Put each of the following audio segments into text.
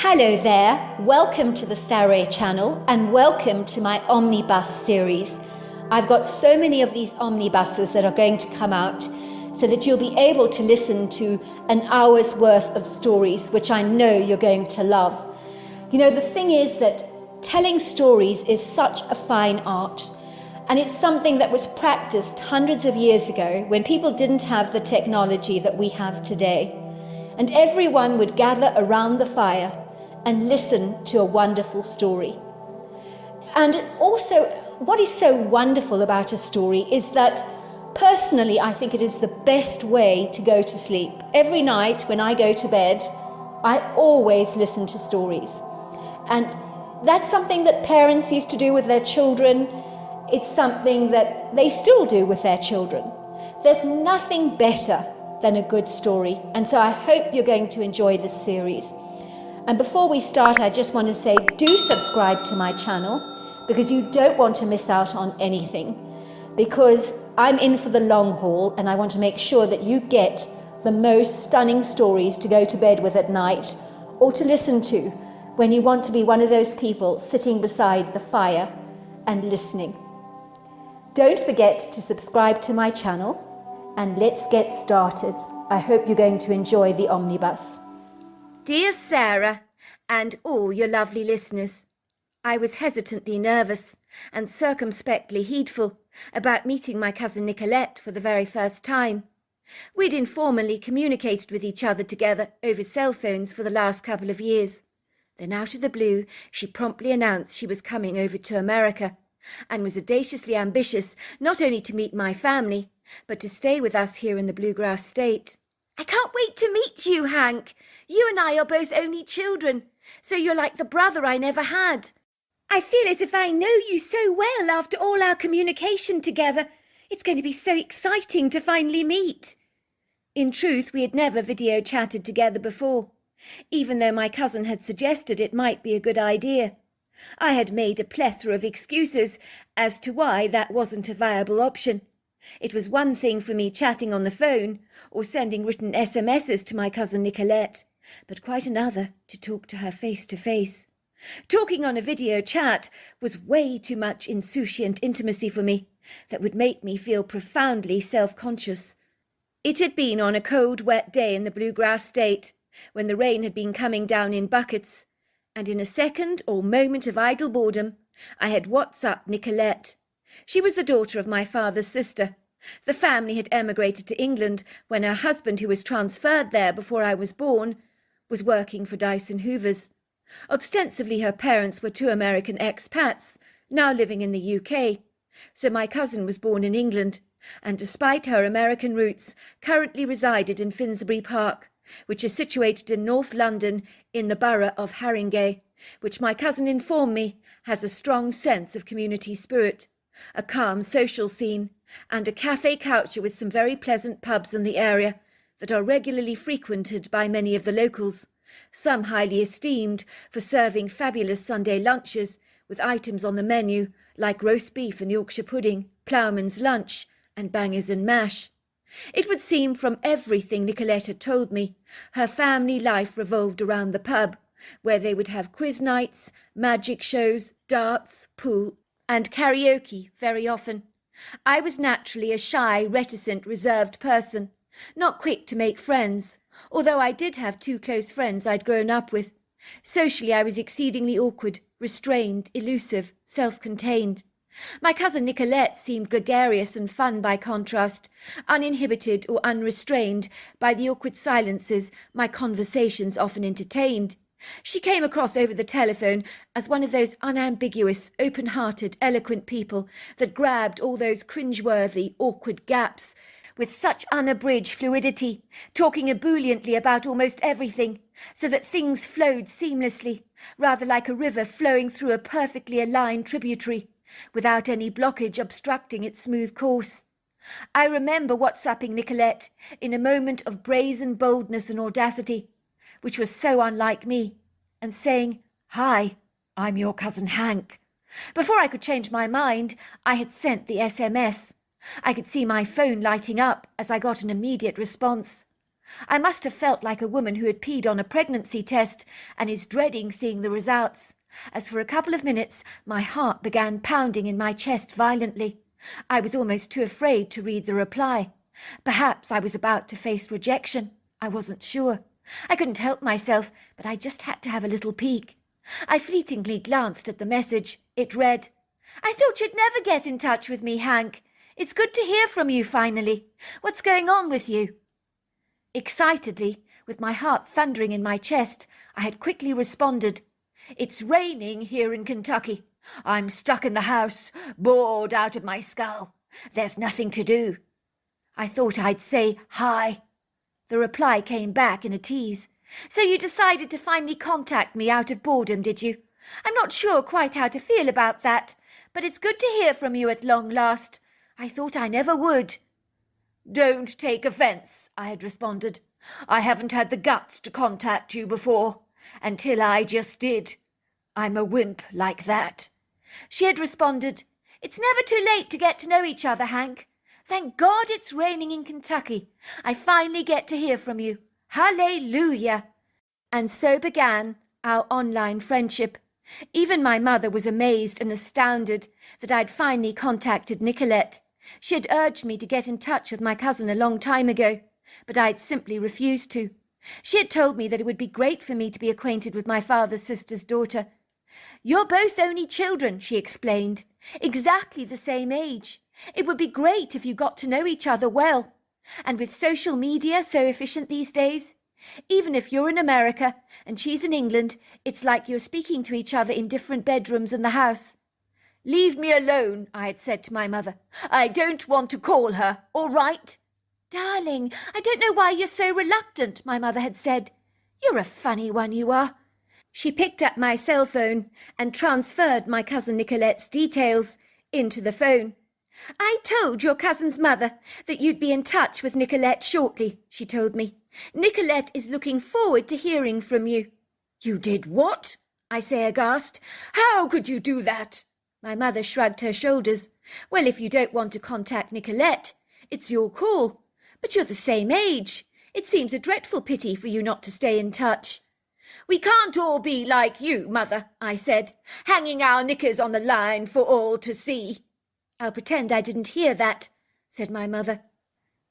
Hello there, welcome to the Saroy channel and welcome to my Omnibus series. I've got so many of these omnibuses that are going to come out so that you'll be able to listen to an hour's worth of stories, which I know you're going to love. You know, the thing is that telling stories is such a fine art, and it's something that was practiced hundreds of years ago when people didn't have the technology that we have today. And everyone would gather around the fire and listen to a wonderful story. And also, what is so wonderful about a story is that personally, I think it is the best way to go to sleep. Every night when I go to bed, I always listen to stories. And that's something that parents used to do with their children. It's something that they still do with their children. There's nothing better than a good story. And so I hope you're going to enjoy this series. And before we start, I just want to say, do subscribe to my channel because you don't want to miss out on anything. Because I'm in for the long haul and I want to make sure that you get the most stunning stories to go to bed with at night or to listen to when you want to be one of those people sitting beside the fire and listening. Don't forget to subscribe to my channel and let's get started. I hope you're going to enjoy the omnibus. Dear Sarah, and all your lovely listeners, I was hesitantly nervous and circumspectly heedful about meeting my cousin Nicolette for the very first time. We'd informally communicated with each other together over cell phones for the last couple of years. Then out of the blue, she promptly announced she was coming over to America and was audaciously ambitious not only to meet my family, but to stay with us here in the Bluegrass State. I can't wait to meet you, Hank. You and I are both only children, so you're like the brother I never had. I feel as if I know you so well after all our communication together. It's going to be so exciting to finally meet. In truth, we had never video chatted together before, even though my cousin had suggested it might be a good idea. I had made a plethora of excuses as to why that wasn't a viable option. It was one thing for me chatting on the phone or sending written SMSs to my cousin Nicolette, but quite another to talk to her face to face. Talking on a video chat was way too much insouciant intimacy for me that would make me feel profoundly self-conscious. It had been on a cold, wet day in the Bluegrass State, when the rain had been coming down in buckets, and in a second or moment of idle boredom, I had WhatsApped Nicolette. She was the daughter of my father's sister. The family had emigrated to England when her husband, who was transferred there before I was born, was working for Dyson Hoovers. Ostensibly her parents were two American expats, now living in the UK. So my cousin was born in England, and despite her American roots, currently resided in Finsbury Park, which is situated in North London in the borough of Haringey, which my cousin informed me has a strong sense of community spirit, a calm social scene, and a cafe culture with some very pleasant pubs in the area that are regularly frequented by many of the locals, some highly esteemed for serving fabulous Sunday lunches with items on the menu like roast beef and Yorkshire pudding, ploughman's lunch, and bangers and mash. It would seem from everything Nicolette had told me, her family life revolved around the pub, where they would have quiz nights, magic shows, darts, pool, and karaoke very often. I was naturally a shy, reticent, reserved person, not quick to make friends, although I did have two close friends I'd grown up with. Socially, I was exceedingly awkward, restrained, elusive, self-contained. My cousin Nicolette seemed gregarious and fun by contrast, uninhibited or unrestrained by the awkward silences my conversations often entertained. She came across over the telephone as one of those unambiguous, open-hearted, eloquent people that grabbed all those cringe-worthy, awkward gaps with such unabridged fluidity, talking ebulliently about almost everything, so that things flowed seamlessly, rather like a river flowing through a perfectly aligned tributary, without any blockage obstructing its smooth course. I remember WhatsApping Nicolette in a moment of brazen boldness and audacity, which was so unlike me, and saying, "Hi, I'm your cousin Hank." Before I could change my mind, I had sent the SMS. I could see my phone lighting up as I got an immediate response. I must have felt like a woman who had peed on a pregnancy test and is dreading seeing the results, as for a couple of minutes my heart began pounding in my chest violently. I was almost too afraid to read the reply. Perhaps I was about to face rejection. I wasn't sure. I couldn't help myself, but I just had to have a little peek. I fleetingly glanced at the message. It read, "I thought you'd never get in touch with me, Hank. It's good to hear from you finally. What's going on with you?" Excitedly, with my heart thundering in my chest, I had quickly responded, "It's raining here in Kentucky. I'm stuck in the house, bored out of my skull. There's nothing to do." I thought I'd say hi. The reply came back in a tease. "So you decided to finally contact me out of boredom, did you? I'm not sure quite how to feel about that, but it's good to hear from you at long last. I thought I never would." "Don't take offence," I had responded. "I haven't had the guts to contact you before, until I just did. I'm a wimp like that." She had responded, "It's never too late to get to know each other, Hank. Thank God it's raining in Kentucky. I finally get to hear from you. Hallelujah." And so began our online friendship. Even my mother was amazed and astounded that I'd finally contacted Nicolette. She had urged me to get in touch with my cousin a long time ago, but I'd simply refused to. She had told me that it would be great for me to be acquainted with my father's sister's daughter. "You're both only children," she explained, "exactly the same age. It would be great if you got to know each other well. And with social media so efficient these days, even if you're in America and she's in England, it's like you're speaking to each other in different bedrooms in the house." "Leave me alone," I had said to my mother. "I don't want to call her, all right?" "Darling, I don't know why you're so reluctant," my mother had said. "You're a funny one, you are." She picked up my cell phone and transferred my cousin Nicolette's details into the phone. "I told your cousin's mother that you'd be in touch with Nicolette shortly," she told me. "Nicolette is looking forward to hearing from you." "You did what?" I say aghast. "How could you do that?" My mother shrugged her shoulders. "Well, if you don't want to contact Nicolette, it's your call. But you're the same age. It seems a dreadful pity for you not to stay in touch." "We can't all be like you, Mother," I said, "hanging our knickers on the line for all to see." "I'll pretend I didn't hear that," said my mother.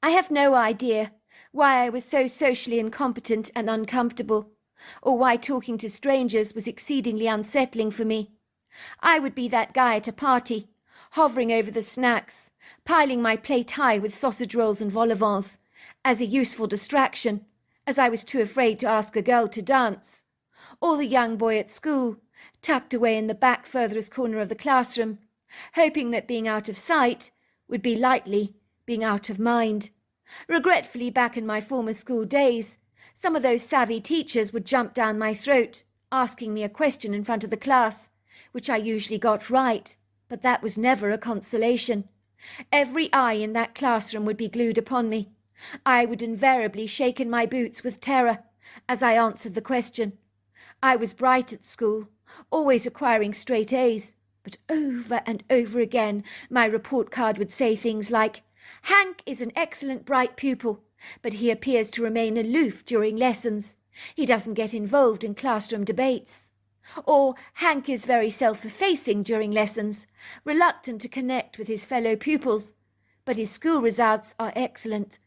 I have no idea why I was so socially incompetent and uncomfortable, or why talking to strangers was exceedingly unsettling for me. I would be that guy at a party, hovering over the snacks, piling my plate high with sausage rolls and vol au vents, as a useful distraction, as I was too afraid to ask a girl to dance. Or the young boy at school, tucked away in the back furthest corner of the classroom, hoping that being out of sight would be lightly being out of mind. Regretfully, back in my former school days, some of those savvy teachers would jump down my throat, asking me a question in front of the class, which I usually got right, but that was never a consolation. Every eye in that classroom would be glued upon me. I would invariably shake in my boots with terror as I answered the question. I was bright at school, always acquiring straight A's, but over and over again my report card would say things like, "Hank is an excellent bright pupil, but he appears to remain aloof during lessons. He doesn't get involved in classroom debates." Or, "Hank is very self-effacing during lessons, reluctant to connect with his fellow pupils, but his school results are excellent."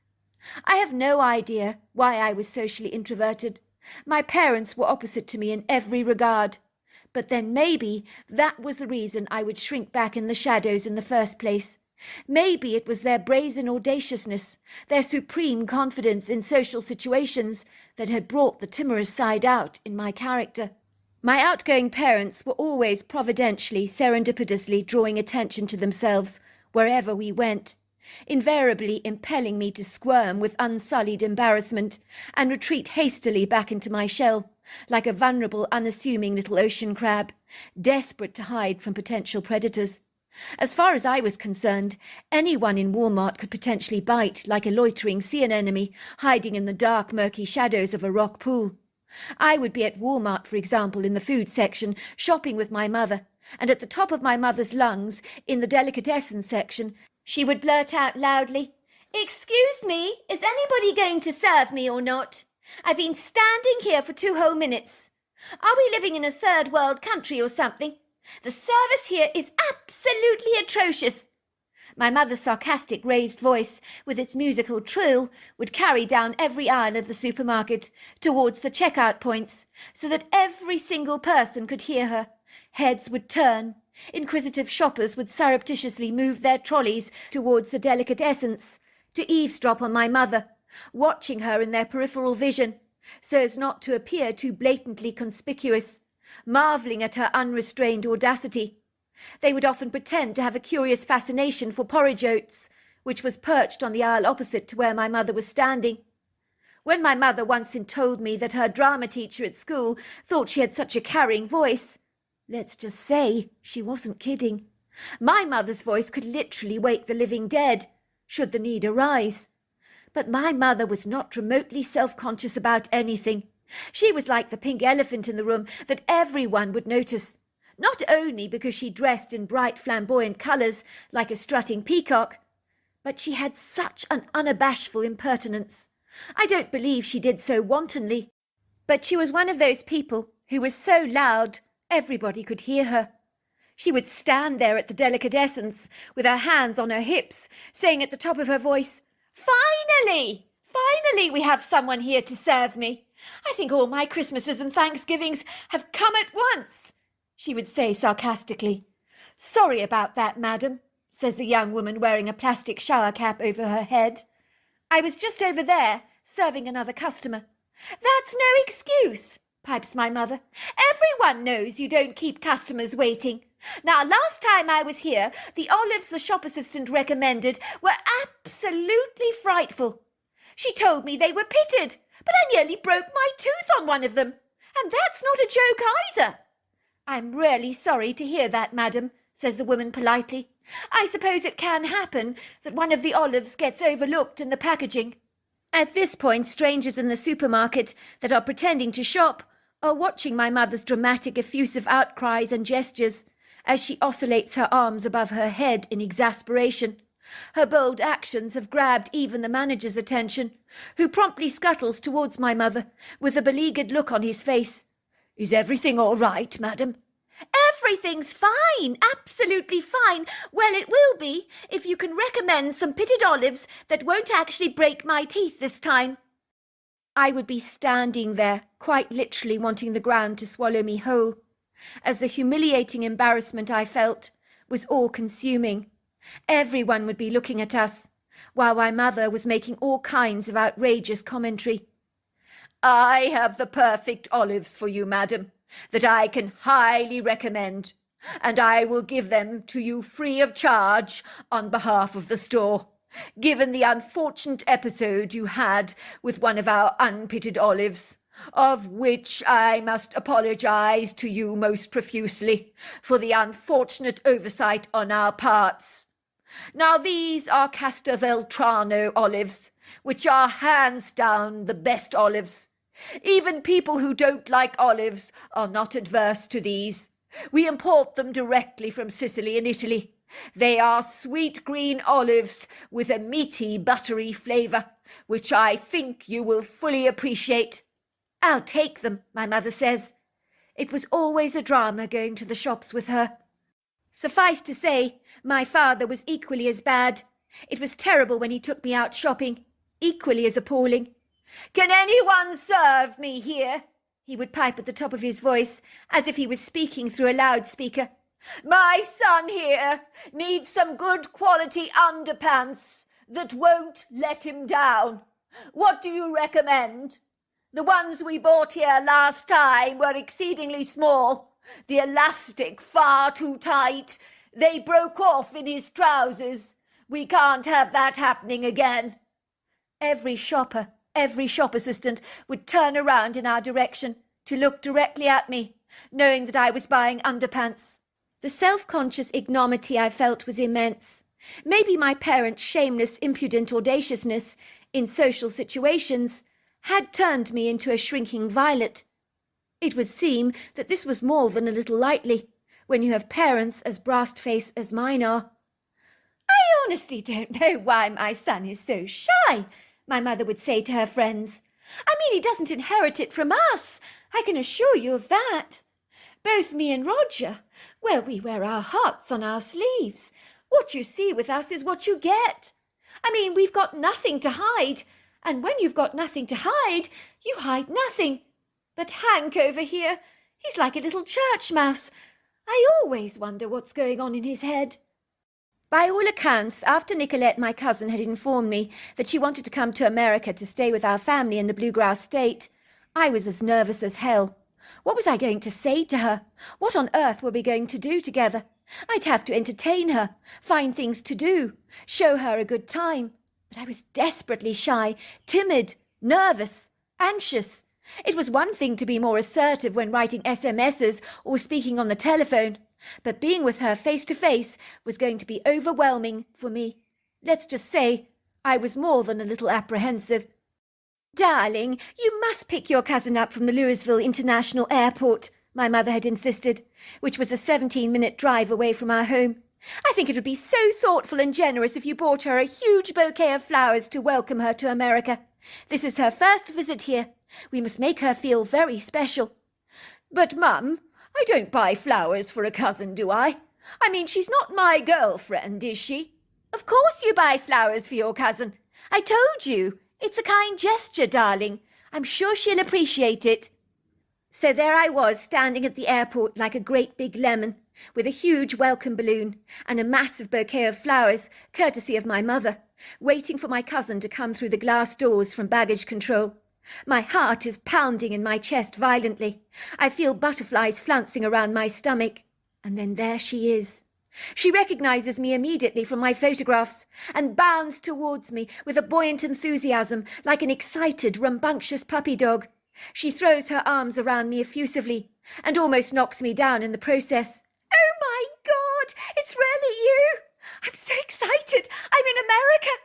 I have no idea why I was socially introverted. My parents were opposite to me in every regard. But then maybe that was the reason I would shrink back in the shadows in the first place. Maybe it was their brazen audaciousness, their supreme confidence in social situations that had brought the timorous side out in my character. My outgoing parents were always providentially, serendipitously drawing attention to themselves wherever we went, invariably impelling me to squirm with unsullied embarrassment and retreat hastily back into my shell, like a vulnerable, unassuming little ocean crab, desperate to hide from potential predators. As far as I was concerned, anyone in Walmart could potentially bite like a loitering sea anemone hiding in the dark, murky shadows of a rock pool. I would be at Walmart, for example, in the food section, shopping with my mother, and at the top of my mother's lungs, in the delicatessen section, she would blurt out loudly, Excuse me, is anybody going to serve me or not? I've been standing here for 2 whole minutes. Are we living in a third world country or something? The service here is absolutely atrocious. My mother's sarcastic raised voice, with its musical trill, would carry down every aisle of the supermarket towards the checkout points, so that every single person could hear her. Heads would turn. Inquisitive shoppers would surreptitiously move their trolleys towards the delicatessens to eavesdrop on my mother, watching her in their peripheral vision, so as not to appear too blatantly conspicuous, marvelling at her unrestrained audacity. They would often pretend to have a curious fascination for porridge oats, which was perched on the aisle opposite to where my mother was standing. When my mother once told me that her drama teacher at school thought she had such a carrying voice, let's just say she wasn't kidding. My mother's voice could literally wake the living dead, should the need arise. But my mother was not remotely self-conscious about anything. She was like the pink elephant in the room that everyone would notice, not only because she dressed in bright flamboyant colours like a strutting peacock, but she had such an unabashful impertinence. I don't believe she did so wantonly, but she was one of those people who was so loud everybody could hear her. She would stand there at the delicatessens with her hands on her hips, saying at the top of her voice, "Finally! Finally we have someone here to serve me. I think all my Christmases and Thanksgivings have come at once," she would say sarcastically. "Sorry about that, madam," says the young woman wearing a plastic shower cap over her head. "I was just over there, serving another customer." "That's no excuse," pipes my mother. "Everyone knows you don't keep customers waiting. Now, last time I was here, the olives the shop assistant recommended were absolutely frightful. She told me they were pitted, but I nearly broke my tooth on one of them. And that's not a joke either." "I'm really sorry to hear that, madam," says the woman politely. "I suppose it can happen that one of the olives gets overlooked in the packaging." At this point, strangers in the supermarket that are pretending to shop are watching my mother's dramatic, effusive outcries and gestures as she oscillates her arms above her head in exasperation. Her bold actions have grabbed even the manager's attention, who promptly scuttles towards my mother with a beleaguered look on his face. "Is everything all right, madam?" "Everything's fine, absolutely fine. Well, it will be, if you can recommend some pitted olives that won't actually break my teeth this time." I would be standing there, quite literally wanting the ground to swallow me whole, as the humiliating embarrassment I felt was all-consuming. Everyone would be looking at us, while my mother was making all kinds of outrageous commentary. "I have the perfect olives for you, madam, that I can highly recommend, and I will give them to you free of charge on behalf of the store, given the unfortunate episode you had with one of our unpitted olives, of which I must apologize to you most profusely for the unfortunate oversight on our parts. Now these are Castelveltrano olives, which are hands down the best olives. Even people who don't like olives are not adverse to these. We import them directly from Sicily and Italy. They are sweet green olives with a meaty, buttery flavour, which I think you will fully appreciate." "I'll take them," my mother says. It was always a drama going to the shops with her. Suffice to say, my father was equally as bad. It was terrible when he took me out shopping, equally as appalling. "Can anyone serve me here?" he would pipe at the top of his voice, as if he was speaking through a loudspeaker. "My son here needs some good quality underpants that won't let him down. What do you recommend? The ones we bought here last time were exceedingly small, the elastic far too tight. They broke off in his trousers. We can't have that happening again." Every shopper, every shop assistant would turn around in our direction to look directly at me, knowing that I was buying underpants. The self-conscious ignominy I felt was immense. Maybe my parents' shameless, impudent audaciousness in social situations had turned me into a shrinking violet. It would seem that this was more than a little lightly, when you have parents as brass-faced as mine are. "I honestly don't know why my son is so shy, my mother would say to her friends. I mean, he doesn't inherit it from us. I can assure you of that. Both me and Roger, well, we wear our hearts on our sleeves. What you see with us is what you get. I mean, we've got nothing to hide. And when you've got nothing to hide, you hide nothing. But Hank over here, he's like a little church mouse. I always wonder what's going on in his head. By all accounts, after Nicolette, my cousin, had informed me that she wanted to come to America to stay with our family in the Bluegrass State, I was as nervous as hell. What was I going to say to her? What on earth were we going to do together? I'd have to entertain her, find things to do, show her a good time. But I was desperately shy, timid, nervous, anxious. It was one thing to be more assertive when writing SMSs or speaking on the telephone, but being with her face to face was going to be overwhelming for me. Let's just say I was more than a little apprehensive. Darling, you must pick your cousin up from the Louisville International Airport, my mother had insisted, which was a 17-minute drive away from our home. I think it would be so thoughtful and generous if you bought her a huge bouquet of flowers to welcome her to America. This is her first visit here. We must make her feel very special. But, Mum, I don't buy flowers for a cousin, do I? I mean, she's not my girlfriend, is she? Of course you buy flowers for your cousin. I told you. It's a kind gesture, darling. I'm sure she'll appreciate it. So there I was, standing at the airport like a great big lemon, with a huge welcome balloon and a massive bouquet of flowers, courtesy of my mother, waiting for my cousin to come through the glass doors from baggage control. My heart is pounding in my chest violently. I feel butterflies flouncing around my stomach. And then there she is. She recognizes me immediately from my photographs and bounds towards me with a buoyant enthusiasm like an excited, rambunctious puppy dog. She throws her arms around me effusively and almost knocks me down in the process. Oh, my God! It's really you! I'm so excited! I'm in America!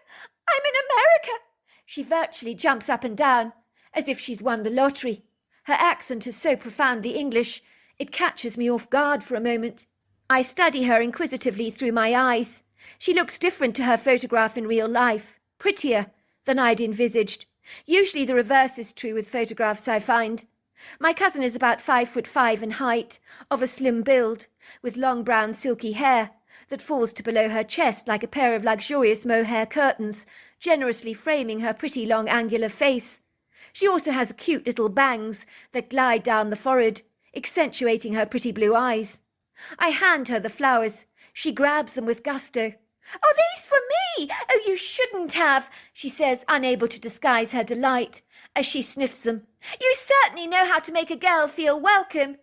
I'm in America! She virtually jumps up and down, as if she's won the lottery. Her accent is so profoundly English, it catches me off guard for a moment. I study her inquisitively through my eyes. She looks different to her photograph in real life, prettier than I'd envisaged. Usually the reverse is true with photographs, I find. My cousin is about 5'5" in height, of a slim build, with long brown silky hair that falls to below her chest like a pair of luxurious mohair curtains, generously framing her pretty long angular face. She also has cute little bangs that glide down the forehead, accentuating her pretty blue eyes. I hand her the flowers. She grabs them with gusto. "Oh, these for me! Oh, you shouldn't have," she says, unable to disguise her delight, as she sniffs them. "You certainly know how to make a girl feel welcome."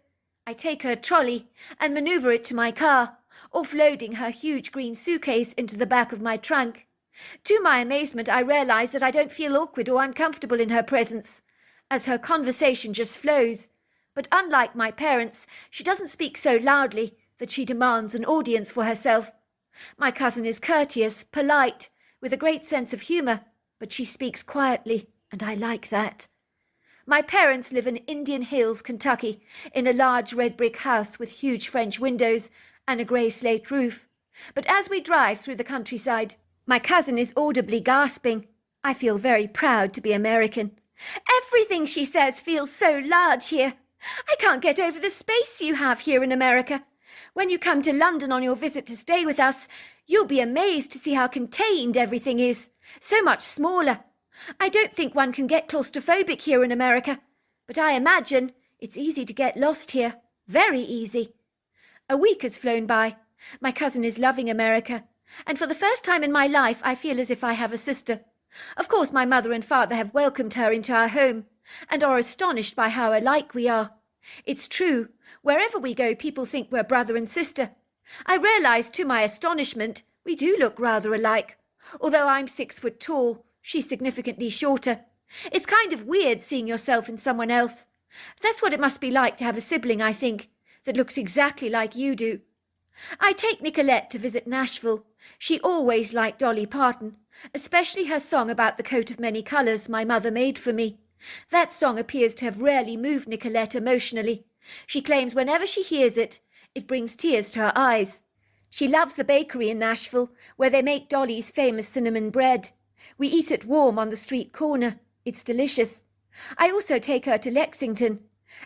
I take her trolley and manoeuvre it to my car, offloading her huge green suitcase into the back of my trunk. To my amazement, I realise that I don't feel awkward or uncomfortable in her presence, as her conversation just flows. But unlike my parents, she doesn't speak so loudly that she demands an audience for herself. My cousin is courteous, polite, with a great sense of humour, but she speaks quietly, and I like that. My parents live in Indian Hills, Kentucky, in a large red brick house with huge French windows and a grey slate roof. But as we drive through the countryside, my cousin is audibly gasping. I feel very proud to be American. Everything, she says, feels so large here. I can't get over the space you have here in America. When you come to London on your visit to stay with us, you'll be amazed to see how contained everything is. So much smaller. I don't think one can get claustrophobic here in America, but I imagine it's easy to get lost here. Very easy. A week has flown by. My cousin is loving America, and for the first time in my life I feel as if I have a sister. Of course, my mother and father have welcomed her into our home, and are astonished by how alike we are. It's true, wherever we go people think we're brother and sister. I realise to my astonishment we do look rather alike. Although I'm 6 foot tall, she's significantly shorter. It's kind of weird seeing yourself in someone else. That's what it must be like to have a sibling, I think, that looks exactly like you do. I take Nicolette to visit Nashville. She always liked Dolly Parton, especially her song about the coat of many colours my mother made for me. That song appears to have rarely moved Nicolette emotionally. She claims whenever she hears it, it brings tears to her eyes. She loves the bakery in Nashville, where they make Dolly's famous cinnamon bread. We eat it warm on the street corner. It's delicious. I also take her to Lexington,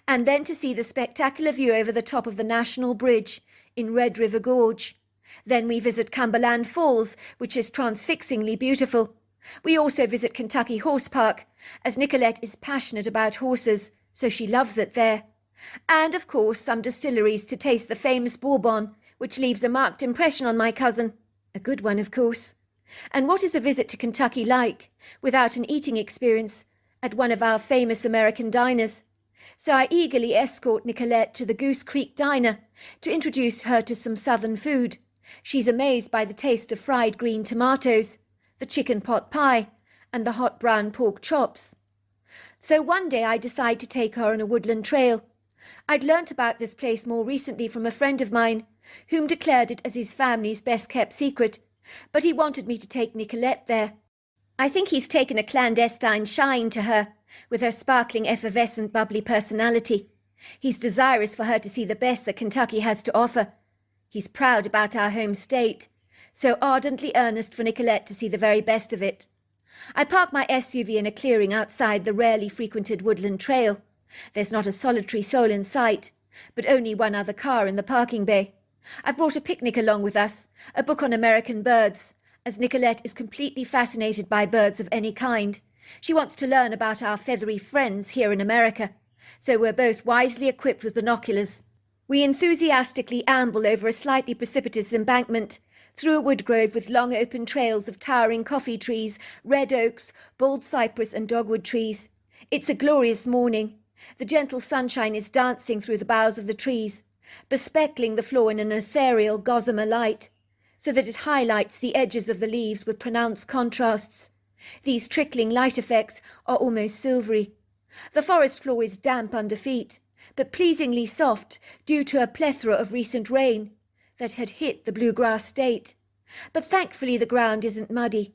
and then to see the spectacular view over the top of the National Bridge in Red River Gorge. Then we visit Cumberland Falls, which is transfixingly beautiful. We also visit Kentucky Horse Park, as Nicolette is passionate about horses, so she loves it there. And, of course, some distilleries to taste the famous Bourbon, which leaves a marked impression on my cousin. A good one, of course. And what is a visit to Kentucky like, without an eating experience, at one of our famous American diners? So I eagerly escort Nicolette to the Goose Creek Diner to introduce her to some southern food. She's amazed by the taste of fried green tomatoes, the chicken pot pie, and the hot brown pork chops. So one day I decide to take her on a woodland trail. I'd learnt about this place more recently from a friend of mine, whom declared it as his family's best-kept secret, but he wanted me to take Nicolette there. I think he's taken a clandestine shine to her, with her sparkling, effervescent, bubbly personality. He's desirous for her to see the best that Kentucky has to offer. He's proud about our home state, so ardently earnest for Nicolette to see the very best of it. I park my SUV in a clearing outside the rarely frequented woodland trail. There's not a solitary soul in sight, but only one other car in the parking bay. I've brought a picnic along with us, a book on American birds, as Nicolette is completely fascinated by birds of any kind. She wants to learn about our feathery friends here in America, so we're both wisely equipped with binoculars. We enthusiastically amble over a slightly precipitous embankment, through a wood grove with long open trails of towering coffee trees, red oaks, bald cypress and dogwood trees. It's a glorious morning. The gentle sunshine is dancing through the boughs of the trees, bespeckling the floor in an ethereal gossamer light, so that it highlights the edges of the leaves with pronounced contrasts. These trickling light effects are almost silvery. The forest floor is damp under feet, but pleasingly soft due to a plethora of recent rain that had hit the bluegrass state. But thankfully the ground isn't muddy.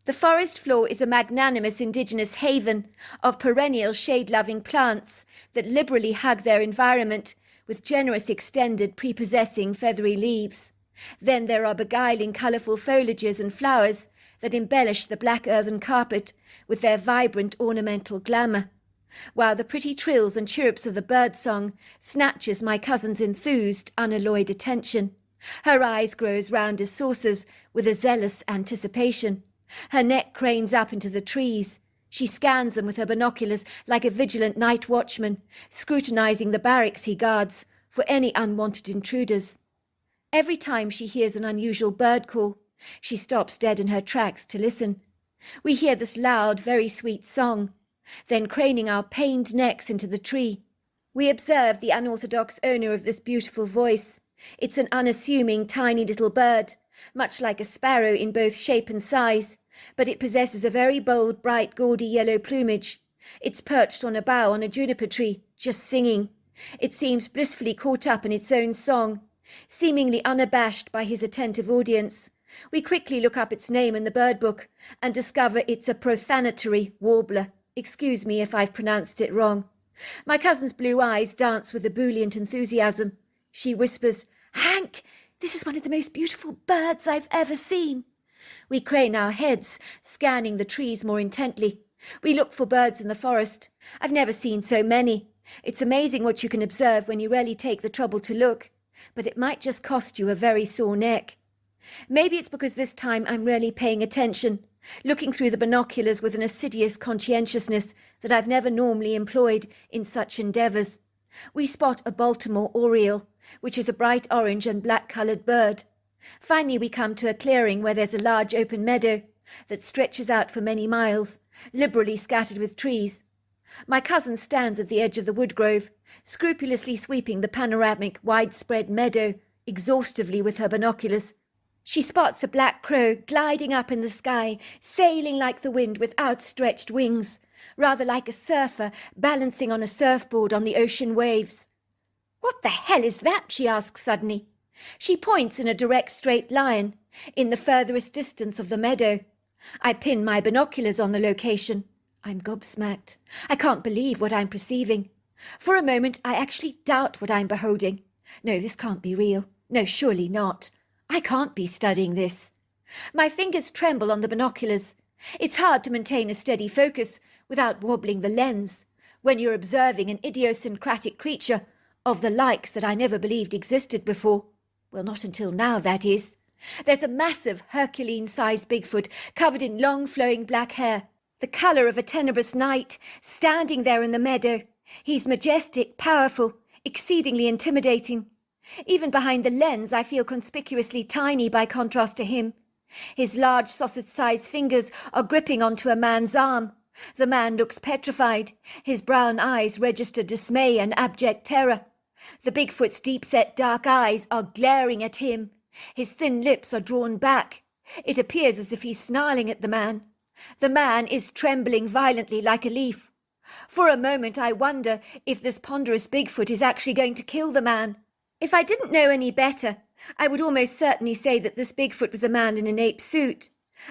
The forest floor is a magnanimous indigenous haven of perennial shade-loving plants that liberally hug their environment with generous extended prepossessing feathery leaves. Then there are beguiling colourful foliages and flowers that embellish the black earthen carpet with their vibrant ornamental glamour, while the pretty trills and chirrups of the birdsong snatches my cousin's enthused, unalloyed attention. Her eyes grow as round as saucers with a zealous anticipation. Her neck cranes up into the trees. She scans them with her binoculars like a vigilant night watchman, scrutinizing the barracks he guards for any unwanted intruders. Every time she hears an unusual bird call, she stops dead in her tracks to listen. We hear this loud, very sweet song. Then, craning our pained necks into the tree, we observe the unorthodox owner of this beautiful voice. It's an unassuming, tiny little bird, much like a sparrow in both shape and size, but it possesses a very bold, bright, gaudy yellow plumage. It's perched on a bough on a juniper tree, just singing. It seems blissfully caught up in its own song, seemingly unabashed by his attentive audience. We quickly look up its name in the bird book and discover it's a profanatory warbler. Excuse me if I've pronounced it wrong. My cousin's blue eyes dance with ebullient enthusiasm. She whispers, "Hank, this is one of the most beautiful birds I've ever seen." We crane our heads, scanning the trees more intently. We look for birds in the forest. I've never seen so many. It's amazing what you can observe when you really take the trouble to look, but it might just cost you a very sore neck. Maybe it's because this time I'm really paying attention, looking through the binoculars with an assiduous conscientiousness that I've never normally employed in such endeavours. We spot a Baltimore oriole, which is a bright orange and black-coloured bird. Finally we come to a clearing where there's a large open meadow that stretches out for many miles, liberally scattered with trees. My cousin stands at the edge of the wood grove, scrupulously sweeping the panoramic, widespread meadow exhaustively with her binoculars. She spots a black crow gliding up in the sky, sailing like the wind with outstretched wings, rather like a surfer balancing on a surfboard on the ocean waves. "What the hell is that?" she asks suddenly. She points in a direct straight line, in the furthest distance of the meadow. I pin my binoculars on the location. I'm gobsmacked. I can't believe what I'm perceiving. For a moment I actually doubt what I'm beholding. No, this can't be real. No, surely not. I can't be studying this. My fingers tremble on the binoculars. It's hard to maintain a steady focus without wobbling the lens when you're observing an idiosyncratic creature of the likes that I never believed existed before. Well, not until now, that is. There's a massive Herculean-sized Bigfoot covered in long flowing black hair, the colour of a tenebrous night, standing there in the meadow. He's majestic, powerful, exceedingly intimidating. Even behind the lens I feel conspicuously tiny by contrast to him. His large sausage-sized fingers are gripping onto a man's arm. The man looks petrified. His brown eyes register dismay and abject terror. The Bigfoot's deep-set dark eyes are glaring at him. His thin lips are drawn back. It appears as if he's snarling at the man. The man is trembling violently like a leaf. For a moment I wonder if this ponderous Bigfoot is actually going to kill the man. If I didn't know any better, I would almost certainly say that this Bigfoot was a man in an ape suit,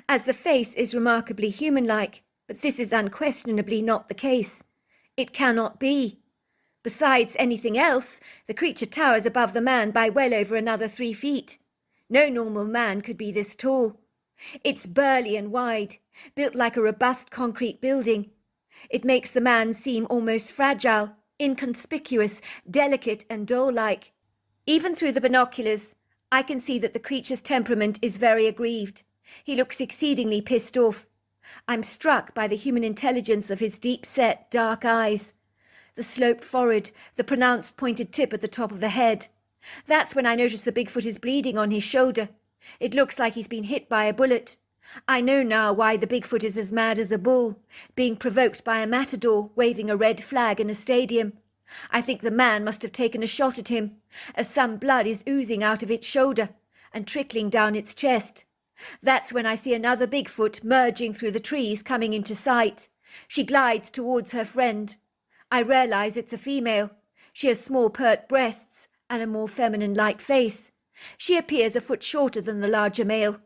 as the face is remarkably human-like, but this is unquestionably not the case. It cannot be. Besides anything else, the creature towers above the man by well over another 3 feet. No normal man could be this tall. It's burly and wide, built like a robust concrete building. It makes the man seem almost fragile, inconspicuous, delicate and doll-like. Even through the binoculars, I can see that the creature's temperament is very aggrieved. He looks exceedingly pissed off. I'm struck by the human intelligence of his deep-set, dark eyes. The sloped forehead, the pronounced pointed tip at the top of the head. That's when I notice the Bigfoot is bleeding on his shoulder. It looks like he's been hit by a bullet. I know now why the Bigfoot is as mad as a bull, being provoked by a matador waving a red flag in a stadium. I think the man must have taken a shot at him, as some blood is oozing out of its shoulder and trickling down its chest. That's when I see another Bigfoot merging through the trees coming into sight. She glides towards her friend. I realise it's a female. She has small pert breasts and a more feminine-like face. She appears a foot shorter than the larger male.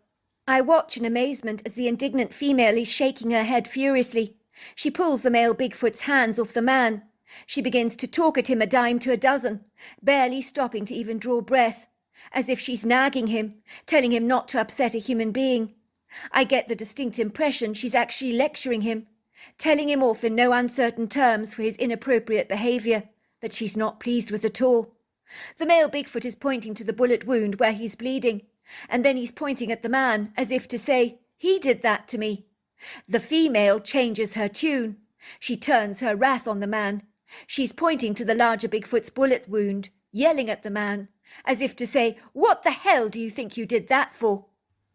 I watch in amazement as the indignant female is shaking her head furiously. She pulls the male Bigfoot's hands off the man. She begins to talk at him a dime to a dozen, barely stopping to even draw breath, as if she's nagging him, telling him not to upset a human being. I get the distinct impression she's actually lecturing him, telling him off in no uncertain terms for his inappropriate behaviour, that she's not pleased with at all. The male Bigfoot is pointing to the bullet wound where he's bleeding, and then he's pointing at the man as if to say, "He did that to me." The female changes her tune. She turns her wrath on the man. She's pointing to the larger Bigfoot's bullet wound, yelling at the man, as if to say, "What the hell do you think you did that for?"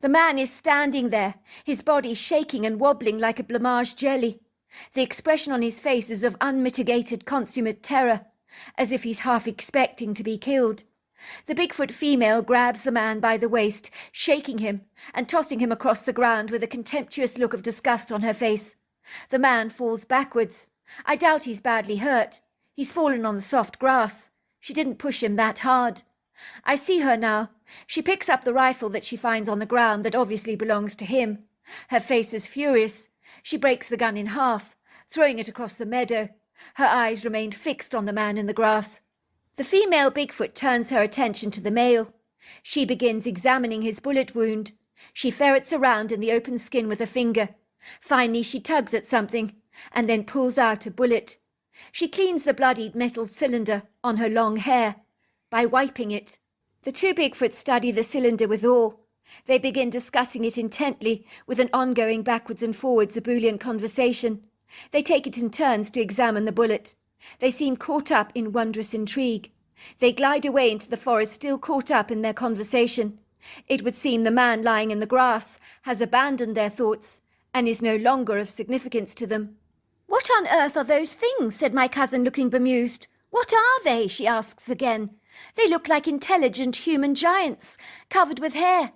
The man is standing there, his body shaking and wobbling like a blancmange jelly. The expression on his face is of unmitigated consummate terror, as if he's half expecting to be killed. The Bigfoot female grabs the man by the waist, shaking him and tossing him across the ground with a contemptuous look of disgust on her face. The man falls backwards. I doubt he's badly hurt. He's fallen on the soft grass. She didn't push him that hard. I see her now. She picks up the rifle that she finds on the ground that obviously belongs to him. Her face is furious. She breaks the gun in half, throwing it across the meadow. Her eyes remain fixed on the man in the grass. The female Bigfoot turns her attention to the male. She begins examining his bullet wound. She ferrets around in the open skin with a finger. Finally, she tugs at something and then pulls out a bullet. She cleans the bloodied metal cylinder on her long hair by wiping it. The two Bigfoots study the cylinder with awe. They begin discussing it intently with an ongoing backwards and forwards ebullient conversation. They take it in turns to examine the bullet. They seem caught up in wondrous intrigue. They glide away into the forest, still caught up in their conversation. It would seem the man lying in the grass has abandoned their thoughts and is no longer of significance to them. "What on earth are those things?" said my cousin, looking bemused. "What are they?" she asks again. "They look like intelligent human giants, covered with hair."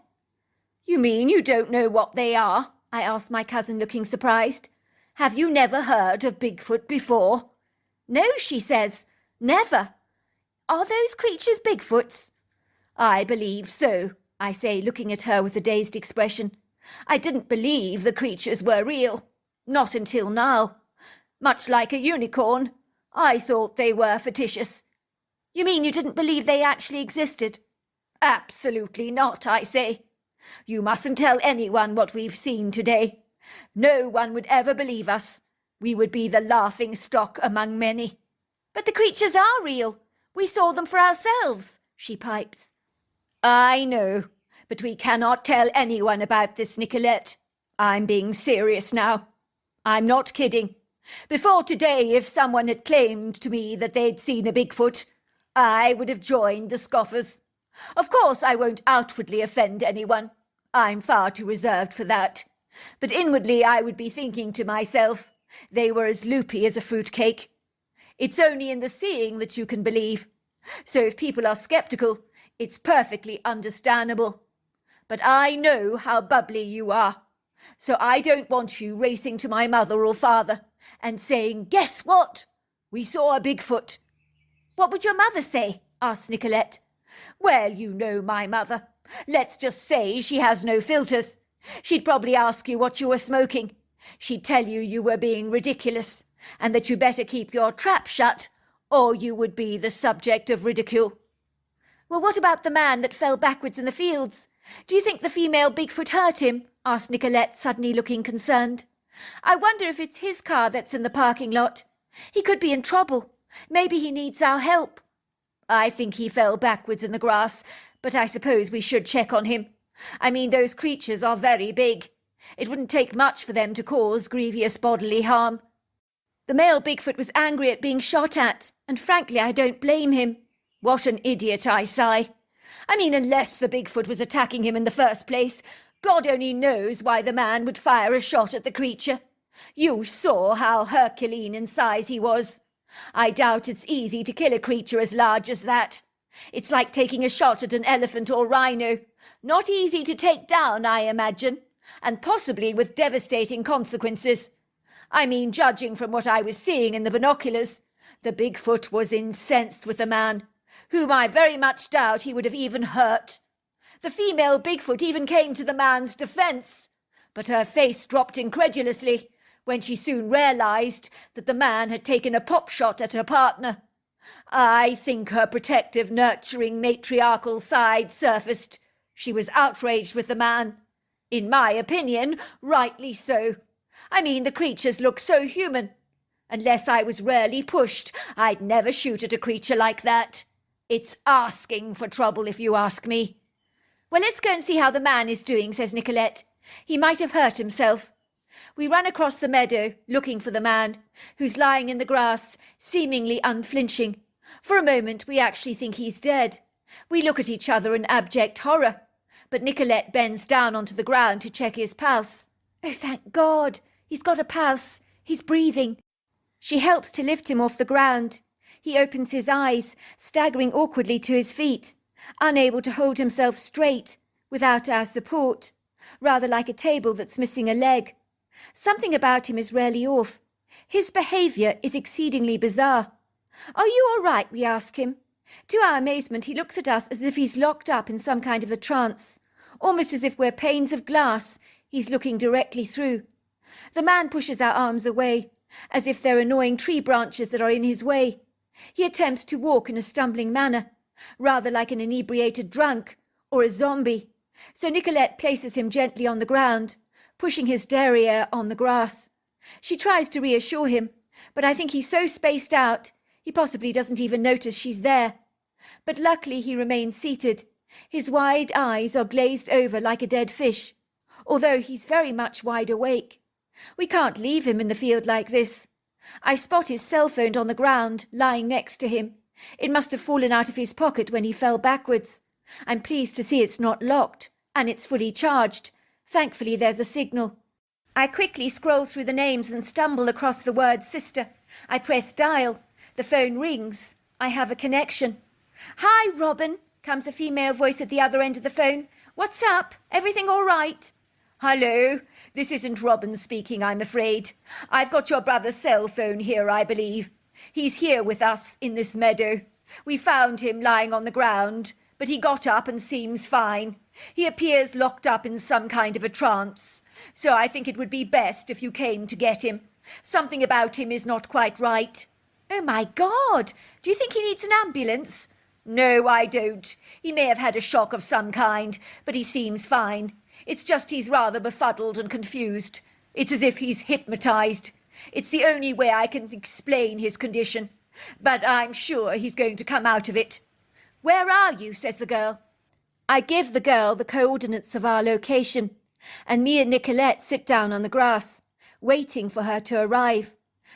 "You mean you don't know what they are?" I asked my cousin, looking surprised. "Have you never heard of Bigfoot before?" "No," she says, "never." "Are those creatures Bigfoots?" "I believe so," I say, looking at her with a dazed expression. "I didn't believe the creatures were real. Not until now. Much like a unicorn. I thought they were fictitious." "You mean you didn't believe they actually existed?" Absolutely not, I say. You mustn't tell anyone what we've seen today. No one would ever believe us. We would be the laughing stock among many. But the creatures are real. We saw them for ourselves, she pipes. I know, but we cannot tell anyone about this, Nicolette. I'm being serious now. I'm not kidding. Before today, if someone had claimed to me that they'd seen a Bigfoot, I would have joined the scoffers. Of course, I won't outwardly offend anyone. I'm far too reserved for that. But inwardly, I would be thinking to myself, they were as loopy as a fruitcake. It's only in the seeing that you can believe. So if people are sceptical, it's perfectly understandable. But I know how bubbly you are. So I don't want you racing to my mother or father and saying, guess what? We saw a Bigfoot. What would your mother say? Asked Nicolette. Well, you know my mother. Let's just say she has no filters. She'd probably ask you what you were smoking. She'd tell you you were being ridiculous and that you better keep your trap shut or you would be the subject of ridicule. Well, what about the man that fell backwards in the fields? Do you think the female Bigfoot hurt him? Asked Nicolette, suddenly looking concerned. I wonder if it's his car that's in the parking lot. He could be in trouble. Maybe he needs our help. I think he fell backwards in the grass, but I suppose we should check on him. I mean, those creatures are very big. It wouldn't take much for them to cause grievous bodily harm. The male Bigfoot was angry at being shot at, and frankly, I don't blame him. What an idiot, I sigh. I mean, unless the Bigfoot was attacking him in the first place, God only knows why the man would fire a shot at the creature. You saw how Herculean in size he was. I doubt it's easy to kill a creature as large as that. It's like taking a shot at an elephant or rhino. Not easy to take down, I imagine, and possibly with devastating consequences. I mean, judging from what I was seeing in the binoculars, the Bigfoot was incensed with the man, whom I very much doubt he would have even hurt. The female Bigfoot even came to the man's defence, but her face dropped incredulously when she soon realised that the man had taken a pop shot at her partner. I think her protective, nurturing, matriarchal side surfaced. She was outraged with the man. In my opinion, rightly so. I mean, the creatures look so human. Unless I was rarely pushed, I'd never shoot at a creature like that. It's asking for trouble, if you ask me. Well, let's go and see how the man is doing, says Nicolette. He might have hurt himself. We run across the meadow, looking for the man, who's lying in the grass, seemingly unflinching. For a moment, we actually think he's dead. We look at each other in abject horror, but Nicolette bends down onto the ground to check his pulse. Oh, thank God! He's got a pulse. He's breathing. She helps to lift him off the ground. He opens his eyes, staggering awkwardly to his feet, unable to hold himself straight, without our support, rather like a table that's missing a leg. Something about him is rarely off. His behaviour is exceedingly bizarre. Are you all right? We ask him. To our amazement, he looks at us as if he's locked up in some kind of a trance, almost as if we're panes of glass he's looking directly through. The man pushes our arms away, as if they're annoying tree branches that are in his way. He attempts to walk in a stumbling manner, rather like an inebriated drunk or a zombie. So Nicolette places him gently on the ground, pushing his derriere on the grass. She tries to reassure him, but I think he's so spaced out, he possibly doesn't even notice she's there. But luckily he remains seated. His wide eyes are glazed over like a dead fish, although he's very much wide awake. We can't leave him in the field like this. I spot his cell phone on the ground, lying next to him. It must have fallen out of his pocket when he fell backwards. I'm pleased to see it's not locked, and it's fully charged. Thankfully there's a signal. I quickly scroll through the names and stumble across the word sister. I press dial. The phone rings. I have a connection. Hi, Robin, comes a female voice at the other end of the phone. What's up? Everything all right? Hello. This isn't Robin speaking, I'm afraid. I've got your brother's cell phone here, I believe. He's here with us in this meadow. We found him lying on the ground, but he got up and seems fine. He appears locked up in some kind of a trance, so I think it would be best if you came to get him. Something about him is not quite right. Oh, my God! Do you think he needs an ambulance? No, I don't. He may have had a shock of some kind, but he seems fine. It's just he's rather befuddled and confused. It's as if he's hypnotized. It's the only way I can explain his condition. But I'm sure he's going to come out of it. Where are you? Says the girl. I give the girl the coordinates of our location, and me and Nicolette sit down on the grass, waiting for her to arrive.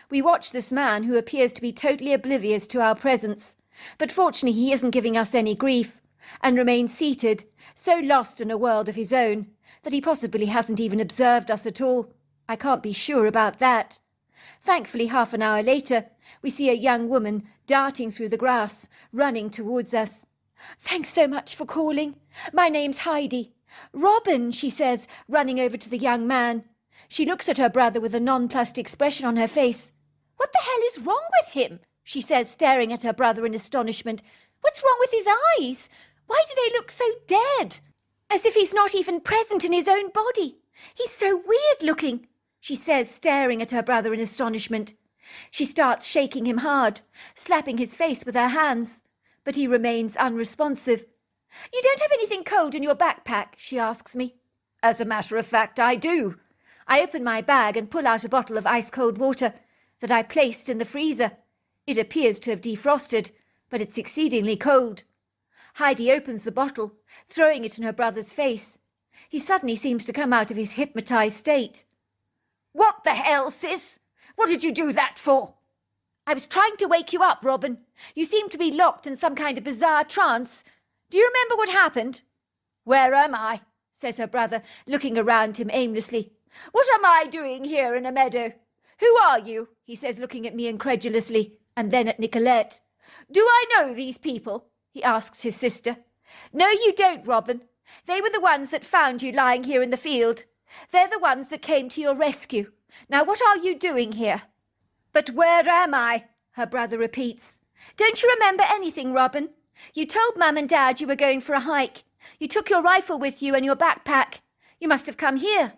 We watch this man who appears to be totally oblivious to our presence, but fortunately he isn't giving us any grief, and remains seated, so lost in a world of his own, that he possibly hasn't even observed us at all. I can't be sure about that. Thankfully, half an hour later, we see a young woman darting through the grass, running towards us. "Thanks so much for calling. My name's Heidi. Robin," she says, running over to the young man. She looks at her brother with a nonplussed expression on her face. "What the hell is wrong with him?" she says, staring at her brother in astonishment. "What's wrong with his eyes? Why do they look so dead? As if he's not even present in his own body. He's so weird looking," she says, staring at her brother in astonishment. She starts shaking him hard, slapping his face with her hands, but he remains unresponsive. "You don't have anything cold in your backpack?" she asks me. As a matter of fact, I do. I open my bag and pull out a bottle of ice-cold water that I placed in the freezer. It appears to have defrosted, but it's exceedingly cold. Heidi opens the bottle, throwing it in her brother's face. He suddenly seems to come out of his hypnotized state. "What the hell, sis? What did you do that for?" "I was trying to wake you up, Robin. You seem to be locked in some kind of bizarre trance. Do you remember what happened?" "Where am I?" says her brother, looking around him aimlessly. "What am I doing here in a meadow? Who are you?" he says, looking at me incredulously, and then at Nicolette. "Do I know these people?" he asks his sister. "No, you don't, Robin. They were the ones that found you lying here in the field. They're the ones that came to your rescue. Now what are you doing here?" "But where am I?" her brother repeats. "Don't you remember anything, Robin? You told Mum and Dad you were going for a hike. You took your rifle with you and your backpack. You must have come here."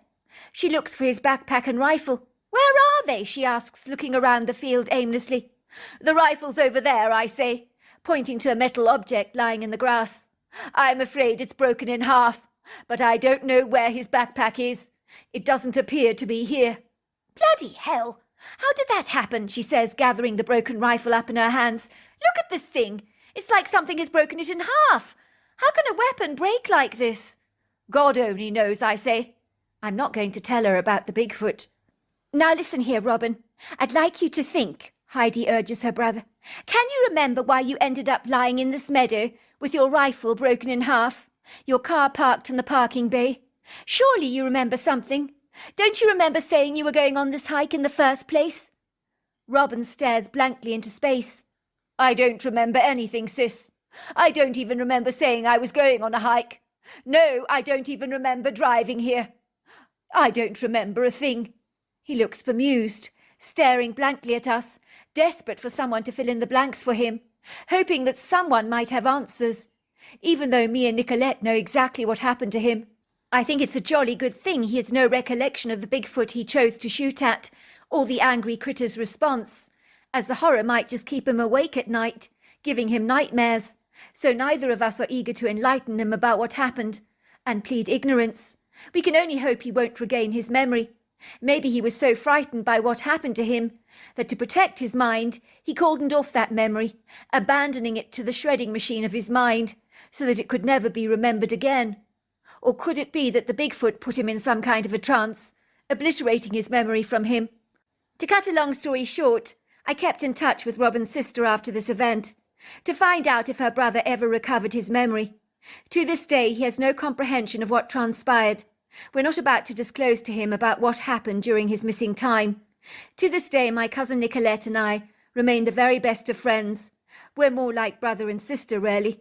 She looks for his backpack and rifle. "Where are they?" she asks, looking around the field aimlessly. "The rifle's over there," I say, pointing to a metal object lying in the grass. "I'm afraid it's broken in half, but I don't know where his backpack is. It doesn't appear to be here." "Bloody hell! How did that happen?" she says, gathering the broken rifle up in her hands. "Look at this thing. It's like something has broken it in half. How can a weapon break like this?" "God only knows," I say. I'm not going to tell her about the Bigfoot. "Now listen here, Robin. I'd like you to think," Heidi urges her brother. "Can you remember why you ended up lying in this meadow with your rifle broken in half? Your car parked in the parking bay? Surely you remember something. Don't you remember saying you were going on this hike in the first place?" Robin stares blankly into space. "I don't remember anything, sis. I don't even remember saying I was going on a hike. No, I don't even remember driving here. I don't remember a thing." He looks bemused, staring blankly at us, desperate for someone to fill in the blanks for him, hoping that someone might have answers. Even though me and Nicolette know exactly what happened to him, I think it's a jolly good thing he has no recollection of the Bigfoot he chose to shoot at, or the angry critter's response, as the horror might just keep him awake at night, giving him nightmares. So neither of us are eager to enlighten him about what happened, and plead ignorance. We can only hope he won't regain his memory. Maybe he was so frightened by what happened to him that to protect his mind, he cordoned off that memory, abandoning it to the shredding machine of his mind, so that it could never be remembered again. Or could it be that the Bigfoot put him in some kind of a trance, obliterating his memory from him? To cut a long story short, I kept in touch with Robin's sister after this event, to find out if her brother ever recovered his memory. To this day, he has no comprehension of what transpired. We're not about to disclose to him about what happened during his missing time. To this day, my cousin Nicolette and I remain the very best of friends. We're more like brother and sister, really.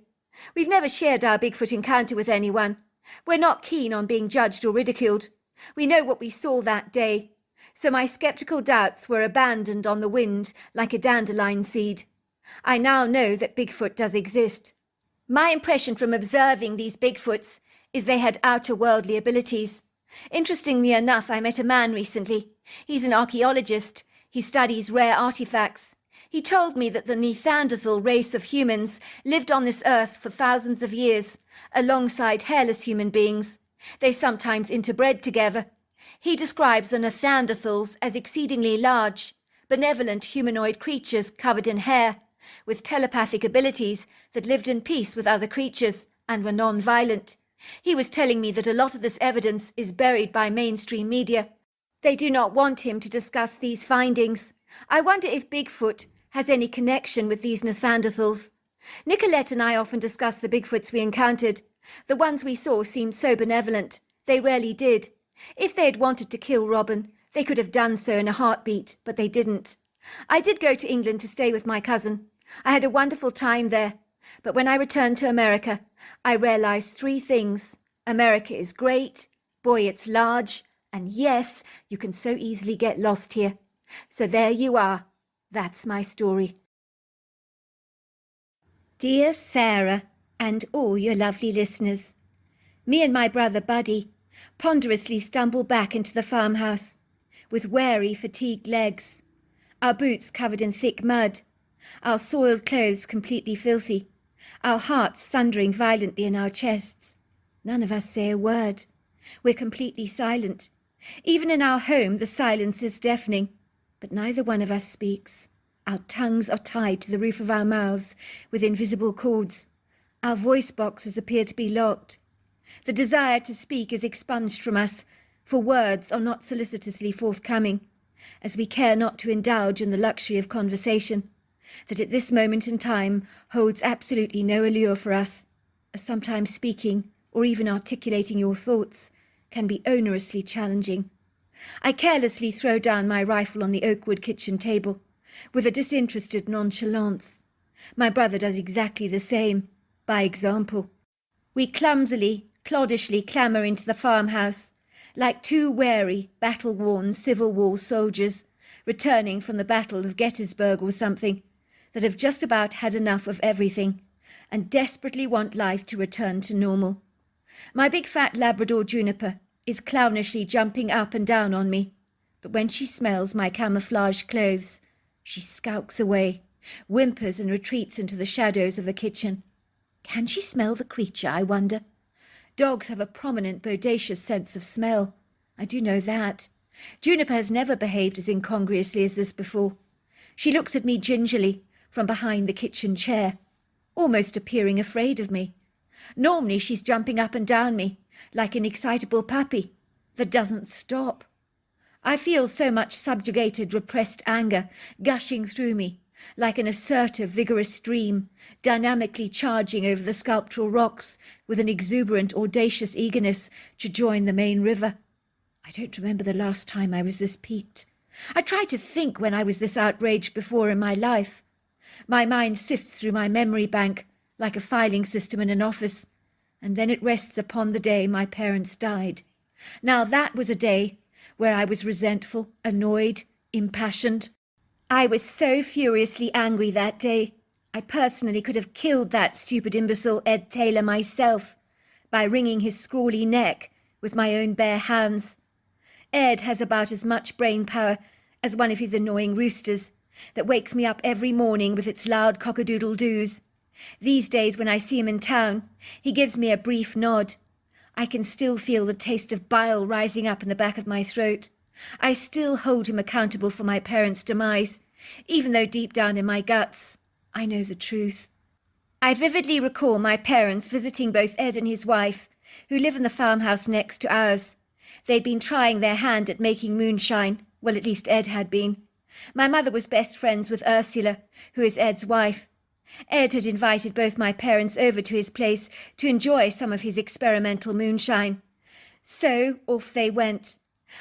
We've never shared our Bigfoot encounter with anyone. We're not keen on being judged or ridiculed. We know what we saw that day. So my sceptical doubts were abandoned on the wind like a dandelion seed. I now know that Bigfoot does exist. My impression from observing these Bigfoots is they had outer-worldly abilities. Interestingly enough, I met a man recently. He's an archaeologist. He studies rare artifacts. He told me that the Neanderthal race of humans lived on this earth for thousands of years, alongside hairless human beings. They sometimes interbred together. He describes the Neanderthals as exceedingly large, benevolent humanoid creatures covered in hair, with telepathic abilities that lived in peace with other creatures and were non-violent. He was telling me that a lot of this evidence is buried by mainstream media. They do not want him to discuss these findings. I wonder if Bigfoot has any connection with these Neanderthals. Nicolette and I often discuss the Bigfoots we encountered. The ones we saw seemed so benevolent. They rarely did. If they had wanted to kill Robin, they could have done so in a heartbeat, but they didn't. I did go to England to stay with my cousin. I had a wonderful time there. But when I returned to America, I realized 3 things. America is great, boy, it's large, and yes, you can so easily get lost here. So there you are. That's my story. Dear Sarah, and all your lovely listeners, me and my brother Buddy ponderously stumble back into the farmhouse with weary, fatigued legs, our boots covered in thick mud, our soiled clothes completely filthy, our hearts thundering violently in our chests. None of us say a word. We're completely silent. Even in our home, the silence is deafening, but neither one of us speaks. Our tongues are tied to the roof of our mouths with invisible cords. Our voice boxes appear to be locked. The desire to speak is expunged from us, for words are not solicitously forthcoming, as we care not to indulge in the luxury of conversation, that at this moment in time holds absolutely no allure for us, as sometimes speaking, or even articulating your thoughts, can be onerously challenging. I carelessly throw down my rifle on the oakwood kitchen table, with a disinterested nonchalance. My brother does exactly the same, by example. We clumsily, cloddishly clamber into the farmhouse, like 2 wary, battle-worn Civil War soldiers, returning from the Battle of Gettysburg or something, that have just about had enough of everything, and desperately want life to return to normal. My big fat Labrador Juniper is clownishly jumping up and down on me, but when she smells my camouflage clothes, she skulks away, whimpers and retreats into the shadows of the kitchen. Can she smell the creature, I wonder? Dogs have a prominent, bodacious sense of smell. I do know that. Juniper has never behaved as incongruously as this before. She looks at me gingerly from behind the kitchen chair, almost appearing afraid of me. Normally she's jumping up and down me, like an excitable puppy that doesn't stop. I feel so much subjugated, repressed anger gushing through me, like an assertive, vigorous stream, dynamically charging over the sculptural rocks with an exuberant, audacious eagerness to join the main river. I don't remember the last time I was this piqued. I try to think when I was this outraged before in my life. My mind sifts through my memory bank like a filing system in an office, and then it rests upon the day my parents died. Now that was a day where I was resentful, annoyed, impassioned. I was so furiously angry that day. I personally could have killed that stupid imbecile Ed Taylor myself by wringing his scrawly neck with my own bare hands. Ed has about as much brain power as one of his annoying roosters that wakes me up every morning with its loud cock-a-doodle-doos. These days when I see him in town, he gives me a brief nod. I can still feel the taste of bile rising up in the back of my throat. I still hold him accountable for my parents' demise, even though deep down in my guts, I know the truth. I vividly recall my parents visiting both Ed and his wife, who live in the farmhouse next to ours. They'd been trying their hand at making moonshine, well, at least Ed had been. My mother was best friends with Ursula, who is Ed's wife. Ed had invited both my parents over to his place to enjoy some of his experimental moonshine. So off they went.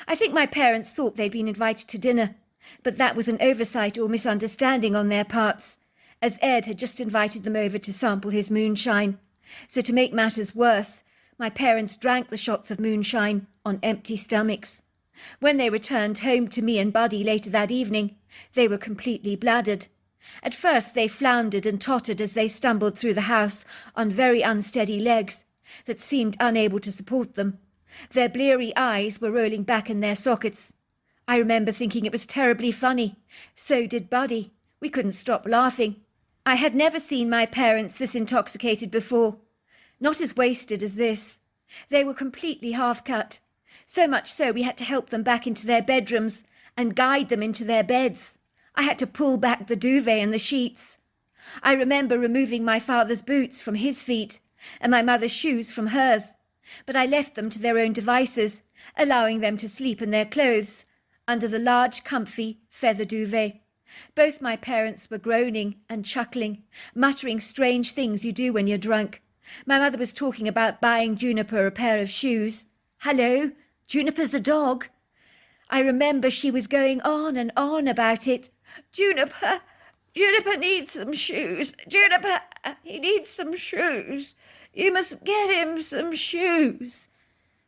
I think my parents thought they'd been invited to dinner, but that was an oversight or misunderstanding on their parts, as Ed had just invited them over to sample his moonshine. So to make matters worse, my parents drank the shots of moonshine on empty stomachs. When they returned home to me and Buddy later that evening, they were completely bladdered. At first they floundered and tottered as they stumbled through the house on very unsteady legs that seemed unable to support them. Their bleary eyes were rolling back in their sockets. I remember thinking it was terribly funny. So did Buddy, We couldn't stop laughing. I had never seen my parents this intoxicated before, not as wasted as this. They were completely half-cut, so much so we had to help them back into their bedrooms and guide them into their beds. I had to pull back the duvet and the sheets. I remember removing my father's boots from his feet and my mother's shoes from hers, but I left them to their own devices, allowing them to sleep in their clothes under the large, comfy feather duvet. Both my parents were groaning and chuckling, muttering strange things you do when you're drunk. My mother was talking about buying Juniper a pair of shoes. Hello, Juniper's a dog. I remember she was going on and on about it. Juniper needs some shoes. Juniper, he needs some shoes. You must get him some shoes.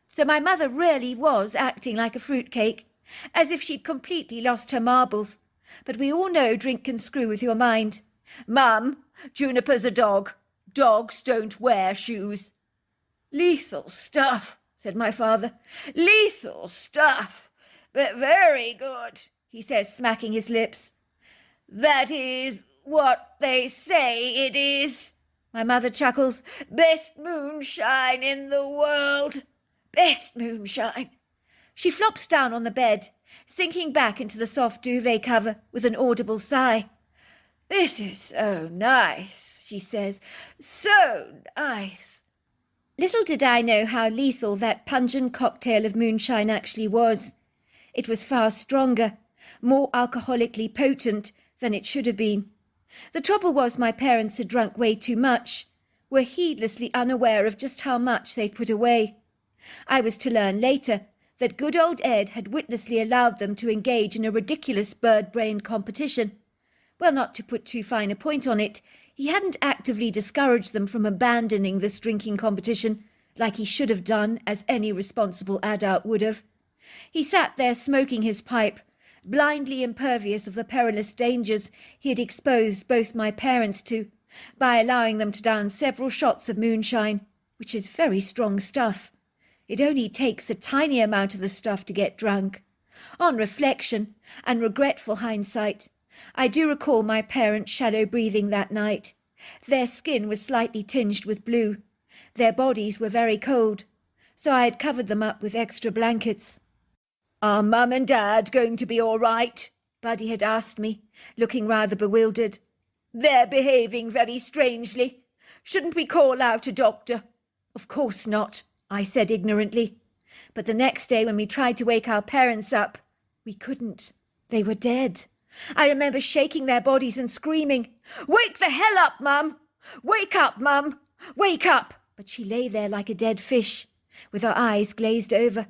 So my mother really was acting like a fruitcake, as if she'd completely lost her marbles. But we all know drink can screw with your mind. Mum, Juniper's a dog. Dogs don't wear shoes. Lethal stuff, said my father. Lethal stuff, but very good, he says, smacking his lips. That is what they say it is. My mother chuckles. Best moonshine in the world. Best moonshine. She flops down on the bed, sinking back into the soft duvet cover with an audible sigh. This is so nice, she says. So nice. Little did I know how lethal that pungent cocktail of moonshine actually was. It was far stronger, more alcoholically potent than it should have been. The trouble was my parents had drunk way too much, were heedlessly unaware of just how much they'd put away. I was to learn later that good old Ed had witlessly allowed them to engage in a ridiculous bird-brained competition. Well, not to put too fine a point on it, he hadn't actively discouraged them from abandoning this drinking competition, like he should have done, as any responsible adult would have. He sat there smoking his pipe, blindly impervious of the perilous dangers he had exposed both my parents to, by allowing them to down several shots of moonshine, which is very strong stuff. It only takes a tiny amount of the stuff to get drunk. On reflection and regretful hindsight, I do recall my parents' shallow breathing that night. Their skin was slightly tinged with blue. Their bodies were very cold, so I had covered them up with extra blankets. Are Mum and Dad going to be all right? Buddy had asked me, looking rather bewildered. They're behaving very strangely. Shouldn't we call out a doctor? Of course not, I said ignorantly. But the next day when we tried to wake our parents up, we couldn't. They were dead. I remember shaking their bodies and screaming, Wake the hell up, Mum! Wake up, Mum! Wake up! But she lay there like a dead fish, with her eyes glazed over.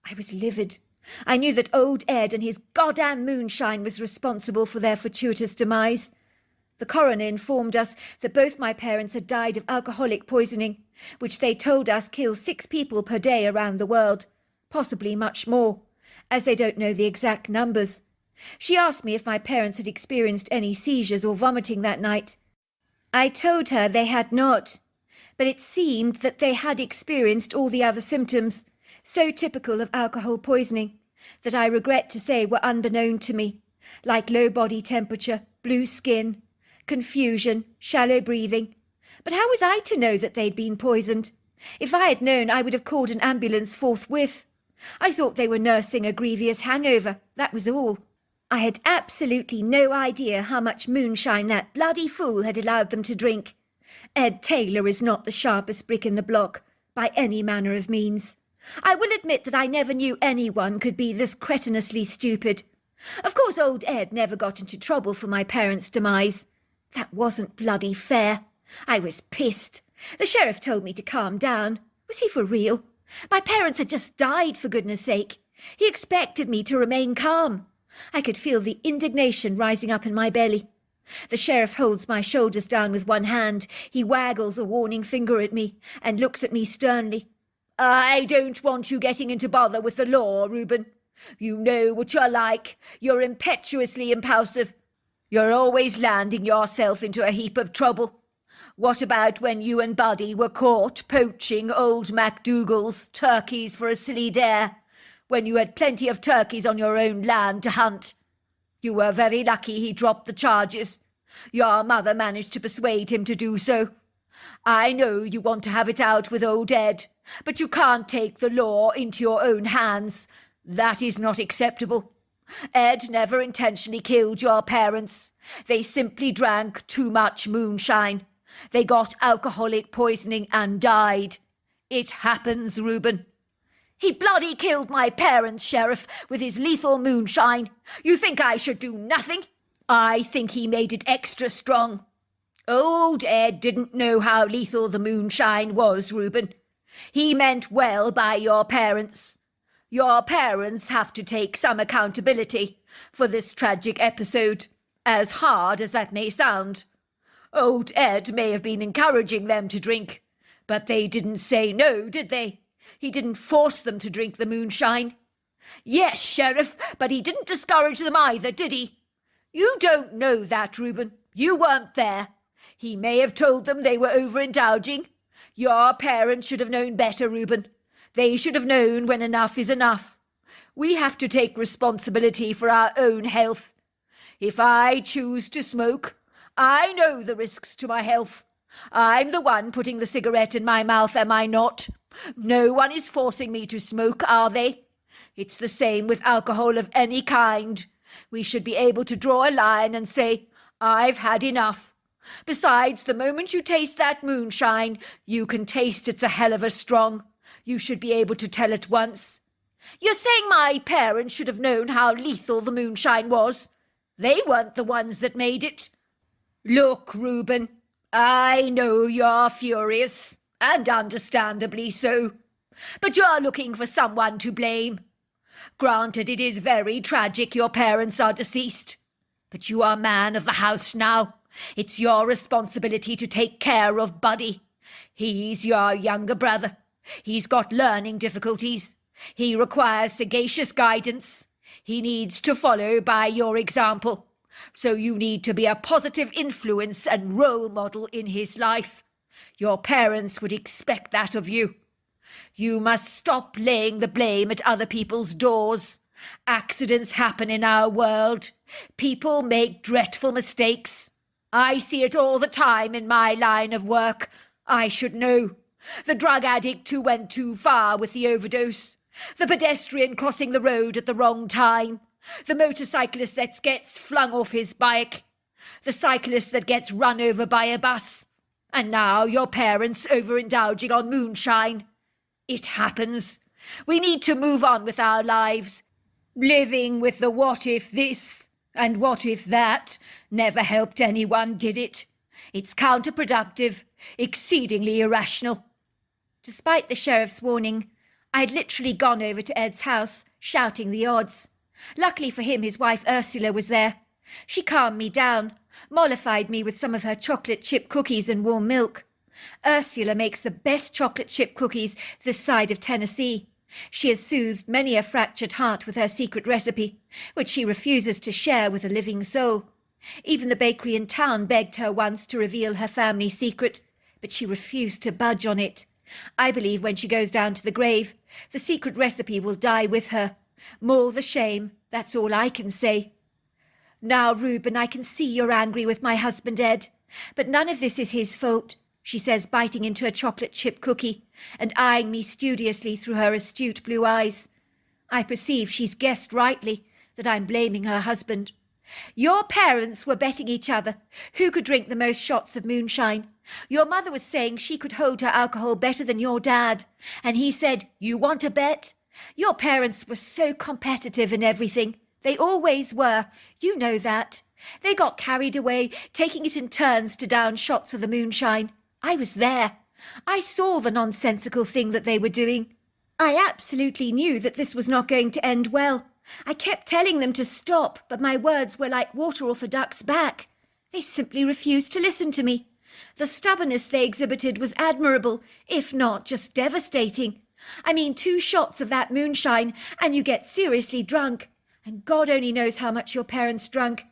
I was livid. I knew that old Ed and his goddamn moonshine was responsible for their fortuitous demise. The coroner informed us that both my parents had died of alcoholic poisoning, which they told us kills 6 people per day around the world, possibly much more, as they don't know the exact numbers. She asked me if my parents had experienced any seizures or vomiting that night. I told her they had not, but it seemed that they had experienced all the other symptoms, so typical of alcohol poisoning, that I regret to say were unbeknown to me, like low body temperature, blue skin, confusion, shallow breathing. But how was I to know that they'd been poisoned? If I had known, I would have called an ambulance forthwith. I thought they were nursing a grievous hangover, that was all. I had absolutely no idea how much moonshine that bloody fool had allowed them to drink. Ed Taylor is not the sharpest brick in the block, by any manner of means. I will admit that I never knew anyone could be this cretinously stupid. Of course old Ed never got into trouble for my parents' demise. That wasn't bloody fair. I was pissed. The sheriff told me to calm down. Was he for real? My parents had just died, for goodness sake. He expected me to remain calm. I could feel the indignation rising up in my belly. The sheriff holds my shoulders down with one hand. He waggles a warning finger at me and looks at me sternly. I don't want you getting into bother with the law, Reuben. You know what you're like. You're impetuously impulsive. You're always landing yourself into a heap of trouble. What about when you and Buddy were caught poaching old MacDougall's turkeys for a silly dare, when you had plenty of turkeys on your own land to hunt? You were very lucky he dropped the charges. Your mother managed to persuade him to do so. I know you want to have it out with old Ed, but you can't take the law into your own hands. That is not acceptable. Ed never intentionally killed your parents. They simply drank too much moonshine. They got alcoholic poisoning and died. It happens, Reuben. He bloody killed my parents, Sheriff, with his lethal moonshine. You think I should do nothing? I think he made it extra strong. Old Ed didn't know how lethal the moonshine was, Reuben. He meant well by your parents. Your parents have to take some accountability for this tragic episode, as hard as that may sound. Old Ed may have been encouraging them to drink, but they didn't say no, did they? He didn't force them to drink the moonshine. Yes, Sheriff, but he didn't discourage them either, did he? You don't know that, Reuben. You weren't there. He may have told them they were overindulging. Your parents should have known better, Reuben. They should have known when enough is enough. We have to take responsibility for our own health. If I choose to smoke, I know the risks to my health. I'm the one putting the cigarette in my mouth, am I not? No one is forcing me to smoke, are they? It's the same with alcohol of any kind. We should be able to draw a line and say, I've had enough. Besides, the moment you taste that moonshine, you can taste it's a hell of a strong. You should be able to tell at once. You're saying my parents should have known how lethal the moonshine was? They weren't the ones that made it. Look, Reuben, I know you're furious, and understandably so. But you're looking for someone to blame. Granted, it is very tragic your parents are deceased. But you are man of the house now. It's your responsibility to take care of Buddy. He's your younger brother. He's got learning difficulties. He requires sagacious guidance. He needs to follow by your example. So you need to be a positive influence and role model in his life. Your parents would expect that of you. You must stop laying the blame at other people's doors. Accidents happen in our world. People make dreadful mistakes. I see it all the time in my line of work. I should know. The drug addict who went too far with the overdose. The pedestrian crossing the road at the wrong time. The motorcyclist that gets flung off his bike. The cyclist that gets run over by a bus. And now your parents overindulging on moonshine. It happens. We need to move on with our lives. Living with the what if this and what if that never helped anyone, did it? It's counterproductive, exceedingly irrational. Despite the sheriff's warning, I'd literally gone over to Ed's house, shouting the odds. Luckily for him, his wife Ursula was there. She calmed me down, mollified me with some of her chocolate chip cookies and warm milk. Ursula makes the best chocolate chip cookies this side of Tennessee. She has soothed many a fractured heart with her secret recipe, which she refuses to share with a living soul. Even the bakery in town begged her once to reveal her family secret, but she refused to budge on it. I believe when she goes down to the grave, the secret recipe will die with her. More the shame, that's all I can say. Now, Reuben, I can see you're angry with my husband, Ed, but none of this is his fault, she says, biting into a chocolate chip cookie and eyeing me studiously through her astute blue eyes. I perceive she's guessed rightly that I'm blaming her husband. Your parents were betting each other who could drink the most shots of moonshine. Your mother was saying she could hold her alcohol better than your dad, and he said, "You want a bet?" Your parents were so competitive in everything. They always were. You know that. They got carried away, taking it in turns to down shots of the moonshine. I was there. I saw the nonsensical thing that they were doing. I absolutely knew that this was not going to end well. I kept telling them to stop, but my words were like water off a duck's back. They simply refused to listen to me. The stubbornness they exhibited was admirable, if not just devastating. I mean, 2 shots of that moonshine, and you get seriously drunk. And God only knows how much your parents drank.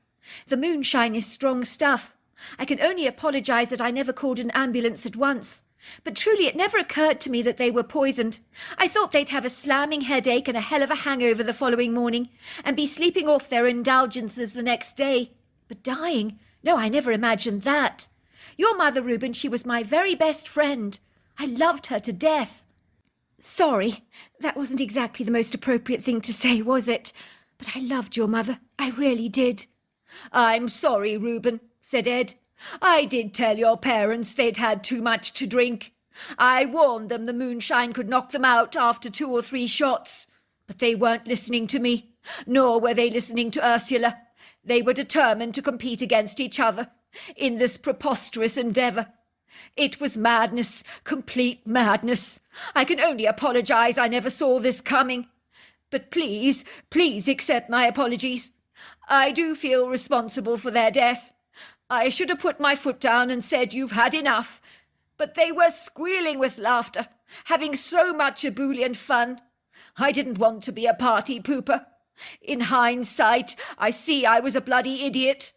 The moonshine is strong stuff. I can only apologise that I never called an ambulance at once. But truly it never occurred to me that they were poisoned. I thought they'd have a slamming headache and a hell of a hangover the following morning, and be sleeping off their indulgences the next day. But dying? No, I never imagined that. Your mother, Reuben, she was my very best friend. I loved her to death. Sorry, that wasn't exactly the most appropriate thing to say, was it? But I loved your mother. I really did. I'm sorry, Reuben, said Ed. I did tell your parents they'd had too much to drink. I warned them the moonshine could knock them out after 2 or 3 shots. But they weren't listening to me, nor were they listening to Ursula. They were determined to compete against each other in this preposterous endeavour. It was madness, complete madness. I can only apologise I never saw this coming. But please, please accept my apologies. I do feel responsible for their death. I should have put my foot down and said you've had enough. But they were squealing with laughter, having so much ebullient fun. I didn't want to be a party pooper. In hindsight, I see I was a bloody idiot.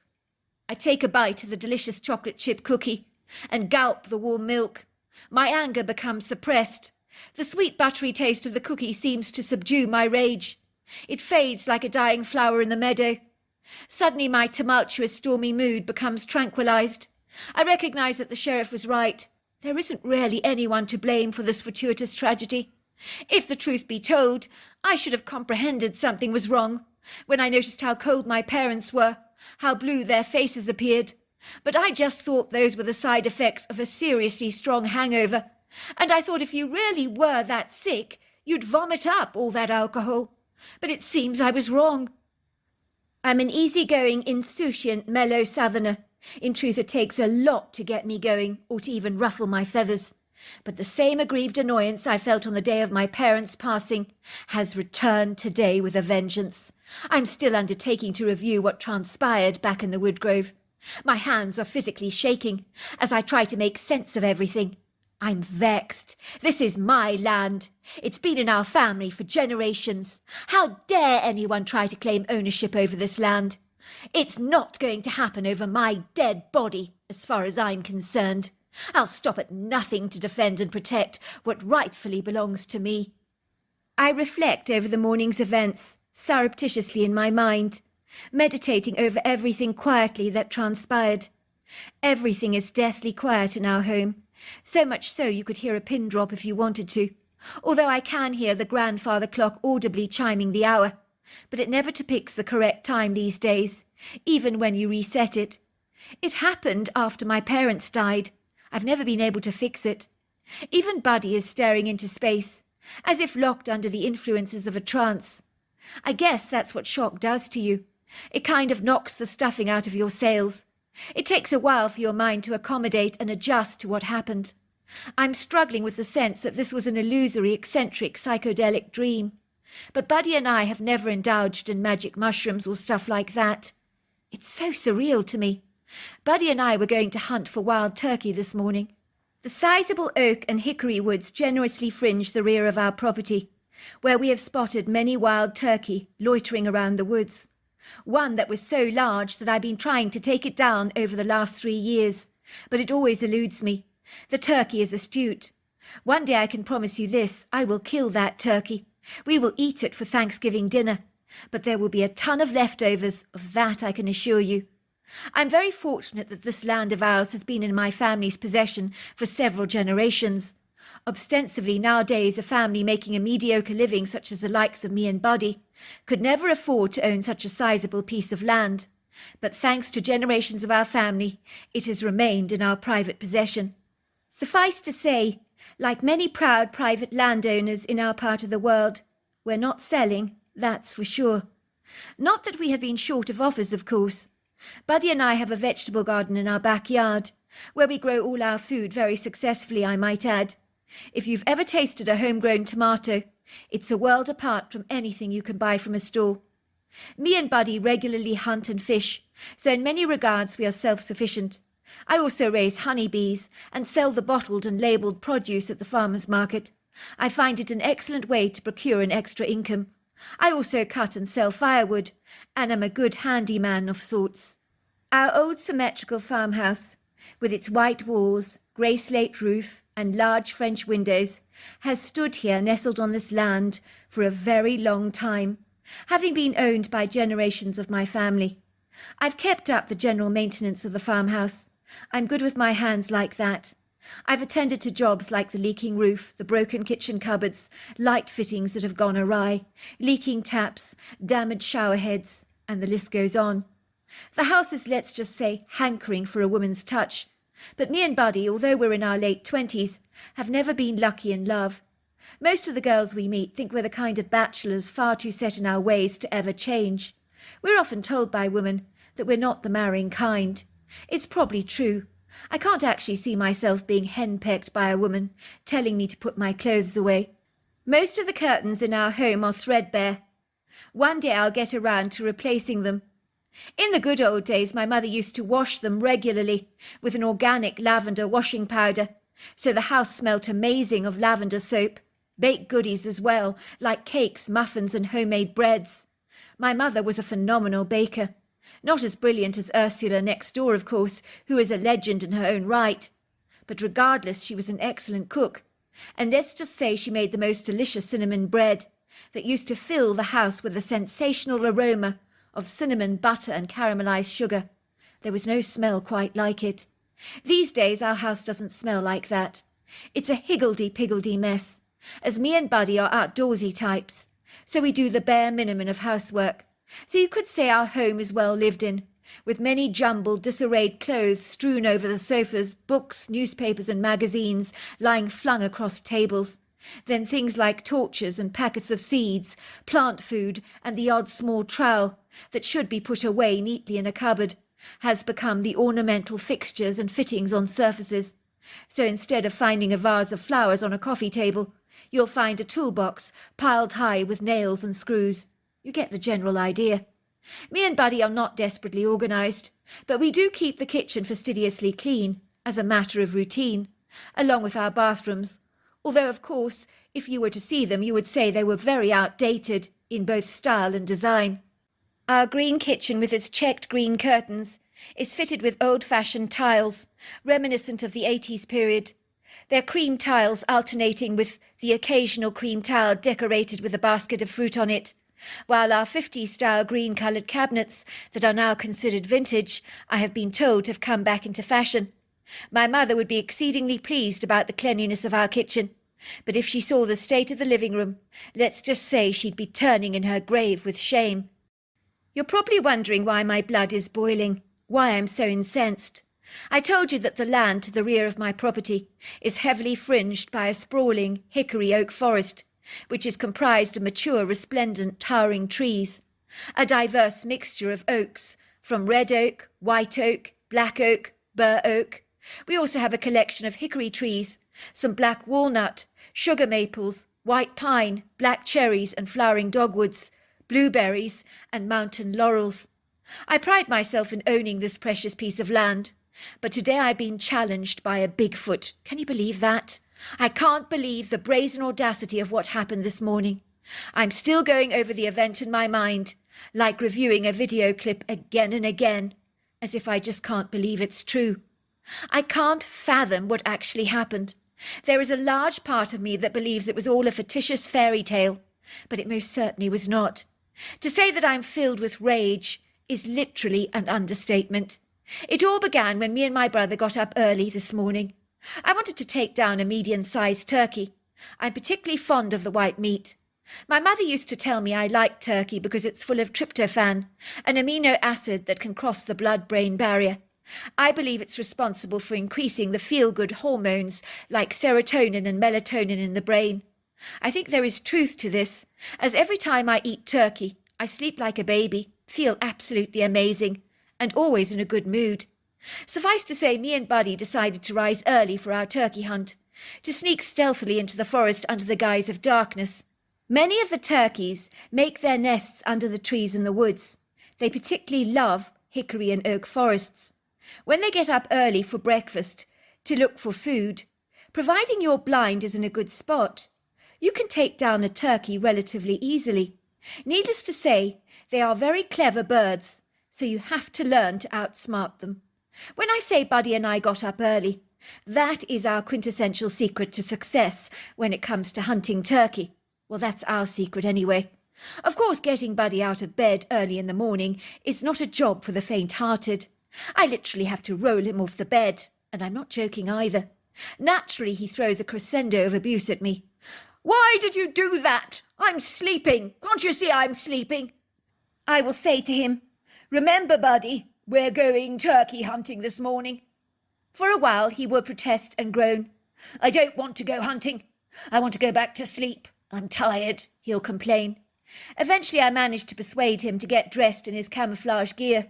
I take a bite of the delicious chocolate chip cookie and gulp the warm milk. My anger becomes suppressed. The sweet buttery taste of the cookie seems to subdue my rage. It fades like a dying flower in the meadow. Suddenly my tumultuous, stormy mood becomes tranquilized. I recognize that the sheriff was right. There isn't really anyone to blame for this fortuitous tragedy. If the truth be told, I should have comprehended something was wrong when I noticed how cold my parents were, how blue their faces appeared. But I just thought those were the side effects of a seriously strong hangover, and I thought if you really were that sick, you'd vomit up all that alcohol. But it seems I was wrong. I'm an easy-going, insouciant, mellow southerner. In truth, it takes a lot to get me going, or to even ruffle my feathers. But the same aggrieved annoyance I felt on the day of my parents' passing has returned today with a vengeance. I'm still undertaking to review what transpired back in the Woodgrove. My hands are physically shaking as I try to make sense of everything. I'm vexed. This is my land. It's been in our family for generations. How dare anyone try to claim ownership over this land? It's not going to happen over my dead body, as far as I'm concerned. I'll stop at nothing to defend and protect what rightfully belongs to me. I reflect over the morning's events, surreptitiously in my mind, meditating over everything quietly that transpired. Everything is deathly quiet in our home, so much so you could hear a pin drop if you wanted to, although I can hear the grandfather clock audibly chiming the hour, but it never depicts the correct time these days, even when you reset it. It happened after my parents died. I've never been able to fix it. Even Buddy is staring into space, as if locked under the influences of a trance. I guess that's what shock does to you. It kind of knocks the stuffing out of your sails. It takes a while for your mind to accommodate and adjust to what happened. I'm struggling with the sense that this was an illusory, eccentric, psychedelic dream. But Buddy and I have never indulged in magic mushrooms or stuff like that. It's so surreal to me. Buddy and I were going to hunt for wild turkey this morning. The sizable oak and hickory woods generously fringe the rear of our property, where we have spotted many wild turkey loitering around the woods. One that was so large that I've been trying to take it down over the last 3 years, but it always eludes me. The turkey is astute. One day I can promise you this, I will kill that turkey. We will eat it for Thanksgiving dinner, but there will be a ton of leftovers, of that I can assure you. I'm very fortunate that this land of ours has been in my family's possession for several generations. Ostensibly nowadays a family making a mediocre living such as the likes of me and Buddy could never afford to own such a sizable piece of land. But thanks to generations of our family, it has remained in our private possession. Suffice to say, like many proud private landowners in our part of the world, we're not selling, that's for sure. Not that we have been short of offers, of course. Buddy and I have a vegetable garden in our backyard, where we grow all our food very successfully, I might add. If you've ever tasted a homegrown tomato, it's a world apart from anything you can buy from a store. Me and Buddy regularly hunt and fish, so in many regards we are self-sufficient. I also raise honeybees and sell the bottled and labelled produce at the farmer's market. I find it an excellent way to procure an extra income. I also cut and sell firewood, and am a good handyman of sorts. Our old symmetrical farmhouse, with its white walls, grey slate roof, and large French windows, has stood here nestled on this land for a very long time, having been owned by generations of my family. I've kept up the general maintenance of the farmhouse. I'm good with my hands like that. I've attended to jobs like the leaking roof, the broken kitchen cupboards, light fittings that have gone awry, leaking taps, damaged shower heads, and the list goes on. The house is, let's just say, hankering for a woman's touch. But me and Buddy, although we're in our late 20s, have never been lucky in love. Most of the girls we meet think we're the kind of bachelors far too set in our ways to ever change. We're often told by women that we're not the marrying kind. It's probably true. I can't actually see myself being henpecked by a woman telling me to put my clothes away. Most of the curtains in our home are threadbare. One day I'll get around to replacing them. In the good old days, my mother used to wash them regularly with an organic lavender washing powder, so the house smelt amazing of lavender soap, baked goodies as well, like cakes, muffins and homemade breads. My mother was a phenomenal baker. Not as brilliant as Ursula next door, of course, who is a legend in her own right. But regardless, she was an excellent cook. And let's just say she made the most delicious cinnamon bread that used to fill the house with a sensational aroma of cinnamon, butter and caramelized sugar. There was no smell quite like it. These days our house doesn't smell like that. It's a higgledy-piggledy mess, as me and Buddy are outdoorsy types, so we do the bare minimum of housework. So you could say our home is well lived in, with many jumbled, disarrayed clothes strewn over the sofas, books, newspapers and magazines lying flung across tables. Then things like torches and packets of seeds, plant food and the odd small trowel that should be put away neatly in a cupboard has become the ornamental fixtures and fittings on surfaces. So instead of finding a vase of flowers on a coffee table, you'll find a toolbox piled high with nails and screws. You get the general idea. Me and Buddy are not desperately organised, but we do keep the kitchen fastidiously clean, as a matter of routine, along with our bathrooms, although, of course, if you were to see them, you would say they were very outdated in both style and design. Our green kitchen, with its checked green curtains, is fitted with old-fashioned tiles, reminiscent of the 80s period. They're cream tiles alternating with the occasional cream tile decorated with a basket of fruit on it, while our 50s-style green-coloured cabinets that are now considered vintage, I have been told, have come back into fashion. My mother would be exceedingly pleased about the cleanliness of our kitchen, but if she saw the state of the living room, let's just say she'd be turning in her grave with shame. You're probably wondering why my blood is boiling, why I'm so incensed. I told you that the land to the rear of my property is heavily fringed by a sprawling hickory oak forest, which is comprised of mature, resplendent, towering trees, a diverse mixture of oaks, from red oak, white oak, black oak, bur oak. We also have a collection of hickory trees, some black walnut, sugar maples, white pine, black cherries and flowering dogwoods, blueberries and mountain laurels. I pride myself in owning this precious piece of land, but today I've been challenged by a Bigfoot. Can you believe that? I can't believe the brazen audacity of what happened this morning. I'm still going over the event in my mind, like reviewing a video clip again and again, as if I just can't believe it's true. I can't fathom what actually happened. There is a large part of me that believes it was all a fictitious fairy tale, but it most certainly was not. To say that I'm filled with rage is literally an understatement. It all began when me and my brother got up early this morning. I wanted to take down a medium-sized turkey. I'm particularly fond of the white meat. My mother used to tell me I liked turkey because it's full of tryptophan, an amino acid that can cross the blood-brain barrier. I believe it's responsible for increasing the feel-good hormones like serotonin and melatonin in the brain. I think there is truth to this, as every time I eat turkey, I sleep like a baby, feel absolutely amazing, and always in a good mood. Suffice to say, me and Buddy decided to rise early for our turkey hunt, to sneak stealthily into the forest under the guise of darkness. Many of the turkeys make their nests under the trees in the woods. They particularly love hickory and oak forests. When they get up early for breakfast to look for food, providing your blind is in a good spot, you can take down a turkey relatively easily. Needless to say, they are very clever birds, so you have to learn to outsmart them. When I say Buddy and I got up early, That is our quintessential secret to success when it comes to hunting turkey. Well, that's our secret anyway. Of course, getting Buddy out of bed early in the morning is not a job for the faint-hearted. I literally have to roll him off the bed, and I'm not joking either. Naturally, he throws a crescendo of abuse at me. Why did you do that? I'm sleeping. Can't you see I'm sleeping? I will say to him, Remember, Buddy, we're going turkey hunting this morning. For a while he will protest and groan. I don't want to go hunting. I want to go back to sleep. I'm tired, he'll complain. Eventually I manage to persuade him to get dressed in his camouflage gear,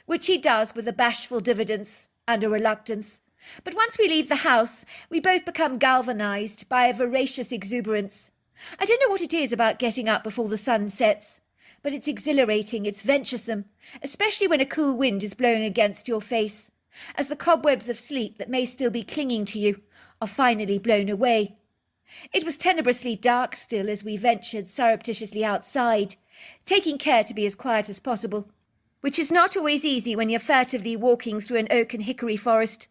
which he does with a bashful diffidence and a reluctance. But once we leave the house, we both become galvanized by a voracious exuberance. I don't know what it is about getting up before the sun sets, but it's exhilarating, it's venturesome, especially when a cool wind is blowing against your face, as the cobwebs of sleep that may still be clinging to you are finally blown away. It was tenebrously dark still as we ventured surreptitiously outside, taking care to be as quiet as possible, which is not always easy when you're furtively walking through an oak and hickory forest,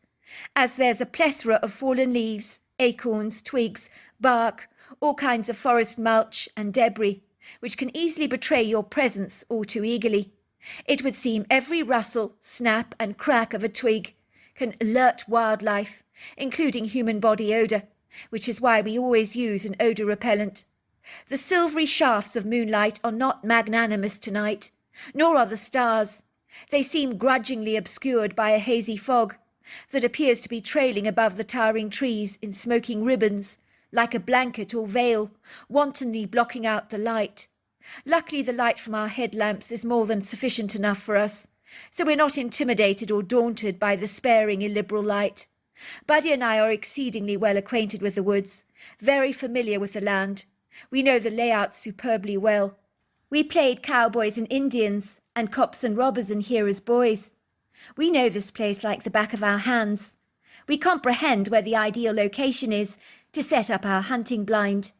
as there's a plethora of fallen leaves, acorns, twigs, bark, all kinds of forest mulch and debris, which can easily betray your presence all too eagerly. It would seem every rustle, snap and crack of a twig can alert wildlife, including human body odour, which is why we always use an odour repellent. The silvery shafts of moonlight are not magnanimous tonight, nor are the stars. They seem grudgingly obscured by a hazy fog that appears to be trailing above the towering trees in smoking ribbons, like a blanket or veil, wantonly blocking out the light. Luckily the light from our headlamps is more than sufficient enough for us, so we're not intimidated or daunted by the sparing illiberal light. Buddy and I are exceedingly well acquainted with the woods, very familiar with the land. We know the layout superbly well. We played cowboys and Indians, and cops and robbers in here as boys. We know this place like the back of our hands. We comprehend where the ideal location is to set up our hunting blind.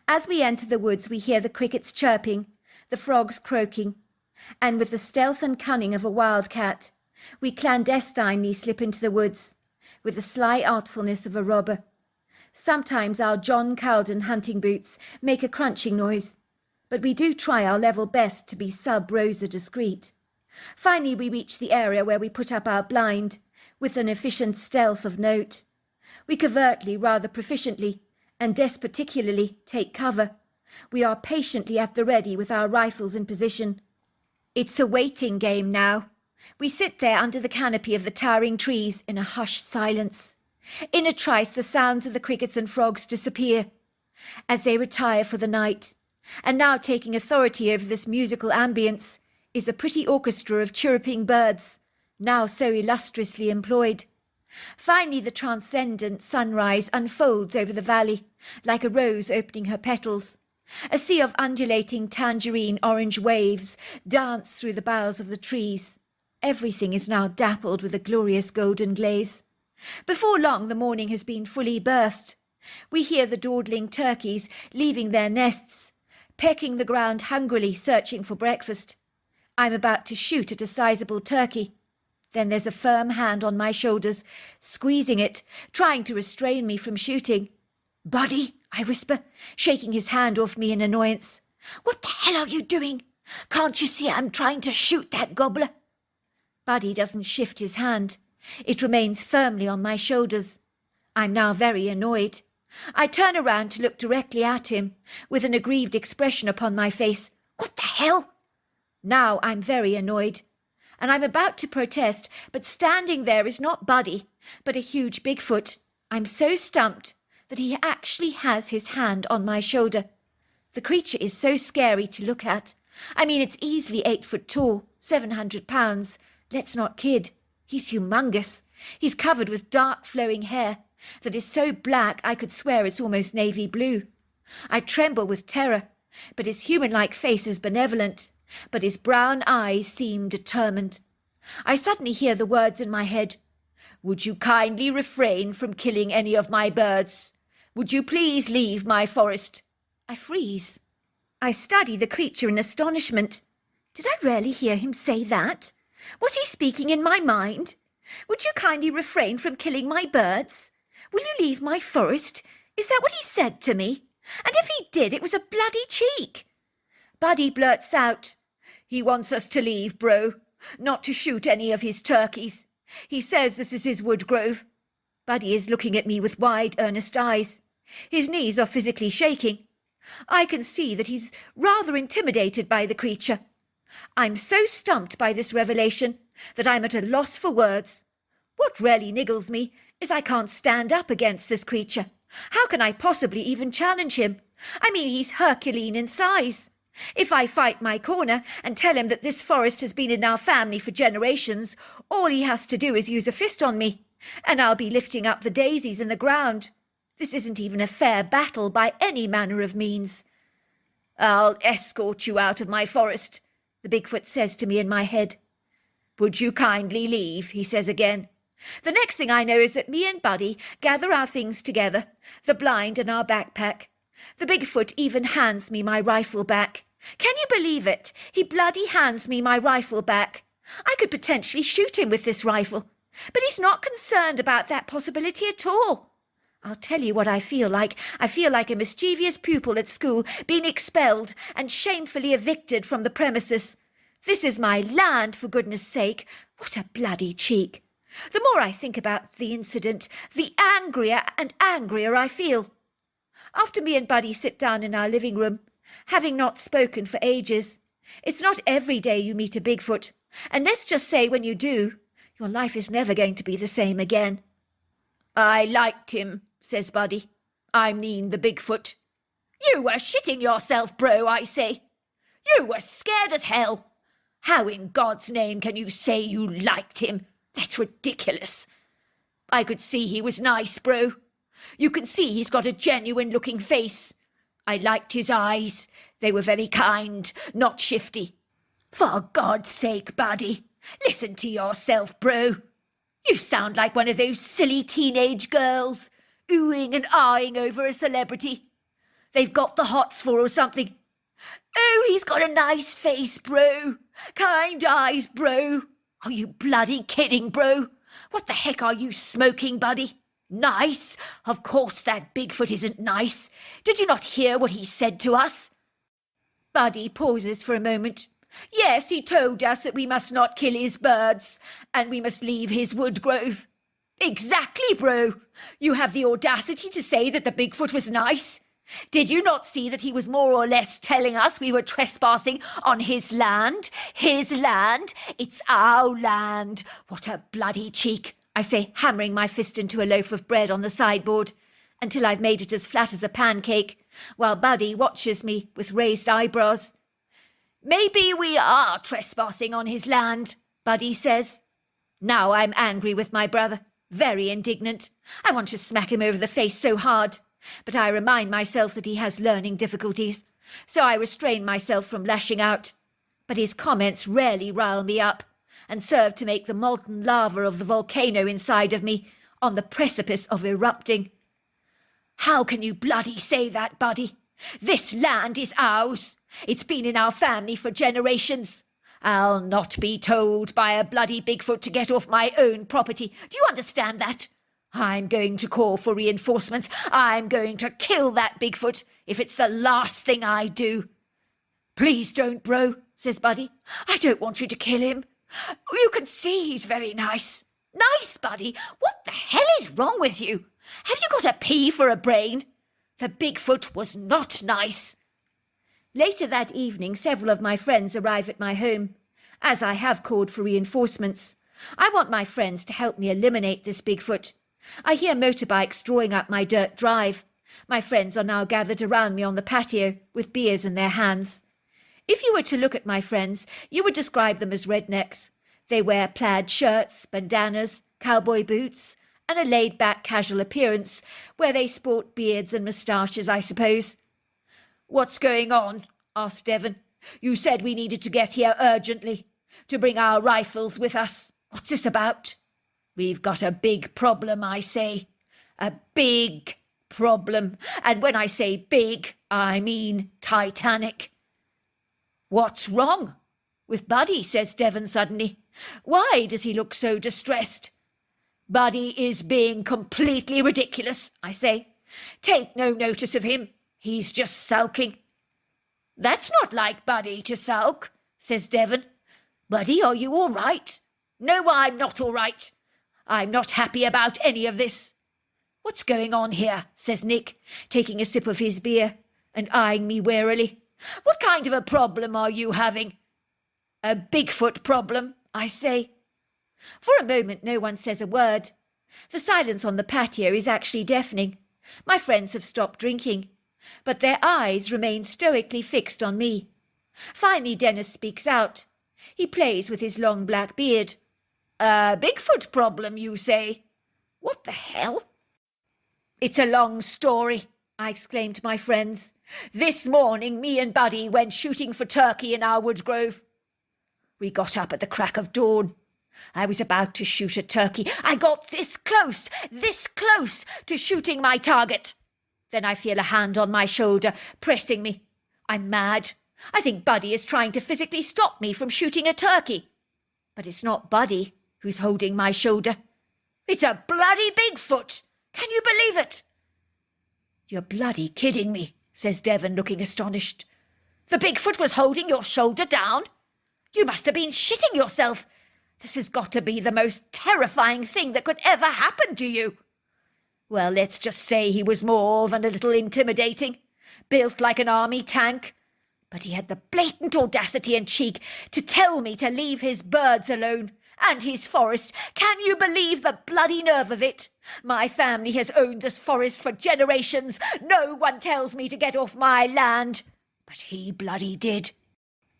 As we enter the woods, we hear the crickets chirping, the frogs croaking, and with the stealth and cunning of a wildcat, we clandestinely slip into the woods, with the sly artfulness of a robber. Sometimes our John Calden hunting boots make a crunching noise, but we do try our level best to be sub-Rosa discreet. Finally we reach the area where we put up our blind, with an efficient stealth of note. We covertly, rather proficiently, and desperticularly take cover. We are patiently at the ready with our rifles in position. It's a waiting game now. We sit there under the canopy of the towering trees in a hushed silence. In a trice the sounds of the crickets and frogs disappear, as they retire for the night, and now taking authority over this musical ambience is a pretty orchestra of chirruping birds, now so illustriously employed. Finally the transcendent sunrise unfolds over the valley, like a rose opening her petals. A sea of undulating tangerine orange waves dance through the boughs of the trees. Everything is now dappled with a glorious golden glaze. Before long the morning has been fully birthed. We hear the dawdling turkeys leaving their nests, pecking the ground hungrily, searching for breakfast. I'm about to shoot at a sizable turkey. Then there's a firm hand on my shoulders, squeezing it, trying to restrain me from shooting. "Buddy," I whisper, shaking his hand off me in annoyance. "What the hell are you doing? Can't you see I'm trying to shoot that gobbler?" Buddy doesn't shift his hand. It remains firmly on my shoulders. I'm now very annoyed. I turn around to look directly at him, with an aggrieved expression upon my face. "What the hell?" Now I'm very annoyed, and I'm about to protest, but standing there is not Buddy, but a huge Bigfoot. I'm so stumped that he actually has his hand on my shoulder. The creature is so scary to look at. I mean, it's easily 8 foot tall, 700 pounds. Let's not kid. He's humongous. He's covered with dark flowing hair that is so black I could swear it's almost navy blue. I tremble with terror, but his human-like face is benevolent, but his brown eyes seem determined. I suddenly hear the words in my head. "Would you kindly refrain from killing any of my birds? Would you please leave my forest?" I freeze. I study the creature in astonishment. Did I really hear him say that? Was he speaking in my mind? Would you kindly refrain from killing my birds? Will you leave my forest? Is that what he said to me? And if he did, it was a bloody cheek. Buddy blurts out, He wants us to leave, bro, not to shoot any of his turkeys. He says this is his wood grove. Buddy is looking at me with wide, earnest eyes. His knees are physically shaking. I can see that he's rather intimidated by the creature. I'm so stumped by this revelation that I'm at a loss for words. What really niggles me is I can't stand up against this creature. How can I possibly even challenge him? I mean, he's Herculean in size. If I fight my corner and tell him that this forest has been in our family for generations, all he has to do is use a fist on me, and I'll be lifting up the daisies in the ground. This isn't even a fair battle by any manner of means. I'll escort you out of my forest, the Bigfoot says to me in my head. Would you kindly leave, he says again. The next thing I know is that me and Buddy gather our things together, the blind and our backpack. The Bigfoot even hands me my rifle back. Can you believe it? He bloody hands me my rifle back. I could potentially shoot him with this rifle, but he's not concerned about that possibility at all. I'll tell you what I feel like. I feel like a mischievous pupil at school being expelled and shamefully evicted from the premises. This is my land, for goodness sake. What a bloody cheek. The more I think about the incident, the angrier and angrier I feel. After me and Buddy sit down in our living room, having not spoken for ages, it's not every day you meet a Bigfoot, and let's just say when you do, your life is never going to be the same again. I liked him, says Buddy. I mean the Bigfoot. You were shitting yourself, bro, I say. You were scared as hell. How in God's name can you say you liked him? That's ridiculous. I could see he was nice, bro. You can see he's got a genuine-looking face. I liked his eyes. They were very kind, not shifty. For God's sake, Buddy, listen to yourself, bro. You sound like one of those silly teenage girls, oohing and aahing over a celebrity. They've got the hots for or something. Oh, he's got a nice face, bro. Kind eyes, bro. Are you bloody kidding, bro? What the heck are you smoking, Buddy? Nice? Of course that Bigfoot isn't nice. Did you not hear what he said to us? Buddy pauses for a moment. Yes, he told us that we must not kill his birds, and we must leave his wood grove. Exactly, bro. You have the audacity to say that the Bigfoot was nice? Did you not see that he was more or less telling us we were trespassing on his land? His land? It's our land. What a bloody cheek, I say, hammering my fist into a loaf of bread on the sideboard, until I've made it as flat as a pancake, while Buddy watches me with raised eyebrows. Maybe we are trespassing on his land, Buddy says. Now I'm angry with my brother, very indignant. I want to smack him over the face so hard. But I remind myself that he has learning difficulties, so I restrain myself from lashing out. But his comments rarely rile me up, and serve to make the molten lava of the volcano inside of me on the precipice of erupting. How can you bloody say that, Buddy? This land is ours. It's been in our family for generations. I'll not be told by a bloody Bigfoot to get off my own property. Do you understand that? I'm going to call for reinforcements. I'm going to kill that Bigfoot if it's the last thing I do. Please don't, bro, says Buddy. I don't want you to kill him. You can see he's very nice. Nice, Buddy? What the hell is wrong with you? Have you got a pea for a brain? The Bigfoot was not nice. Later that evening, several of my friends arrive at my home, as I have called for reinforcements. I want my friends to help me eliminate this Bigfoot. I hear motorbikes drawing up my dirt drive. My friends are now gathered around me on the patio with beers in their hands. If you were to look at my friends, you would describe them as rednecks. They wear plaid shirts, bandanas, cowboy boots, and a laid-back casual appearance where they sport beards and moustaches, I suppose. What's going on? Asked Devon. You said we needed to get here urgently, to bring our rifles with us. What's this about? We've got a big problem, I say. A big problem. And when I say big, I mean Titanic. What's wrong with Buddy, says Devon suddenly. Why does he look so distressed? Buddy is being completely ridiculous, I say. Take no notice of him. He's just sulking. That's not like Buddy to sulk, says Devon. Buddy, are you all right? No, I'm not all right. I'm not happy about any of this. What's going on here? Says Nick, taking a sip of his beer and eyeing me warily. What kind of a problem are you having? A Bigfoot problem, I say. For a moment no one says a word. The silence on the patio is actually deafening. My friends have stopped drinking, but their eyes remain stoically fixed on me. Finally Dennis speaks out. He plays with his long black beard. A Bigfoot problem, you say? What the hell? It's a long story, I exclaimed to my friends. This morning me and Buddy went shooting for turkey in our wood grove. We got up at the crack of dawn. I was about to shoot a turkey. I got this close to shooting my target. Then I feel a hand on my shoulder, pressing me. I'm mad. I think Buddy is trying to physically stop me from shooting a turkey. But it's not Buddy who's holding my shoulder. It's a bloody Bigfoot. Can you believe it? You're bloody kidding me, says Devon, looking astonished. The Bigfoot was holding your shoulder down? You must have been shitting yourself. This has got to be the most terrifying thing that could ever happen to you. Well, let's just say he was more than a little intimidating, built like an army tank. But he had the blatant audacity and cheek to tell me to leave his birds alone, and his forest. Can you believe the bloody nerve of it? My family has owned this forest for generations. No one tells me to get off my land. But he bloody did.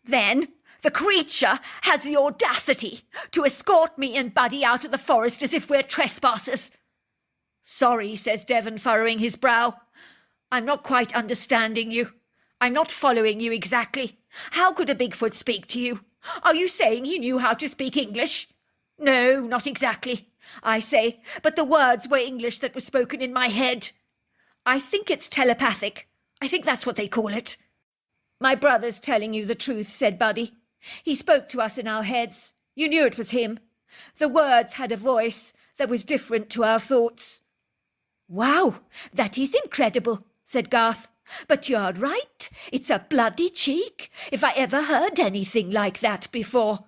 Then the creature has the audacity to escort me and Buddy out of the forest as if we're trespassers. Sorry, says Devon, furrowing his brow. I'm not quite understanding you. I'm not following you exactly. How could a Bigfoot speak to you? Are you saying he knew how to speak English? No, not exactly, I say, but the words were English that were spoken in my head. I think it's telepathic. I think that's what they call it. My brother's telling you the truth, said Buddy. He spoke to us in our heads. You knew it was him. The words had a voice that was different to our thoughts. Wow, that is incredible, said Garth. But you're right. It's a bloody cheek, if I ever heard anything like that before.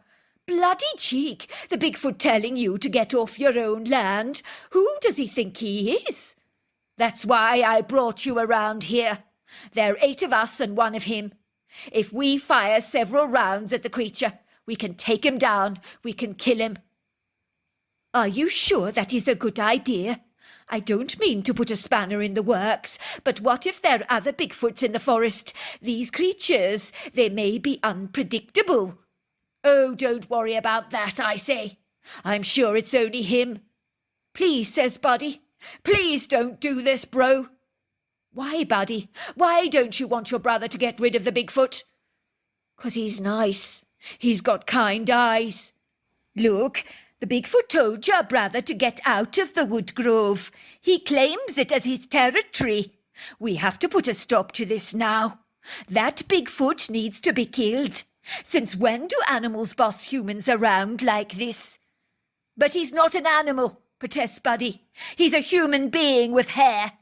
Bloody cheek, the Bigfoot telling you to get off your own land. Who does he think he is? That's why I brought you around here. There are 8 of us and 1 of him. If we fire several rounds at the creature, we can take him down, we can kill him. Are you sure that is a good idea? I don't mean to put a spanner in the works, but what if there are other Bigfoots in the forest? These creatures, they may be unpredictable. Oh, don't worry about that, I say. I'm sure it's only him. Please, says Buddy. Please don't do this, bro. Why, Buddy? Why don't you want your brother to get rid of the Bigfoot? 'Cause he's nice. He's got kind eyes. Look, the Bigfoot told your brother to get out of the wood grove. He claims it as his territory. We have to put a stop to this now. That Bigfoot needs to be killed. Since when do animals boss humans around like this? But he's not an animal, protests Buddy. He's a human being with hair.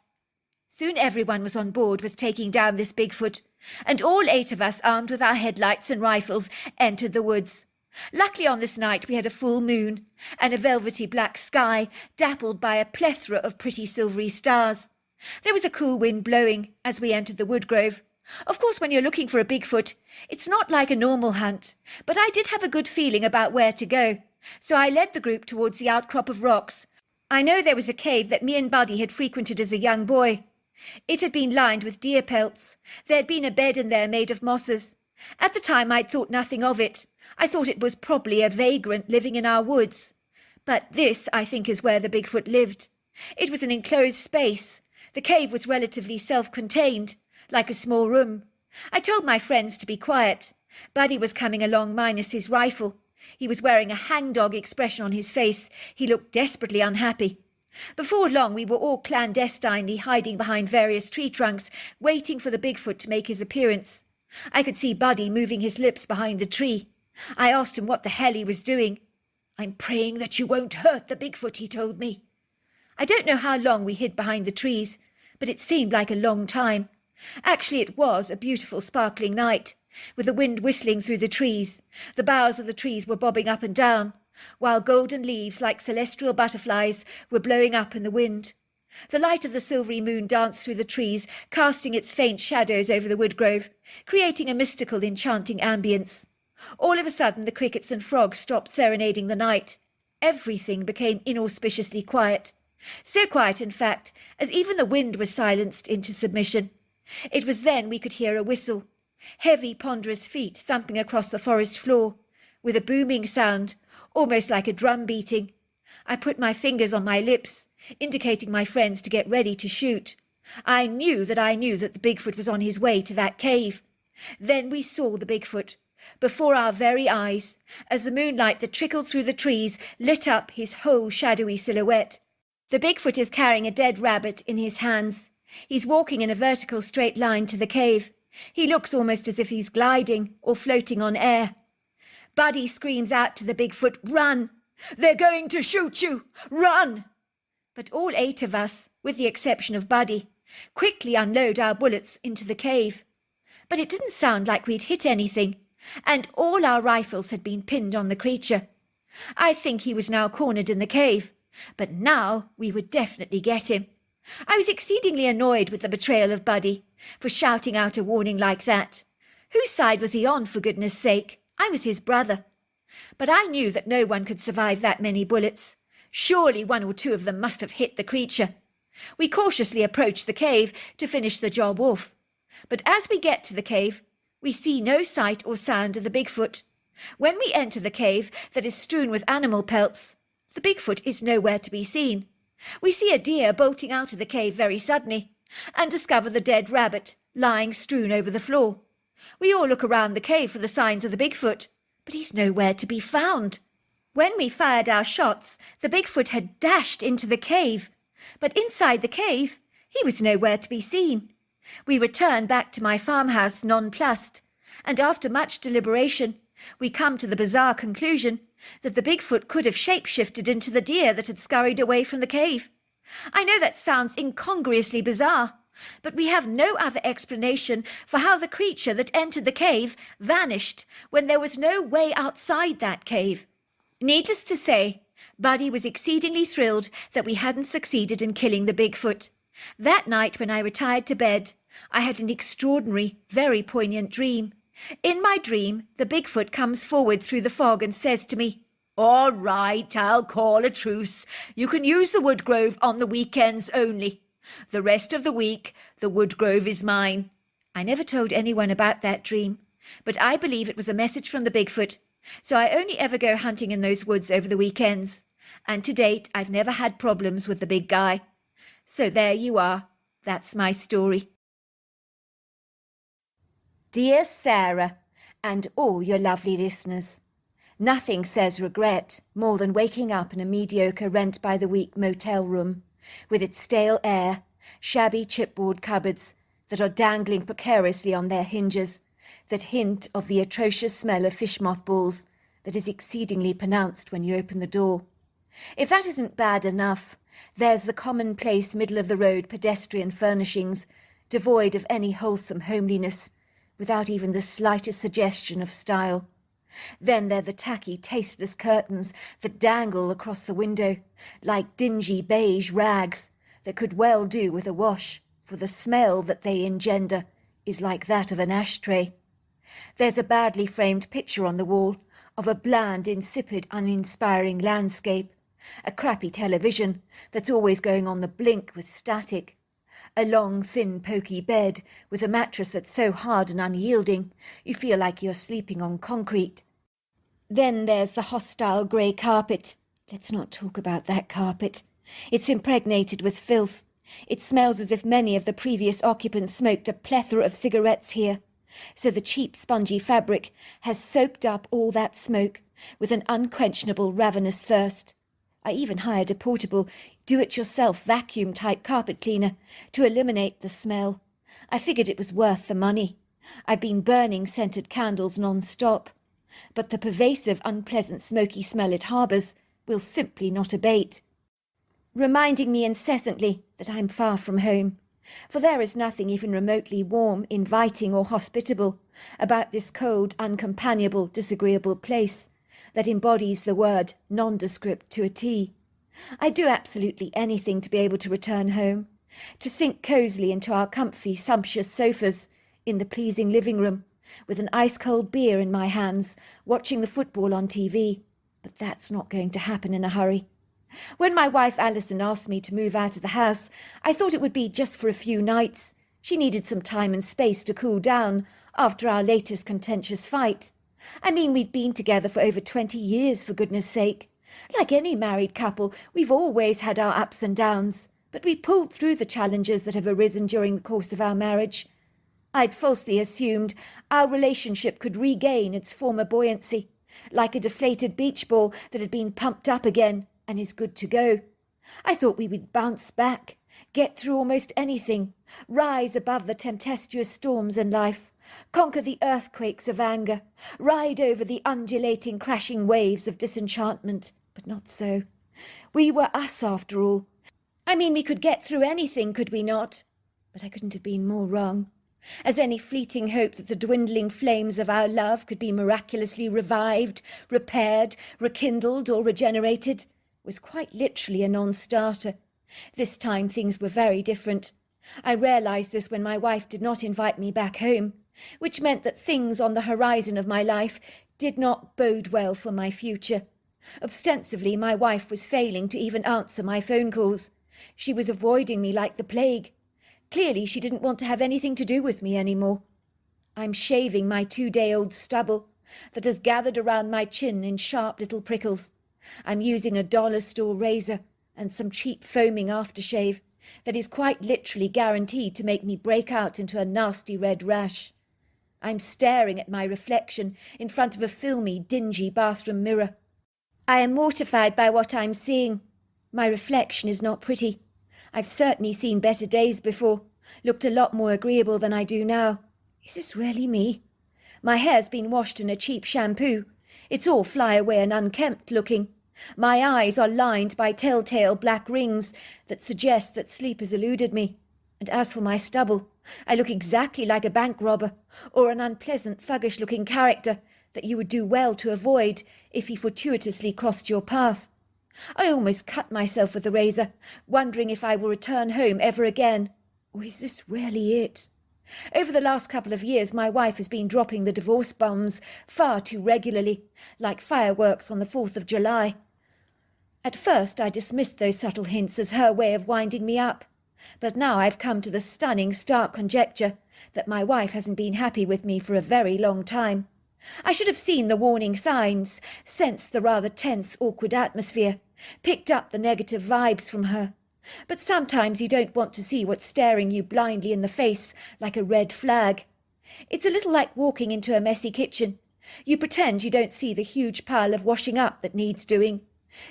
Soon everyone was on board with taking down this Bigfoot, and all 8 of us, armed with our headlights and rifles, entered the woods. Luckily on this night we had a full moon, and a velvety black sky dappled by a plethora of pretty silvery stars. There was a cool wind blowing as we entered the wood grove. Of course, when you're looking for a Bigfoot, it's not like a normal hunt, but I did have a good feeling about where to go, so I led the group towards the outcrop of rocks. I know there was a cave that me and Buddy had frequented as a young boy. It had been lined with deer pelts. There had been a bed in there made of mosses. At the time I'd thought nothing of it. I thought it was probably a vagrant living in our woods. But this, I think, is where the Bigfoot lived. It was an enclosed space. The cave was relatively self-contained, like a small room. I told my friends to be quiet. Buddy was coming along minus his rifle. He was wearing a hangdog expression on his face. He looked desperately unhappy. Before long we were all clandestinely hiding behind various tree trunks, waiting for the Bigfoot to make his appearance. I could see Buddy moving his lips behind the tree. I asked him what the hell he was doing. I'm praying that you won't hurt the Bigfoot, he told me. I don't know how long we hid behind the trees, but it seemed like a long time. Actually, it was a beautiful sparkling night, with the wind whistling through the trees. The boughs of the trees were bobbing up and down, while golden leaves like celestial butterflies were blowing up in the wind. The light of the silvery moon danced through the trees, casting its faint shadows over the woodgrove, creating a mystical, enchanting ambience. All of a sudden the crickets and frogs stopped serenading the night. Everything became inauspiciously quiet. So quiet, in fact, as even the wind was silenced into submission. It was then we could hear a whistle, heavy, ponderous feet thumping across the forest floor, with a booming sound, almost like a drum beating. I put my fingers on my lips, indicating my friends to get ready to shoot. I knew that the Bigfoot was on his way to that cave. Then we saw the Bigfoot, before our very eyes, as the moonlight that trickled through the trees lit up his whole shadowy silhouette. The Bigfoot is carrying a dead rabbit in his hands. He's walking in a vertical straight line to the cave. He looks almost as if he's gliding or floating on air. Buddy screams out to the Bigfoot, "Run! They're going to shoot you! Run!" But all 8 of us, with the exception of Buddy, quickly unload our bullets into the cave. But it didn't sound like we'd hit anything, and all our rifles had been pinned on the creature. I think he was now cornered in the cave, but now we would definitely get him. I was exceedingly annoyed with the betrayal of Buddy for shouting out a warning like that. Whose side was he on, for goodness sake? I was his brother. But I knew that no one could survive that many bullets. Surely 1 or 2 of them must have hit the creature. We cautiously approached the cave to finish the job off. But as we get to the cave, we see no sight or sound of the Bigfoot. When we enter the cave that is strewn with animal pelts, the Bigfoot is nowhere to be seen. We see a deer bolting out of the cave very suddenly, and discover the dead rabbit lying strewn over the floor. We all look around the cave for the signs of the Bigfoot, but he's nowhere to be found. When we fired our shots, the Bigfoot had dashed into the cave, but inside the cave, he was nowhere to be seen. We returned back to my farmhouse nonplussed, and after much deliberation, we come to the bizarre conclusion that the Bigfoot could have shape-shifted into the deer that had scurried away from the cave. I know that sounds incongruously bizarre, but we have no other explanation for how the creature that entered the cave vanished when there was no way outside that cave. Needless to say, Buddy was exceedingly thrilled that we hadn't succeeded in killing the Bigfoot. That night when I retired to bed, I had an extraordinary, very poignant dream. In my dream, the Bigfoot comes forward through the fog and says to me, "All right, I'll call a truce. You can use the woodgrove on the weekends only. The rest of the week, the woodgrove is mine." I never told anyone about that dream, but I believe it was a message from the Bigfoot, so I only ever go hunting in those woods over the weekends, and to date I've never had problems with the big guy. So there you are. That's my story. Dear Sarah, and all your lovely listeners, nothing says regret more than waking up in a mediocre rent-by-the-week motel room, with its stale air, shabby chipboard cupboards that are dangling precariously on their hinges, that hint of the atrocious smell of fish mothballs that is exceedingly pronounced when you open the door. If that isn't bad enough, there's the commonplace middle-of-the-road pedestrian furnishings, devoid of any wholesome homeliness, without even the slightest suggestion of style. Then there are the tacky, tasteless curtains that dangle across the window, like dingy beige rags that could well do with a wash, for the smell that they engender is like that of an ashtray. There's a badly framed picture on the wall of a bland, insipid, uninspiring landscape, a crappy television that's always going on the blink with static, a long, thin, poky bed with a mattress that's so hard and unyielding you feel like you're sleeping on concrete. Then there's the hostile grey carpet. Let's not talk about that carpet. It's impregnated with filth. It smells as if many of the previous occupants smoked a plethora of cigarettes here. So the cheap, spongy fabric has soaked up all that smoke with an unquenchable, ravenous thirst. I even hired a portable, do-it-yourself vacuum-type carpet cleaner to eliminate the smell. I figured it was worth the money. I've been burning scented candles non-stop. but the pervasive, unpleasant, smoky smell it harbours will simply not abate, reminding me incessantly that I am far from home, for there is nothing even remotely warm, inviting or hospitable about this cold, uncompanionable, disagreeable place that embodies the word nondescript to a T. I do absolutely anything to be able to return home, to sink cosily into our comfy, sumptuous sofas in the pleasing living room, with an ice-cold beer in my hands, watching the football on TV. But that's not going to happen in a hurry. When my wife Alison asked me to move out of the house, I thought it would be just for a few nights. She needed some time and space to cool down after our latest contentious fight. I mean, we'd been together for over 20 years, for goodness sake. Like any married couple, we've always had our ups and downs, but we pulled through the challenges that have arisen during the course of our marriage. I'd falsely assumed our relationship could regain its former buoyancy, like a deflated beach ball that had been pumped up again and is good to go. I thought we would bounce back, get through almost anything, rise above the tempestuous storms in life, conquer the earthquakes of anger, ride over the undulating, crashing waves of disenchantment. But not so. We were us, after all. I mean, we could get through anything, could we not? But I couldn't have been more wrong. As any fleeting hope that the dwindling flames of our love could be miraculously revived, repaired, rekindled, or regenerated was quite literally a non-starter. This time things were very different. I realised this when my wife did not invite me back home, which meant that things on the horizon of my life did not bode well for my future. Ostensibly, my wife was failing to even answer my phone calls. She was avoiding me like the plague. Clearly, she didn't want to have anything to do with me anymore. I'm shaving my 2-day-old stubble that has gathered around my chin in sharp little prickles. I'm using a dollar store razor and some cheap foaming aftershave that is quite literally guaranteed to make me break out into a nasty red rash. I'm staring at my reflection in front of a filmy, dingy bathroom mirror. I am mortified by what I'm seeing. My reflection is not pretty. I've certainly seen better days before, looked a lot more agreeable than I do now. Is this really me? My hair's been washed in a cheap shampoo. It's all fly-away and unkempt looking. My eyes are lined by telltale black rings that suggest that sleep has eluded me. And as for my stubble, I look exactly like a bank robber or an unpleasant, thuggish-looking character that you would do well to avoid if he fortuitously crossed your path. I almost cut myself with the razor, wondering if I will return home ever again. Or is this really it? Over the last couple of years, my wife has been dropping the divorce bombs far too regularly, like fireworks on the 4th of July. At first, I dismissed those subtle hints as her way of winding me up. But now I've come to the stunning, stark conjecture that my wife hasn't been happy with me for a very long time. I should have seen the warning signs, sensed the rather tense, awkward atmosphere, picked up the negative vibes from her. But sometimes you don't want to see what's staring you blindly in the face like a red flag. It's a little like walking into a messy kitchen. You pretend you don't see the huge pile of washing up that needs doing.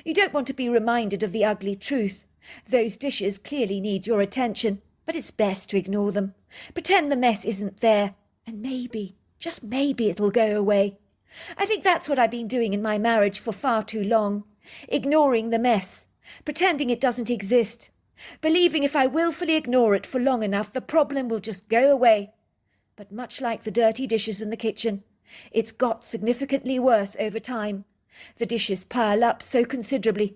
You don't want to be reminded of the ugly truth. Those dishes clearly need your attention, but it's best to ignore them. Pretend the mess isn't there, and maybe, just maybe, it'll go away. I think that's what I've been doing in my marriage for far too long. Ignoring the mess, pretending it doesn't exist, believing if I willfully ignore it for long enough, the problem will just go away. But much like the dirty dishes in the kitchen, it's got significantly worse over time. The dishes pile up so considerably.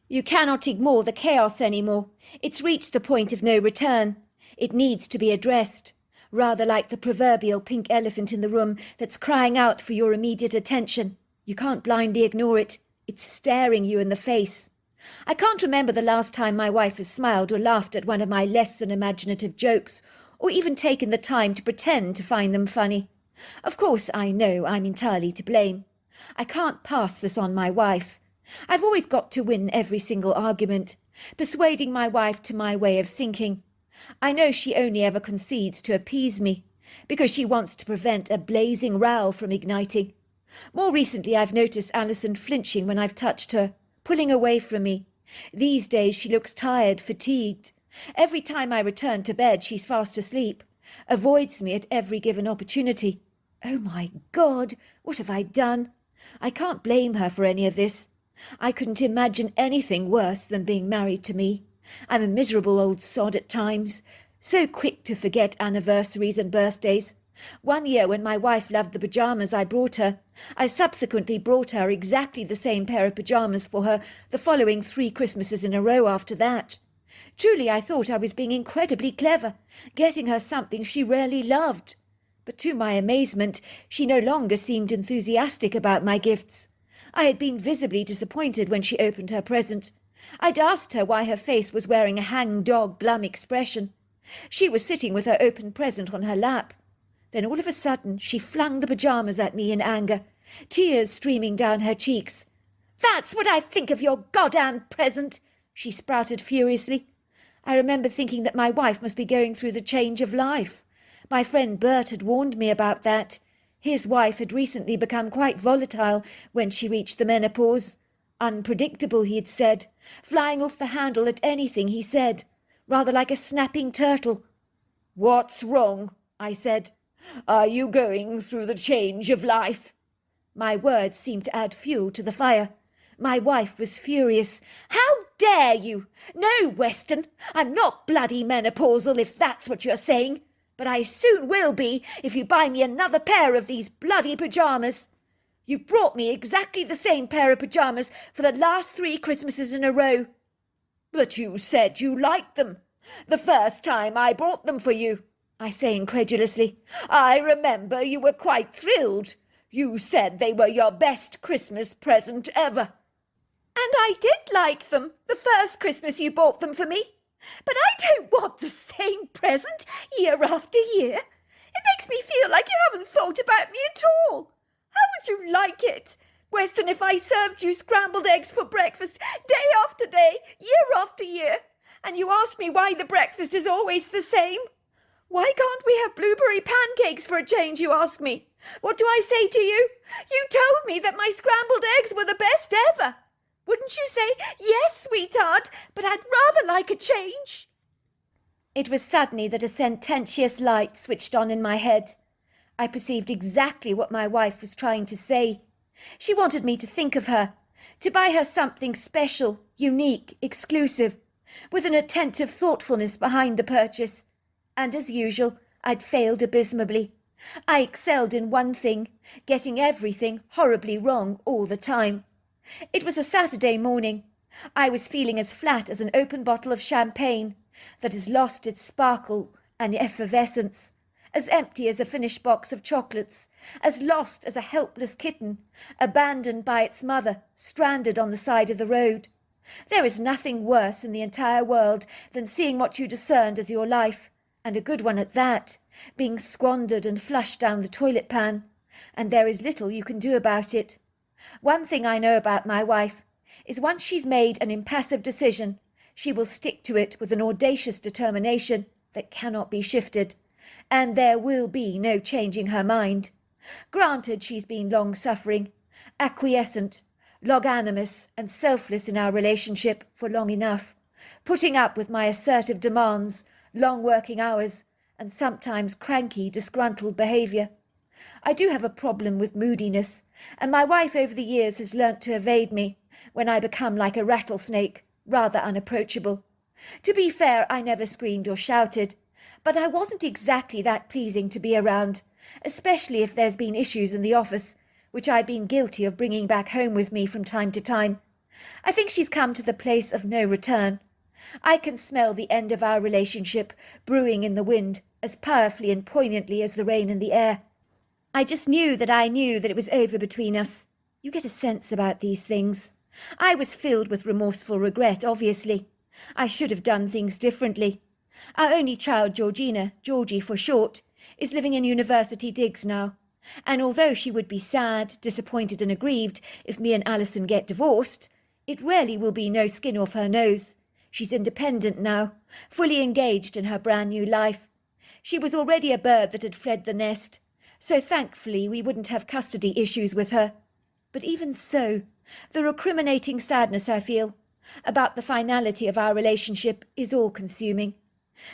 You cannot ignore the chaos anymore. It's reached the point of no return. It needs to be addressed, rather like the proverbial pink elephant in the room that's crying out for your immediate attention. You can't blindly ignore it. It's staring you in the face. I can't remember the last time my wife has smiled or laughed at one of my less than imaginative jokes, or even taken the time to pretend to find them funny. Of course, I know I'm entirely to blame. I can't pass this on my wife. I've always got to win every single argument, persuading my wife to my way of thinking. I know she only ever concedes to appease me, because she wants to prevent a blazing row from igniting. More recently, I've noticed Alison flinching when I've touched her, pulling away from me. These days she looks tired, fatigued. Every time I return to bed, she's fast asleep, avoids me at every given opportunity. Oh my God, what have I done? I can't blame her for any of this. I couldn't imagine anything worse than being married to me. I'm a miserable old sod at times, so quick to forget anniversaries and birthdays. One year when my wife loved the pyjamas I brought her, I subsequently brought her exactly the same pair of pyjamas for her the following 3 Christmases in a row after that. Truly, I thought I was being incredibly clever, getting her something she really loved. But to my amazement, she no longer seemed enthusiastic about my gifts. I had been visibly disappointed when she opened her present. I'd asked her why her face was wearing a hang-dog glum expression. She was sitting with her open present on her lap. Then all of a sudden she flung the pyjamas at me in anger, tears streaming down her cheeks. "That's what I think of your goddamn present!" she sprouted furiously. I remember thinking that my wife must be going through the change of life. My friend Bert had warned me about that. His wife had recently become quite volatile when she reached the menopause. Unpredictable, he had said, flying off the handle at anything he said, rather like a snapping turtle. "What's wrong?" I said. "Are you going through the change of life?" My words seemed to add fuel to the fire. My wife was furious. "How dare you? No, Weston, I'm not bloody menopausal if that's what you're saying. But I soon will be if you buy me another pair of these bloody pyjamas. You've brought me exactly the same pair of pyjamas for the last 3 Christmases in a row." "But you said you liked them the first time I bought them for you," I say incredulously. "I remember you were quite thrilled. You said they were your best Christmas present ever." "And I did like them the first Christmas you bought them for me. But I don't want the same present year after year. It makes me feel like you haven't thought about me at all. How would you like it, Weston, if I served you scrambled eggs for breakfast day after day, year after year, and you asked me why the breakfast is always the same? Why can't we have blueberry pancakes for a change, you ask me? What do I say to you? You told me that my scrambled eggs were the best ever. Wouldn't you say, 'Yes, sweetheart, but I'd rather like a change'?" It was suddenly that a sententious light switched on in my head. I perceived exactly what my wife was trying to say. She wanted me to think of her, to buy her something special, unique, exclusive, with an attentive thoughtfulness behind the purchase. And as usual, I'd failed abysmally. I excelled in one thing, getting everything horribly wrong all the time. It was a Saturday morning. I was feeling as flat as an open bottle of champagne that has lost its sparkle and effervescence, as empty as a finished box of chocolates, as lost as a helpless kitten, abandoned by its mother, stranded on the side of the road. There is nothing worse in the entire world than seeing what you discerned as your life, and a good one at that, being squandered and flushed down the toilet pan, and there is little you can do about it. One thing I know about my wife is once she's made an impassive decision, she will stick to it with an audacious determination that cannot be shifted, and there will be no changing her mind. Granted, she's been long-suffering, acquiescent, longanimous and selfless in our relationship for long enough, putting up with my assertive demands, long working hours, and sometimes cranky, disgruntled behaviour. I do have a problem with moodiness, and my wife over the years has learnt to evade me when I become like a rattlesnake, rather unapproachable. To be fair, I never screamed or shouted, but I wasn't exactly that pleasing to be around, especially if there's been issues in the office, which I've been guilty of bringing back home with me from time to time. I think she's come to the place of no return. I can smell the end of our relationship brewing in the wind as powerfully and poignantly as the rain in the air. I just knew that it was over between us. You get a sense about these things. I was filled with remorseful regret, obviously. I should have done things differently. Our only child, Georgina, Georgie for short, is living in university digs now, and although she would be sad, disappointed and aggrieved if me and Alison get divorced, it really will be no skin off her nose. She's independent now, fully engaged in her brand new life. She was already a bird that had fled the nest, so thankfully we wouldn't have custody issues with her. But even so, the recriminating sadness I feel about the finality of our relationship is all-consuming.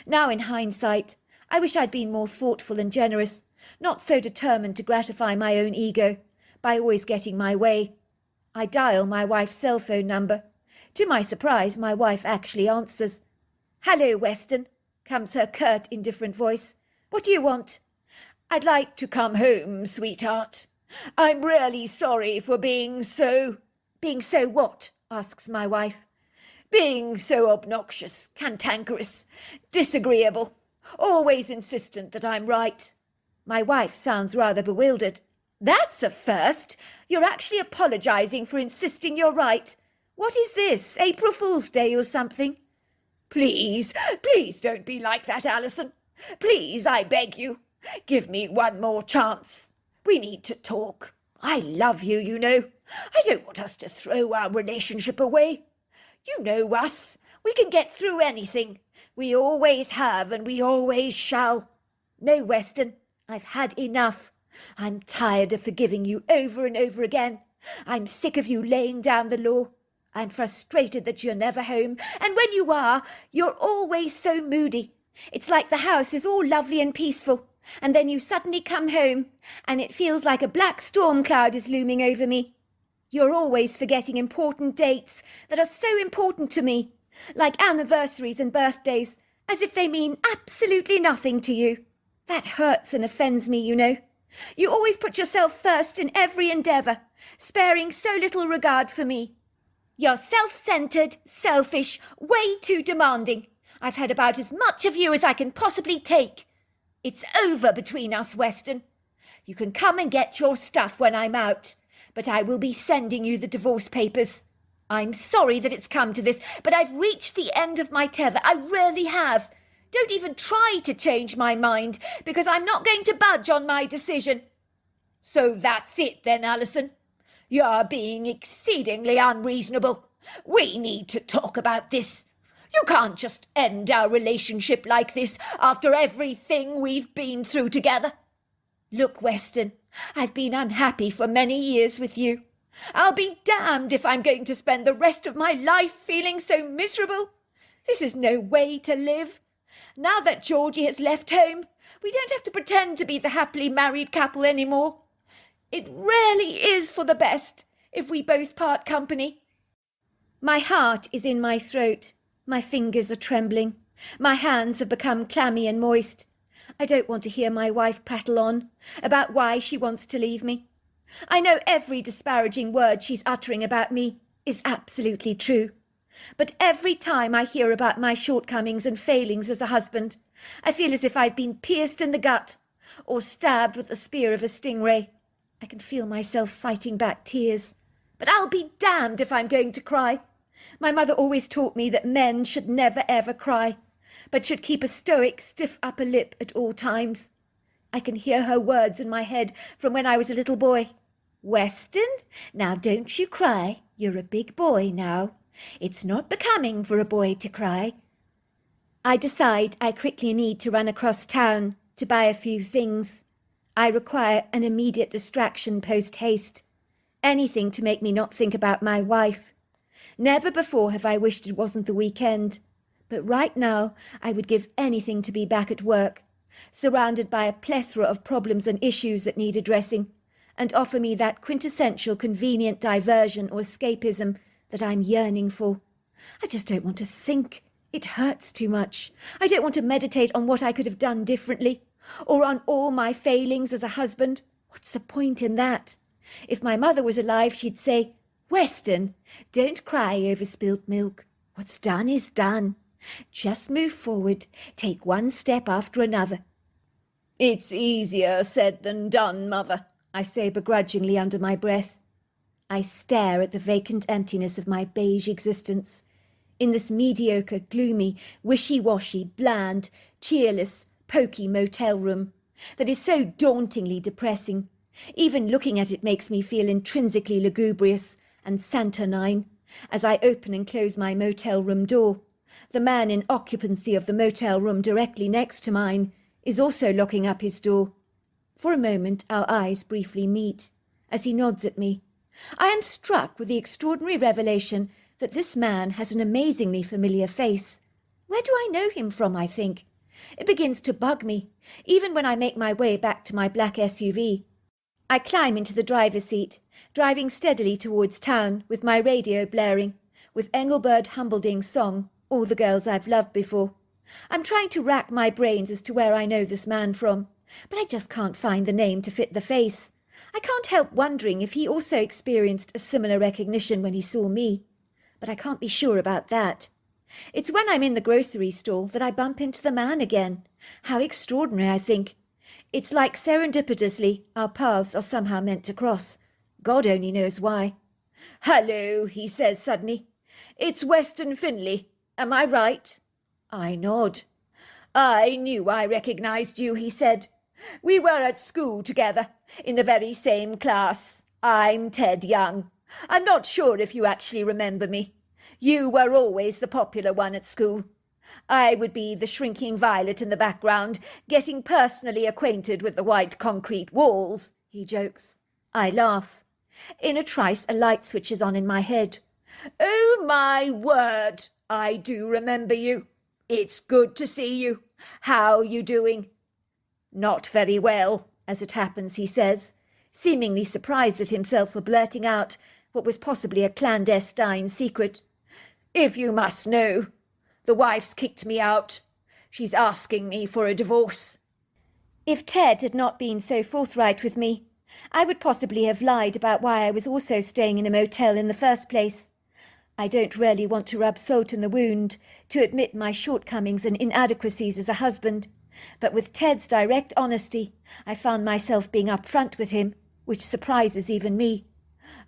Now in hindsight, I wish I'd been more thoughtful and generous not so determined to gratify my own ego by always getting my way. I dial my wife's cell phone number. To my surprise, my wife actually answers. "Hello, Weston," comes her curt, indifferent voice. "What do you want?" "I'd like to come home, sweetheart. I'm really sorry for being so—" "Being so what?" asks my wife. "Being so obnoxious, cantankerous, disagreeable, always insistent that I'm right." My wife sounds rather bewildered. "That's a first. You're actually apologising for insisting you're right. What is this, April Fool's Day or something?" Please don't be like that, Alison. Please, I beg you. Give me one more chance. We need to talk. I love you, you know. I don't want us to throw our relationship away. You know us. We can get through anything. We always have and we always shall." "No, Weston, I've had enough. I'm tired of forgiving you over and over again. I'm sick of you laying down the law. I'm frustrated that you're never home, and when you are, you're always so moody. It's like the house is all lovely and peaceful, and then you suddenly come home, and it feels like a black storm cloud is looming over me. You're always forgetting important dates that are so important to me, like anniversaries and birthdays, as if they mean absolutely nothing to you. That hurts and offends me, you know. You always put yourself first in every endeavour, sparing so little regard for me. You're self-centred, selfish, way too demanding. I've had about as much of you as I can possibly take. It's over between us, Weston. You can come and get your stuff when I'm out, but I will be sending you the divorce papers. I'm sorry that it's come to this, but I've reached the end of my tether. I really have. Don't even try to change my mind, because I'm not going to budge on my decision." "So that's it then, Alison. You're being exceedingly unreasonable. We need to talk about this. You can't just end our relationship like this after everything we've been through together." "Look, Weston, I've been unhappy for many years with you. I'll be damned if I'm going to spend the rest of my life feeling so miserable. This is no way to live. Now that Georgie has left home, we don't have to pretend to be the happily married couple anymore. It really is for the best if we both part company." My heart is in my throat. My fingers are trembling. My hands have become clammy and moist. I don't want to hear my wife prattle on about why she wants to leave me. I know every disparaging word she's uttering about me is absolutely true. But every time I hear about my shortcomings and failings as a husband, I feel as if I've been pierced in the gut or stabbed with the spear of a stingray. I can feel myself fighting back tears. But I'll be damned if I'm going to cry. My mother always taught me that men should never ever cry, but should keep a stoic, stiff upper lip at all times. I can hear her words in my head from when I was a little boy. "Weston, now don't you cry. You're a big boy now. It's not becoming for a boy to cry." I decide I quickly need to run across town to buy a few things. I require an immediate distraction post-haste. Anything to make me not think about my wife. Never before have I wished it wasn't the weekend, but right now I would give anything to be back at work, surrounded by a plethora of problems and issues that need addressing, and offer me that quintessential convenient diversion or escapism that I'm yearning for. I just don't want to think. It hurts too much. I don't want to meditate on what I could have done differently, or on all my failings as a husband. What's the point in that? If my mother was alive, she'd say, "Weston, don't cry over spilt milk. What's done is done. Just move forward. Take one step after another." "It's easier said than done, Mother," I say begrudgingly under my breath. I stare at the vacant emptiness of my beige existence. In this mediocre, gloomy, wishy-washy, bland, cheerless, poky motel room that is so dauntingly depressing. Even looking at it makes me feel intrinsically lugubrious and saturnine as I open and close my motel room door. The man in occupancy of the motel room directly next to mine is also locking up his door. For a moment our eyes briefly meet as he nods at me. I am struck with the extraordinary revelation that this man has an amazingly familiar face. Where do I know him from, I think? It begins to bug me, even when I make my way back to my black SUV. I climb into the driver's seat, driving steadily towards town with my radio blaring, with Engelbert Humbleding's song, All the Girls I've Loved Before. I'm trying to rack my brains as to where I know this man from, but I just can't find the name to fit the face. I can't help wondering if he also experienced a similar recognition when he saw me, but I can't be sure about that. It's when I'm in the grocery store that I bump into the man again. How extraordinary, I think. It's like serendipitously our paths are somehow meant to cross. God only knows why. "Hello," he says suddenly. "It's Weston Finley. Am I right?" I nod. "I knew I recognised you," he said. "We were at school together, in the very same class. I'm Ted Young. I'm not sure if you actually remember me. You were always the popular one at school. I would be the shrinking violet in the background, getting personally acquainted with the white concrete walls," he jokes. I laugh. In a trice, a light switches on in my head. "Oh, my word, I do remember you. It's good to see you. How you doing?" "Not very well, as it happens," he says, seemingly surprised at himself for blurting out what was possibly a clandestine secret. "If you must know, the wife's kicked me out. She's asking me for a divorce." If Ted had not been so forthright with me, I would possibly have lied about why I was also staying in a motel in the first place. I don't really want to rub salt in the wound, to admit my shortcomings and inadequacies as a husband, but with Ted's direct honesty, I found myself being upfront with him, which surprises even me.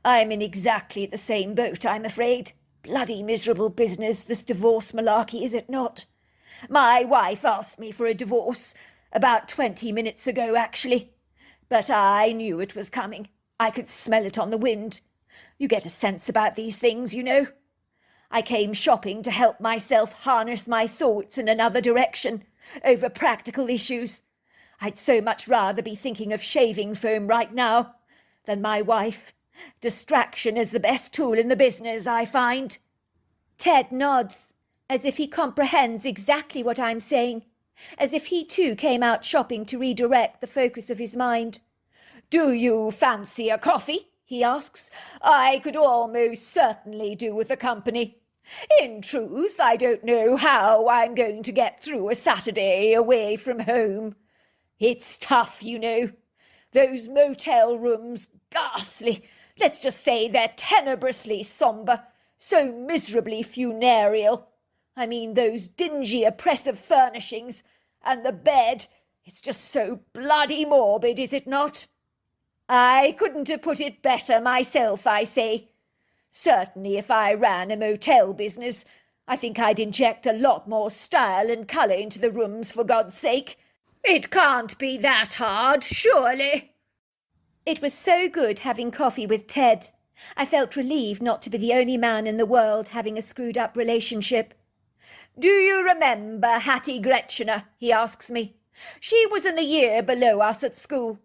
"I'm in exactly the same boat, I'm afraid. Bloody miserable business, this divorce malarkey, is it not? My wife asked me for a divorce, about 20 minutes ago, actually. But I knew it was coming. I could smell it on the wind. You get a sense about these things, you know. I came shopping to help myself harness my thoughts in another direction, over practical issues. I'd so much rather be thinking of shaving foam right now than my wife. Distraction is the best tool in the business, I find." Ted nods, as if he comprehends exactly what I'm saying, as if he too came out shopping to redirect the focus of his mind. "Do you fancy a coffee?" he asks. "I could almost certainly do with the company. In truth, I don't know how I'm going to get through a Saturday away from home. It's tough, you know. Those motel rooms, ghastly. Let's just say they're tenebrously sombre, so miserably funereal. I mean, those dingy, oppressive furnishings, and the bed, it's just so bloody morbid, is it not? I couldn't have put it better myself, I say. Certainly if I ran a motel business, I think I'd inject a lot more style and colour into the rooms, for God's sake. It can't be that hard, surely." It was so good having coffee with Ted. I felt relieved not to be the only man in the world having a screwed-up relationship. "Do you remember Hattie Gretchener?" he asks me. "She was in the year below us at school."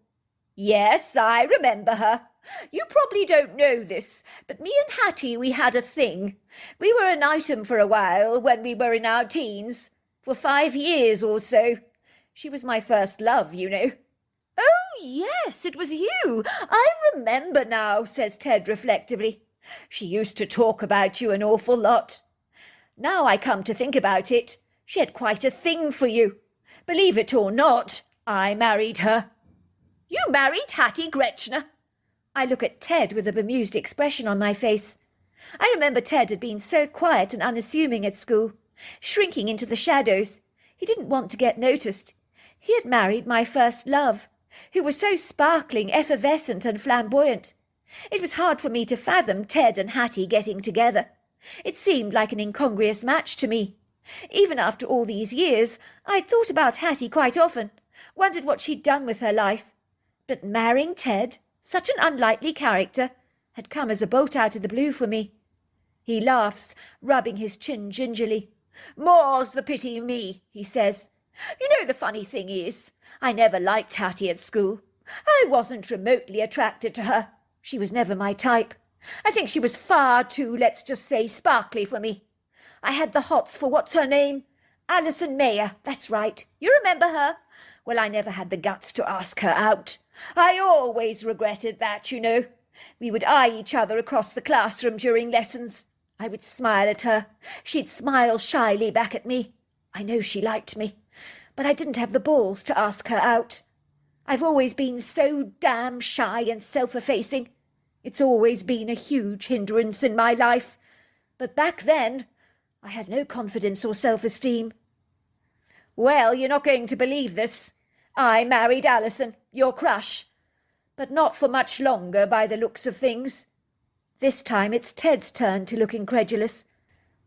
"Yes, I remember her. You probably don't know this, but me and Hattie, we had a thing. We were an item for a while when we were in our teens, for 5 years or so. She was my first love, you know." "Oh, yes, it was you. I remember now," says Ted reflectively. "She used to talk about you an awful lot. Now I come to think about it, she had quite a thing for you. Believe it or not, I married her." "You married Hattie Gretchener?" I look at Ted with a bemused expression on my face. I remember Ted had been so quiet and unassuming at school, shrinking into the shadows. He didn't want to get noticed. He had married my first love, who was so sparkling, effervescent and flamboyant. It was hard for me to fathom Ted and Hattie getting together. It seemed like an incongruous match to me. Even after all these years, I'd thought about Hattie quite often, wondered what she'd done with her life. But marrying Ted, such an unlikely character, had come as a bolt out of the blue for me. He laughs, rubbing his chin gingerly. "More's the pity me," he says. "You know, the funny thing is, I never liked Hattie at school. I wasn't remotely attracted to her. She was never my type. I think she was far too, let's just say, sparkly for me. I had the hots for what's her name? Alison Mayer, that's right. You remember her? Well, I never had the guts to ask her out. I always regretted that, you know. We would eye each other across the classroom during lessons. I would smile at her. She'd smile shyly back at me. I know she liked me, but I didn't have the balls to ask her out. I've always been so damn shy and self-effacing. It's always been a huge hindrance in my life. But back then, I had no confidence or self-esteem. Well, you're not going to believe this. I married Alison, your crush. But not for much longer by the looks of things. This time it's Ted's turn to look incredulous.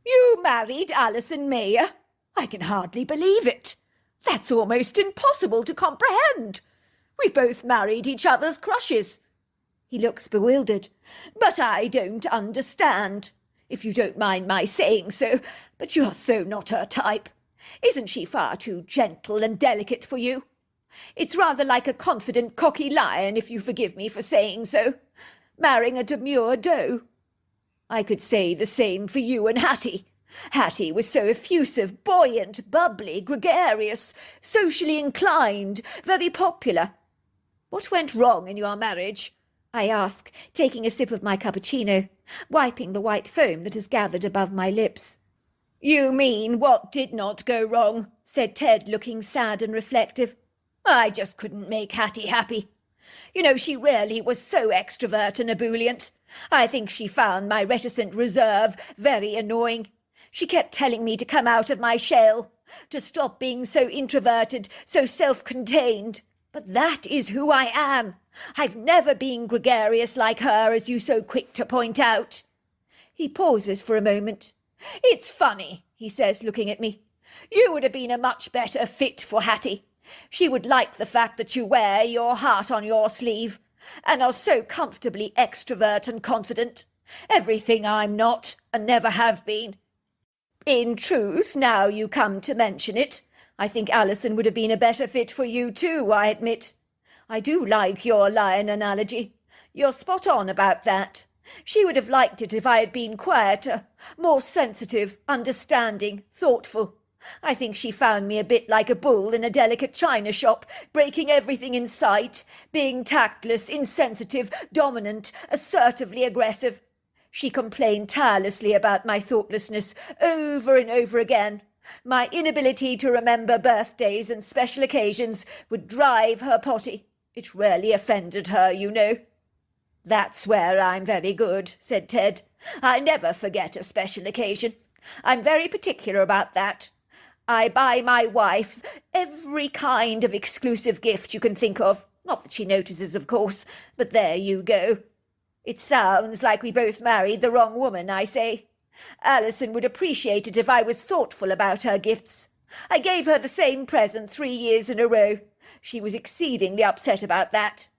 You married Alison Mayer? I can hardly believe it. That's almost impossible to comprehend. We both married each other's crushes. He looks bewildered. But I don't understand. If you don't mind my saying so, but you're so not her type. Isn't she far too gentle and delicate for you? It's rather like a confident cocky lion, if you forgive me for saying so, marrying a demure doe. I could say the same for you and Hattie. Hattie was so effusive, buoyant, bubbly, gregarious, socially inclined, very popular. What went wrong in your marriage? I ask, taking a sip of my cappuccino, wiping the white foam that has gathered above my lips. You mean what did not go wrong? Said Ted, looking sad and reflective. I just couldn't make Hattie happy. You know, she really was so extrovert and ebullient. I think she found my reticent reserve very annoying. She kept telling me to come out of my shell, to stop being so introverted, so self-contained. But that is who I am. I've never been gregarious like her, as you so quick to point out. He pauses for a moment. It's funny, he says, looking at me. You would have been a much better fit for Hattie. She would like the fact that you wear your heart on your sleeve, and are so comfortably extrovert and confident. Everything I'm not, and never have been. In truth, now you come to mention it, I think Alison would have been a better fit for you too, I admit. I do like your lion analogy. You're spot on about that. She would have liked it if I had been quieter, more sensitive, understanding, thoughtful. I think she found me a bit like a bull in a delicate china shop, breaking everything in sight, being tactless, insensitive, dominant, assertively aggressive. She complained tirelessly about my thoughtlessness over and over again. My inability to remember birthdays and special occasions would drive her potty. It really offended her, you know. That's where I'm very good, said Ted. I never forget a special occasion. I'm very particular about that. I buy my wife every kind of exclusive gift you can think of. Not that she notices, of course, but there you go. It sounds like we both married the wrong woman, I say. Alison would appreciate it if I was thoughtful about her gifts. I gave her the same present 3 years in a row. She was exceedingly upset about that.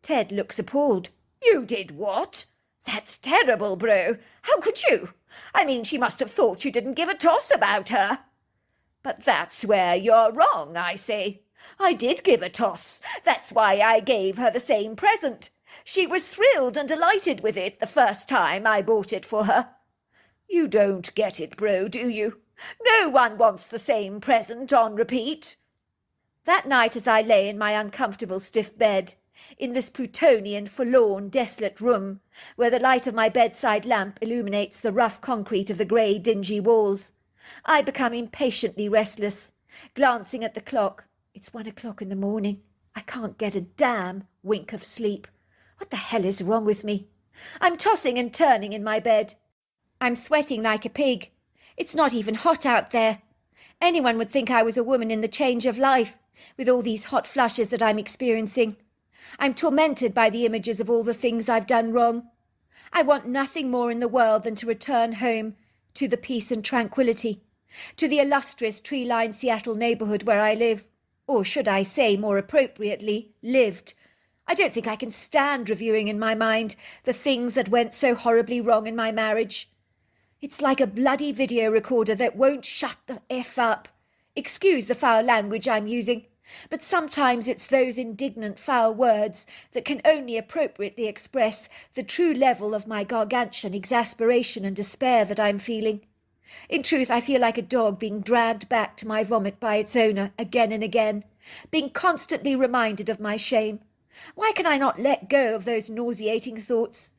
Ted looks appalled. You did what? That's terrible, bro. How could you? I mean, she must have thought you didn't give a toss about her. But that's where you're wrong, I say. I did give a toss. That's why I gave her the same present. She was thrilled and delighted with it the first time I bought it for her. You don't get it, bro, do you? No one wants the same present on repeat. That night, as I lay in my uncomfortable stiff bed, in this Plutonian, forlorn, desolate room, where the light of my bedside lamp illuminates the rough concrete of the grey, dingy walls, I become impatiently restless, glancing at the clock. It's 1 o'clock in the morning. I can't get a damn wink of sleep. What the hell is wrong with me? I'm tossing and turning in my bed. I'm sweating like a pig. It's not even hot out there. Anyone would think I was a woman in the change of life, with all these hot flushes that I'm experiencing. I'm tormented by the images of all the things I've done wrong. I want nothing more in the world than to return home to the peace and tranquility, to the illustrious tree-lined Seattle neighbourhood where I live, or should I say, more appropriately, lived. I don't think I can stand reviewing in my mind the things that went so horribly wrong in my marriage. It's like a bloody video recorder that won't shut the F up. Excuse the foul language I'm using, but sometimes it's those indignant foul words that can only appropriately express the true level of my gargantuan exasperation and despair that I'm feeling. In truth, I feel like a dog being dragged back to my vomit by its owner again and again, being constantly reminded of my shame. Why can I not let go of those nauseating thoughts?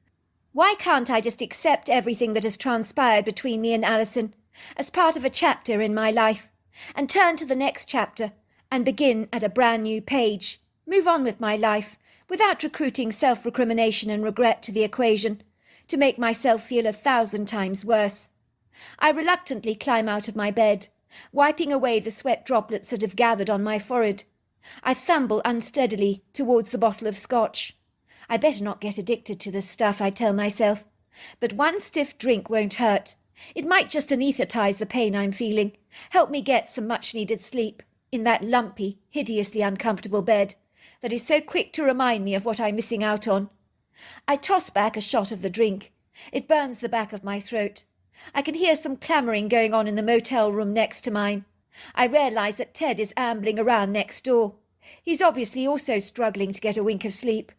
Why can't I just accept everything that has transpired between me and Alison as part of a chapter in my life, and turn to the next chapter and begin at a brand new page, move on with my life, without recruiting self-recrimination and regret to the equation, to make myself feel 1,000 times worse? I reluctantly climb out of my bed, wiping away the sweat droplets that have gathered on my forehead. I fumble unsteadily towards the bottle of scotch. I better not get addicted to this stuff, I tell myself. But one stiff drink won't hurt. It might just anaesthetize the pain I'm feeling, help me get some much-needed sleep in that lumpy, hideously uncomfortable bed that is so quick to remind me of what I'm missing out on. I toss back a shot of the drink. It burns the back of my throat. I can hear some clamouring going on in the motel room next to mine. I realise that Ted is ambling around next door. He's obviously also struggling to get a wink of sleep.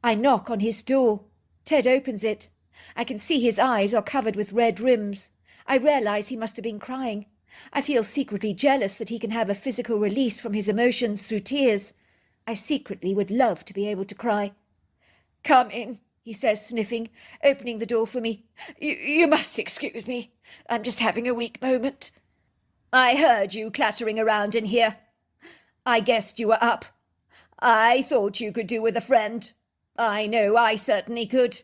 I knock on his door. Ted opens it. I can see his eyes are covered with red rims. I realise he must have been crying. I feel secretly jealous that he can have a physical release from his emotions through tears. I secretly would love to be able to cry. "Come in," he says, sniffing, opening the door for me. You must excuse me. I'm just having a weak moment." "I heard you clattering around in here. I guessed you were up. I thought you could do with a friend. I know I certainly could.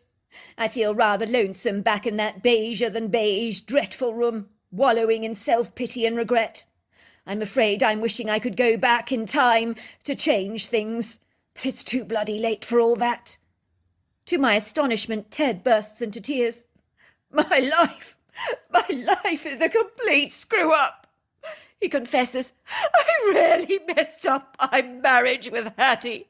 I feel rather lonesome back in that beiger-than-beige, dreadful room, wallowing in self-pity and regret. I'm afraid I'm wishing I could go back in time to change things, but it's too bloody late for all that." To my astonishment, Ted bursts into tears. My life is a complete screw-up," he confesses. "I really messed up my marriage with Hattie.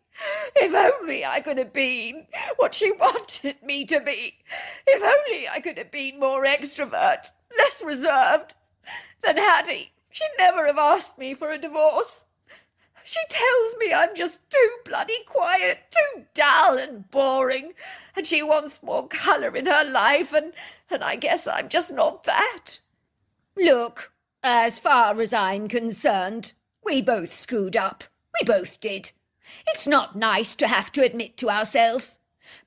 If only I could have been what she wanted me to be. If only I could have been more extrovert, less reserved. Then Hattie, she'd never have asked me for a divorce. She tells me I'm just too bloody quiet, too dull and boring, and she wants more colour in her life, and I guess I'm just not that. Look, as far as I'm concerned, we both screwed up. We both did. It's not nice to have to admit to ourselves,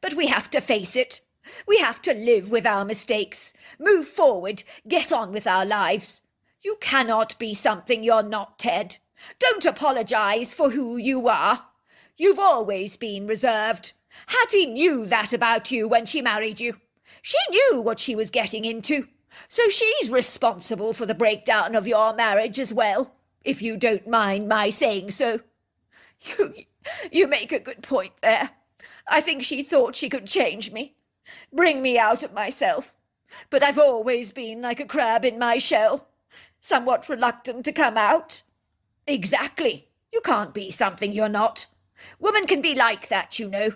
but we have to face it. We have to live with our mistakes, move forward, get on with our lives. You cannot be something you're not, Ted. Don't apologise for who you are. You've always been reserved. Hattie knew that about you when she married you. She knew what she was getting into. So she's responsible for the breakdown of your marriage as well, if you don't mind my saying so. You make a good point there. I think she thought she could change me, bring me out of myself. But I've always been like a crab in my shell, somewhat reluctant to come out. Exactly. You can't be something you're not. Women can be like that, you know.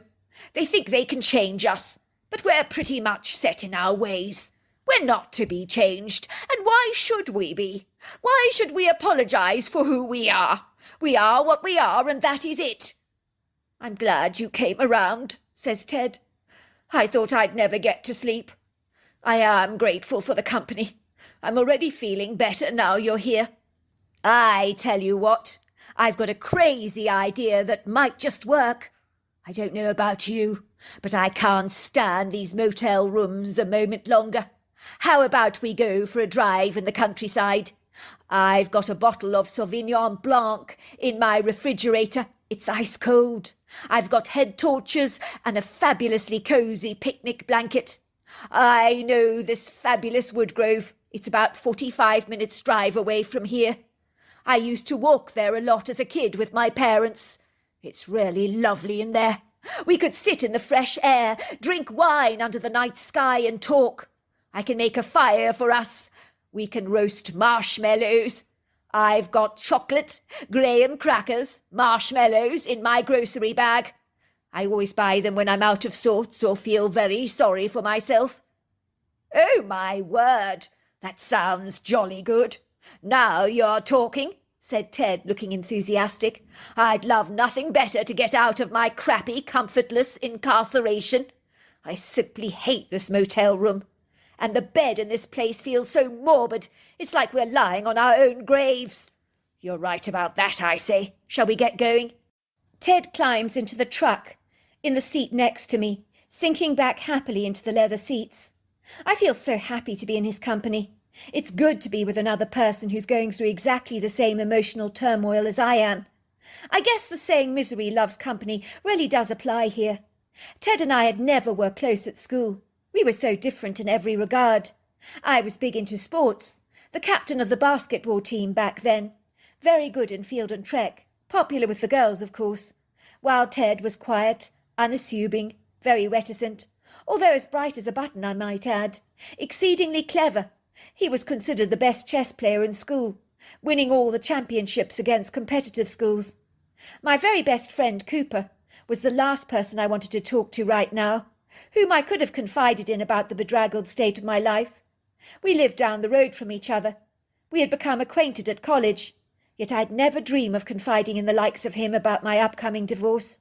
They think they can change us, but we're pretty much set in our ways. We're not to be changed, and why should we be? Why should we apologise for who we are? We are what we are, and that is it. I'm glad you came around, says Ted. I thought I'd never get to sleep. I am grateful for the company. I'm already feeling better now you're here. I tell you what, I've got a crazy idea that might just work. I don't know about you, but I can't stand these motel rooms a moment longer. How about we go for a drive in the countryside? I've got a bottle of Sauvignon Blanc in my refrigerator. It's ice cold. I've got head torches and a fabulously cosy picnic blanket. I know this fabulous wood grove. It's about 45 minutes' drive away from here. I used to walk there a lot as a kid with my parents. It's really lovely in there. We could sit in the fresh air, drink wine under the night sky and talk. I can make a fire for us. We can roast marshmallows. I've got chocolate, graham crackers, marshmallows in my grocery bag. I always buy them when I'm out of sorts or feel very sorry for myself. Oh, my word, that sounds jolly good. Now you're talking, said Ted, looking enthusiastic. I'd love nothing better to get out of my crappy, comfortless incarceration. I simply hate this motel room. And the bed in this place feels so morbid. It's like we're lying on our own graves. You're right about that, I say. Shall we get going? Ted climbs into the truck, in the seat next to me, sinking back happily into the leather seats. I feel so happy to be in his company. It's good to be with another person who's going through exactly the same emotional turmoil as I am. I guess the saying misery loves company really does apply here. Ted and I had never worked close at school. We were so different in every regard. I was big into sports, the captain of the basketball team back then, very good in field and trek, popular with the girls, of course, while Ted was quiet, unassuming, very reticent, although as bright as a button, I might add, exceedingly clever. He was considered the best chess player in school, winning all the championships against competitive schools. My very best friend, Cooper, was the last person I wanted to talk to right now, whom I could have confided in about the bedraggled state of my life. We lived down the road from each other. We had become acquainted at college, yet I'd never dream of confiding in the likes of him about my upcoming divorce.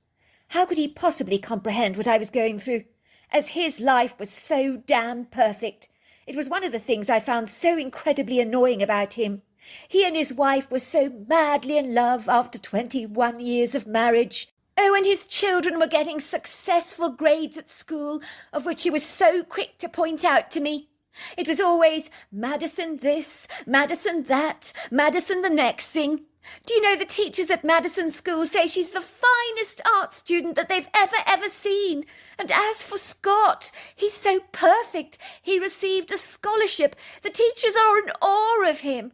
How could he possibly comprehend what I was going through, as his life was so damn perfect? It was one of the things I found so incredibly annoying about him. He and his wife were so madly in love after 21 years of marriage. Oh, and his children were getting successful grades at school, of which he was so quick to point out to me. It was always Madison this, Madison that, Madison the next thing. Do you know the teachers at Madison School say she's the finest art student that they've ever seen? And as for Scott, he's so perfect. He received a scholarship. The teachers are in awe of him.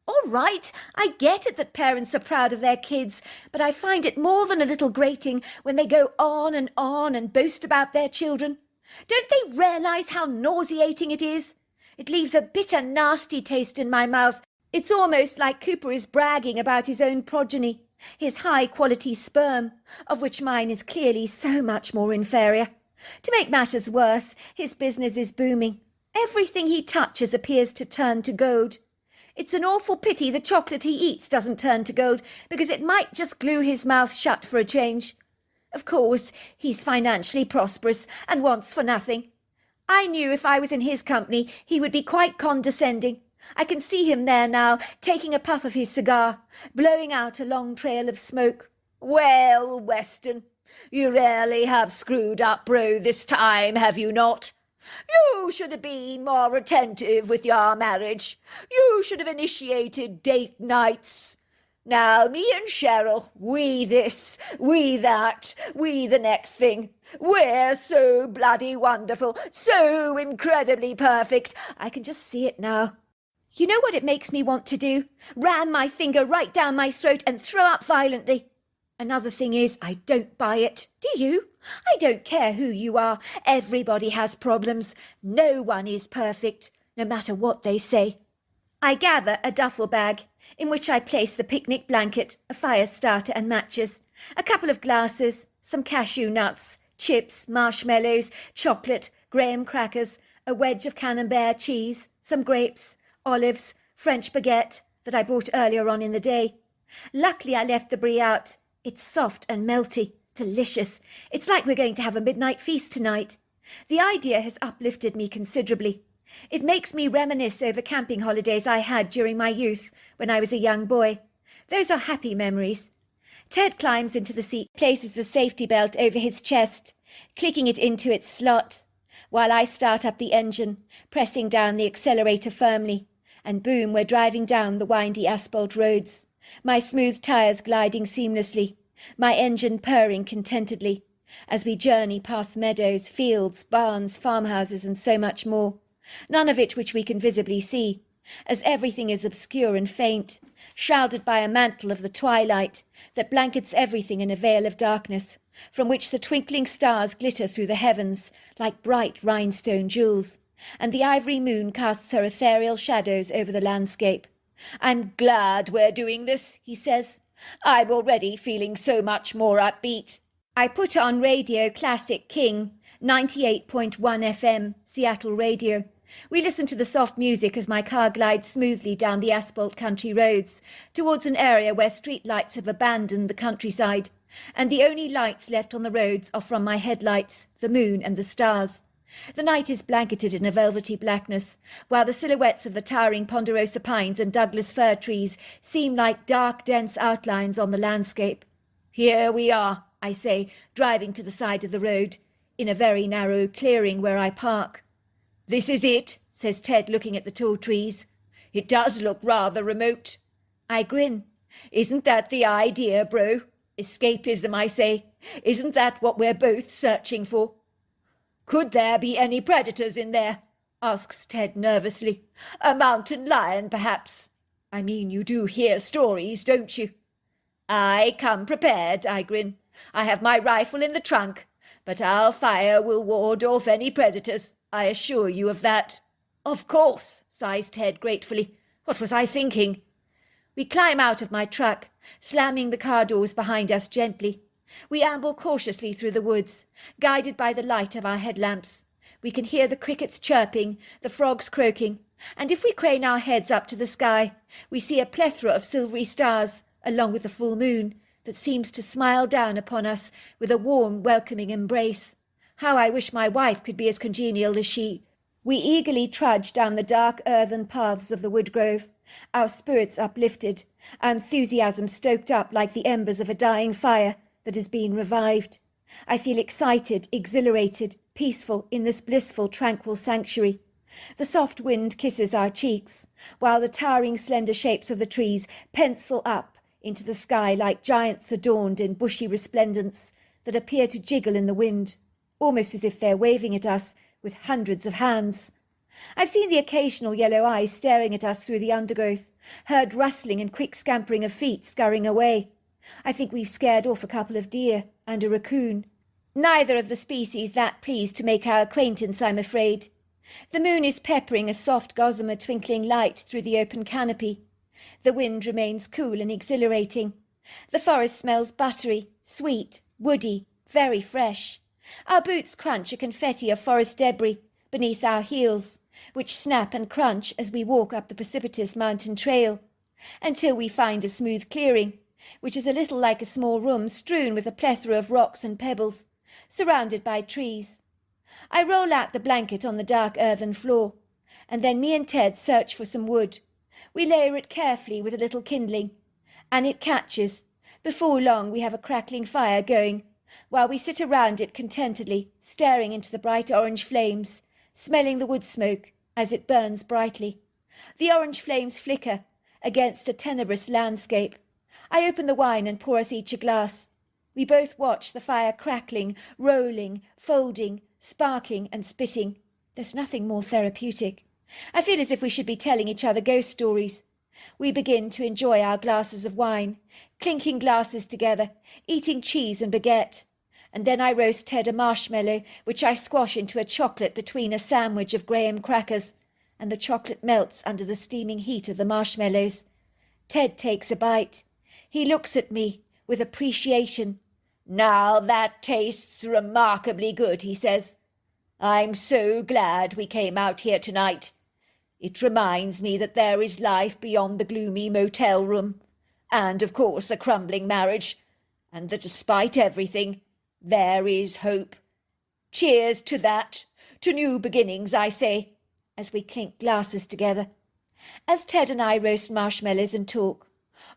All right, I get it that parents are proud of their kids, but I find it more than a little grating when they go on and boast about their children. Don't they realise how nauseating it is? It leaves a bitter, nasty taste in my mouth. It's almost like Cooper is bragging about his own progeny, his high-quality sperm, of which mine is clearly so much more inferior. To make matters worse, his business is booming. Everything he touches appears to turn to gold. It's an awful pity the chocolate he eats doesn't turn to gold, because it might just glue his mouth shut for a change. Of course, he's financially prosperous and wants for nothing. I knew if I was in his company he would be quite condescending. I can see him there now, taking a puff of his cigar, blowing out a long trail of smoke. Well, Weston, you really have screwed up, bro, this time, have you not? You should have been more attentive with your marriage. You should have initiated date nights. Now, me and Cheryl, we this, we that, we the next thing. We're so bloody wonderful, so incredibly perfect. I can just see it now. You know what it makes me want to do? Ram my finger right down my throat and throw up violently. Another thing is, I don't buy it. Do you? I don't care who you are. Everybody has problems. No one is perfect, no matter what they say. I gather a duffel bag, in which I place the picnic blanket, a fire starter and matches, a couple of glasses, some cashew nuts, chips, marshmallows, chocolate, graham crackers, a wedge of camembert cheese, some grapes, olives, French baguette that I brought earlier on in the day. Luckily I left the brie out. It's soft and melty, delicious. It's like we're going to have a midnight feast tonight. The idea has uplifted me considerably. It makes me reminisce over camping holidays I had during my youth when I was a young boy. Those are happy memories. Ted climbs into the seat, places the safety belt over his chest, clicking it into its slot, while I start up the engine, pressing down the accelerator firmly, and boom, we're driving down the windy asphalt roads, my smooth tyres gliding seamlessly, my engine purring contentedly, as we journey past meadows, fields, barns, farmhouses, and so much more, none of it which we can visibly see, as everything is obscure and faint, shrouded by a mantle of the twilight that blankets everything in a veil of darkness, from which the twinkling stars glitter through the heavens like bright rhinestone jewels, and the ivory moon casts her ethereal shadows over the landscape. I'm glad we're doing this, he says. I'm already feeling so much more upbeat. I put on Radio Classic King, 98.1 FM, Seattle radio. We listen to the soft music as my car glides smoothly down the asphalt country roads, towards an area where streetlights have abandoned the countryside, and the only lights left on the roads are from my headlights, the moon and the stars. The night is blanketed in a velvety blackness, while the silhouettes of the towering ponderosa pines and Douglas fir trees seem like dark, dense outlines on the landscape. "Here we are," I say, driving to the side of the road, in a very narrow clearing where I park. "This is it," says Ted, looking at the tall trees. "It does look rather remote." I grin. "Isn't that the idea, bro? Escapism, I say. Isn't that what we're both searching for?" "Could there be any predators in there?" asks Ted nervously. "A mountain lion, perhaps? I mean, you do hear stories, don't you?" "I come prepared," I grin. "I have my rifle in the trunk, but our fire will ward off any predators. I assure you of that." "Of course," sighs Ted gratefully. "What was I thinking?" We climb out of my truck, slamming the car doors behind us gently. We amble cautiously through the woods, guided by the light of our headlamps. We can hear the crickets chirping, the frogs croaking, and if we crane our heads up to the sky, we see a plethora of silvery stars, along with the full moon, that seems to smile down upon us with a warm, welcoming embrace. How I wish my wife could be as congenial as she. We eagerly trudge down the dark earthen paths of the woodgrove, our spirits uplifted, our enthusiasm stoked up like the embers of a dying fire that has been revived. I feel excited, exhilarated, peaceful in this blissful, tranquil sanctuary. The soft wind kisses our cheeks, while the towering slender shapes of the trees pencil up into the sky like giants adorned in bushy resplendence that appear to jiggle in the wind, almost as if they're waving at us with hundreds of hands. I've seen the occasional yellow eyes staring at us through the undergrowth, heard rustling and quick scampering of feet scurrying away. I think we've scared off a couple of deer and a raccoon. Neither of the species that pleased to make our acquaintance, I'm afraid. The moon is peppering a soft gossamer twinkling light through the open canopy. The wind remains cool and exhilarating. The forest smells buttery, sweet, woody, very fresh. Our boots crunch a confetti of forest debris beneath our heels, which snap and crunch as we walk up the precipitous mountain trail, until we find a smooth clearing, which is a little like a small room strewn with a plethora of rocks and pebbles, surrounded by trees. I roll out the blanket on the dark earthen floor, and then me and Ted search for some wood. We layer it carefully with a little kindling, and it catches. Before long we have a crackling fire going, while we sit around it contentedly, staring into the bright orange flames, smelling the wood smoke as it burns brightly. The orange flames flicker against a tenebrous landscape. I open the wine and pour us each a glass. We both watch the fire crackling, rolling, folding, sparking and spitting. There's nothing more therapeutic. I feel as if we should be telling each other ghost stories. We begin to enjoy our glasses of wine, clinking glasses together, eating cheese and baguette. And then I roast Ted a marshmallow, which I squash into a chocolate between a sandwich of graham crackers, and the chocolate melts under the steaming heat of the marshmallows. Ted takes a bite. He looks at me with appreciation. "Now that tastes remarkably good," he says. "I'm so glad we came out here tonight. It reminds me that there is life beyond the gloomy motel room, and of course a crumbling marriage, and that despite everything, there is hope. Cheers to that, to new beginnings, I say," as we clink glasses together. As Ted and I roast marshmallows and talk,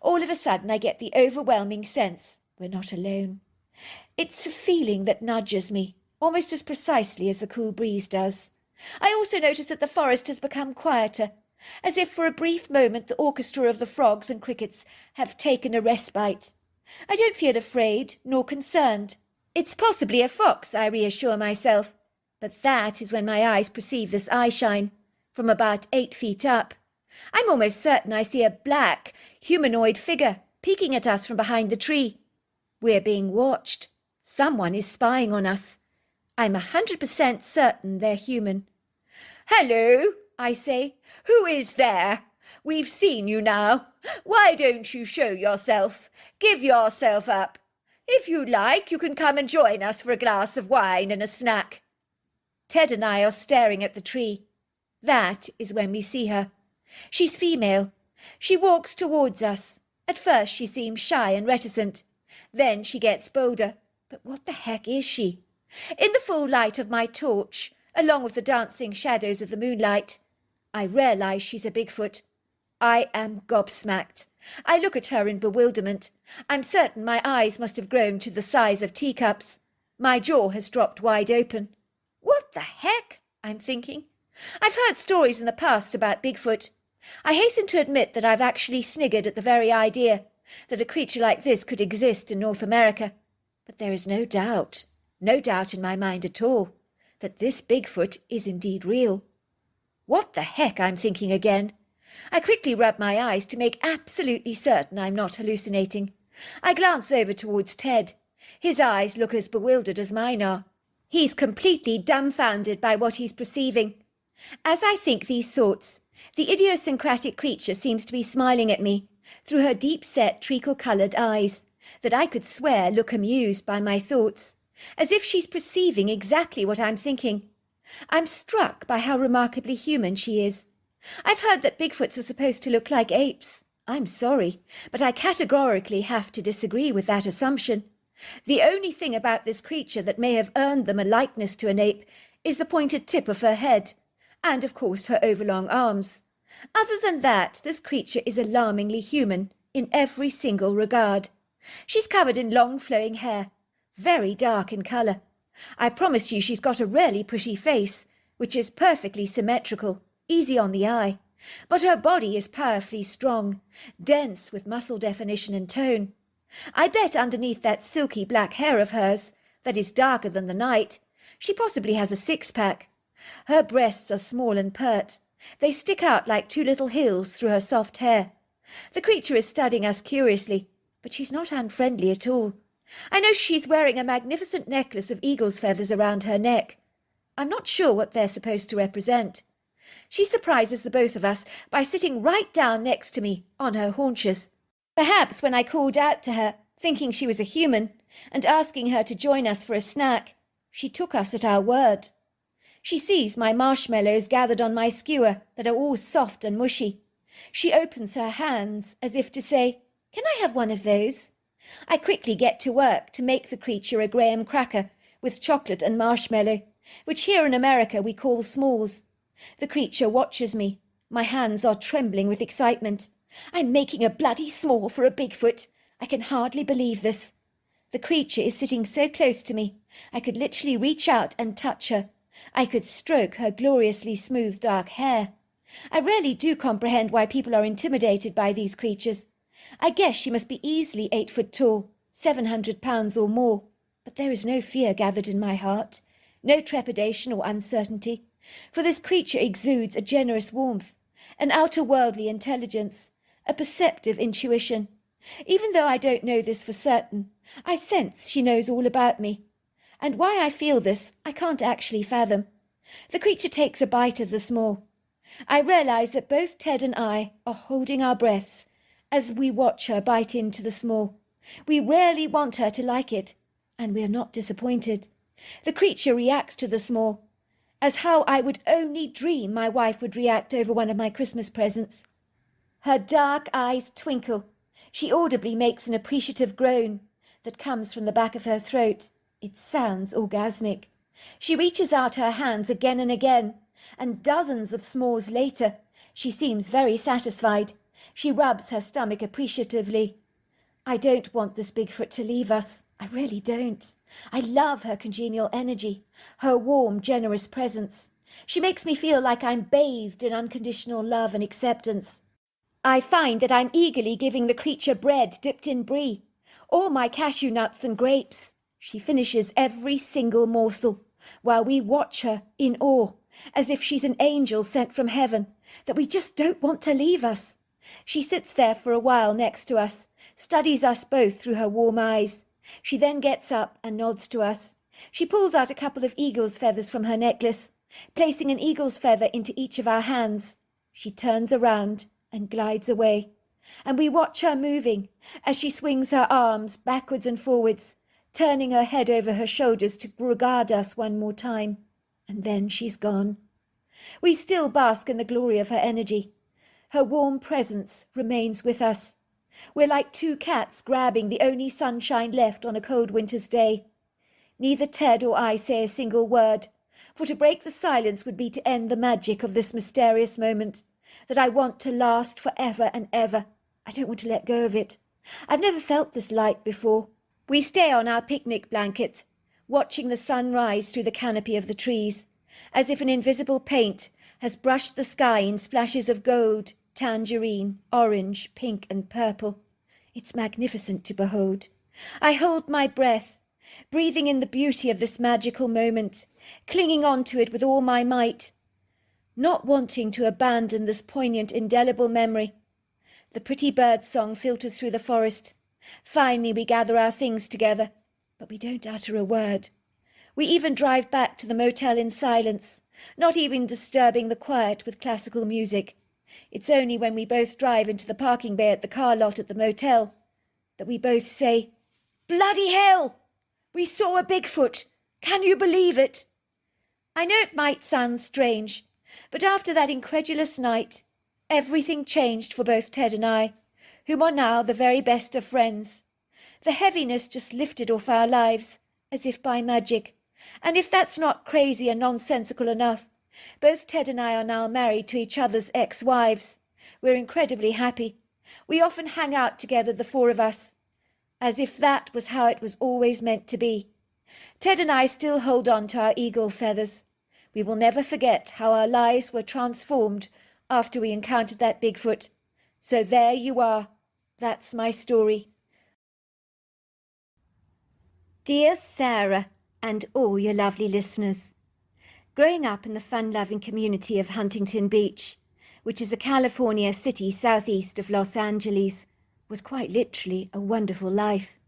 all of a sudden I get the overwhelming sense we're not alone. It's a feeling that nudges me, almost as precisely as the cool breeze does. I also notice that the forest has become quieter, as if for a brief moment the orchestra of the frogs and crickets have taken a respite. I don't feel afraid nor concerned. It's possibly a fox, I reassure myself, but that is when my eyes perceive this eye-shine, from about 8 feet up. I'm almost certain I see a black, humanoid figure peeking at us from behind the tree. We're being watched. Someone is spying on us. I'm 100% certain they're human. "Hello," I say. "Who is there? We've seen you now. Why don't you show yourself? Give yourself up. If you like, you can come and join us for a glass of wine and a snack." Ted and I are staring at the tree. That is when we see her. She's female. She walks towards us. At first she seems shy and reticent. Then she gets bolder. But what the heck is she? In the full light of my torch, along with the dancing shadows of the moonlight. I realise she's a Bigfoot. I am gobsmacked. I look at her in bewilderment. I'm certain my eyes must have grown to the size of teacups. My jaw has dropped wide open. What the heck? I'm thinking. I've heard stories in the past about Bigfoot. I hasten to admit that I've actually sniggered at the very idea that a creature like this could exist in North America. But there is no doubt in my mind at all, that this Bigfoot is indeed real. What the heck, I'm thinking again. I quickly rub my eyes to make absolutely certain I'm not hallucinating. I glance over towards Ted. His eyes look as bewildered as mine are. He's completely dumbfounded by what he's perceiving. As I think these thoughts, the idiosyncratic creature seems to be smiling at me through her deep-set treacle-coloured eyes that I could swear look amused by my thoughts, as if she's perceiving exactly what I'm thinking. I'm struck by how remarkably human she is. I've heard that Bigfoots are supposed to look like apes. I'm sorry, but I categorically have to disagree with that assumption. The only thing about this creature that may have earned them a likeness to an ape is the pointed tip of her head, and of course her overlong arms. Other than that, this creature is alarmingly human in every single regard. She's covered in long flowing hair, very dark in colour. I promise you she's got a really pretty face, which is perfectly symmetrical, easy on the eye, but her body is powerfully strong, dense with muscle definition and tone. I bet underneath that silky black hair of hers, that is darker than the night, she possibly has a six-pack. Her breasts are small and pert. They stick out like two little hills through her soft hair. The creature is studying us curiously, but she's not unfriendly at all. I know she's wearing a magnificent necklace of eagle's feathers around her neck. I'm not sure what they're supposed to represent. She surprises the both of us by sitting right down next to me on her haunches. Perhaps when I called out to her, thinking she was a human, and asking her to join us for a snack, she took us at our word. She sees my marshmallows gathered on my skewer that are all soft and mushy. She opens her hands as if to say, "Can I have one of those?" I quickly get to work to make the creature a graham cracker with chocolate and marshmallow, which here in America we call s'mores. The creature watches me. My hands are trembling with excitement. I'm making a bloody s'more for a Bigfoot. I can hardly believe this. The creature is sitting so close to me, I could literally reach out and touch her. I could stroke her gloriously smooth dark hair. I really do comprehend why people are intimidated by these creatures. I guess she must be easily 8 foot tall, 700 pounds or more. But there is no fear gathered in my heart, no trepidation or uncertainty, for this creature exudes a generous warmth, an outer-worldly intelligence, a perceptive intuition. Even though I don't know this for certain, I sense she knows all about me. And why I feel this, I can't actually fathom. The creature takes a bite of the s'more. I realise that both Ted and I are holding our breaths as we watch her bite into the s'more. We rarely want her to like it, and we are not disappointed. The creature reacts to the s'more as how I would only dream my wife would react over one of my Christmas presents. Her dark eyes twinkle. She audibly makes an appreciative groan that comes from the back of her throat. It sounds orgasmic. She reaches out her hands again and again, and dozens of s'mores later, she seems very satisfied. She rubs her stomach appreciatively. I don't want this Bigfoot to leave us. I really don't. I love her congenial energy, her warm, generous presence. She makes me feel like I'm bathed in unconditional love and acceptance. I find that I'm eagerly giving the creature bread dipped in brie, or my cashew nuts and grapes. She finishes every single morsel, while we watch her in awe, as if she's an angel sent from heaven, that we just don't want to leave us. She sits there for a while next to us, studies us both through her warm eyes. She then gets up and nods to us. She pulls out a couple of eagle's feathers from her necklace, placing an eagle's feather into each of our hands. She turns around and glides away, and we watch her moving as she swings her arms backwards and forwards, turning her head over her shoulders to regard us one more time, and then she's gone. We still bask in the glory of her energy. Her warm presence remains with us. We're like two cats grabbing the only sunshine left on a cold winter's day. Neither Ted or I say a single word, for to break the silence would be to end the magic of this mysterious moment that I want to last for ever and ever. I don't want to let go of it. I've never felt this light before. We stay on our picnic blankets, watching the sun rise through the canopy of the trees, as if an invisible paint has brushed the sky in splashes of gold, tangerine, orange, pink and purple. It's magnificent to behold. I hold my breath, breathing in the beauty of this magical moment, clinging on to it with all my might, not wanting to abandon this poignant, indelible memory. The pretty bird song filters through the forest. Finally we gather our things together, but we don't utter a word. We even drive back to the motel in silence, not even disturbing the quiet with classical music. It's only when we both drive into the parking bay at the car lot at the motel that we both say, "Bloody hell! We saw a Bigfoot! Can you believe it?" I know it might sound strange, but after that incredulous night, everything changed for both Ted and I, whom are now the very best of friends. The heaviness just lifted off our lives, as if by magic. And if that's not crazy and nonsensical enough, both Ted and I are now married to each other's ex-wives. We're incredibly happy. We often hang out together, the four of us, as if that was how it was always meant to be. Ted and I still hold on to our eagle feathers. We will never forget how our lives were transformed after we encountered that Bigfoot. So there you are. That's my story. Dear Sarah and all your lovely listeners, growing up in the fun-loving community of Huntington Beach, which is a California city southeast of Los Angeles, was quite literally a wonderful life.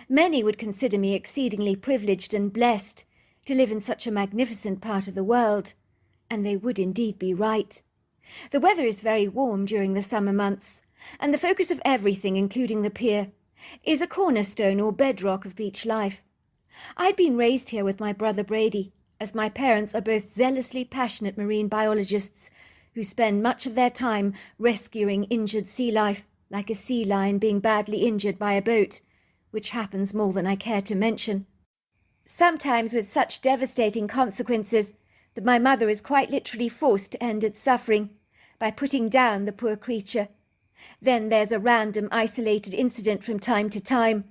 Many would consider me exceedingly privileged and blessed to live in such a magnificent part of the world, and they would indeed be right. The weather is very warm during the summer months, and the focus of everything, including the pier, is a cornerstone or bedrock of beach life. I'd been raised here with my brother Brady, as my parents are both zealously passionate marine biologists who spend much of their time rescuing injured sea life, like a sea lion being badly injured by a boat, which happens more than I care to mention. Sometimes with such devastating consequences that my mother is quite literally forced to end its suffering by putting down the poor creature. Then there's a random isolated incident from time to time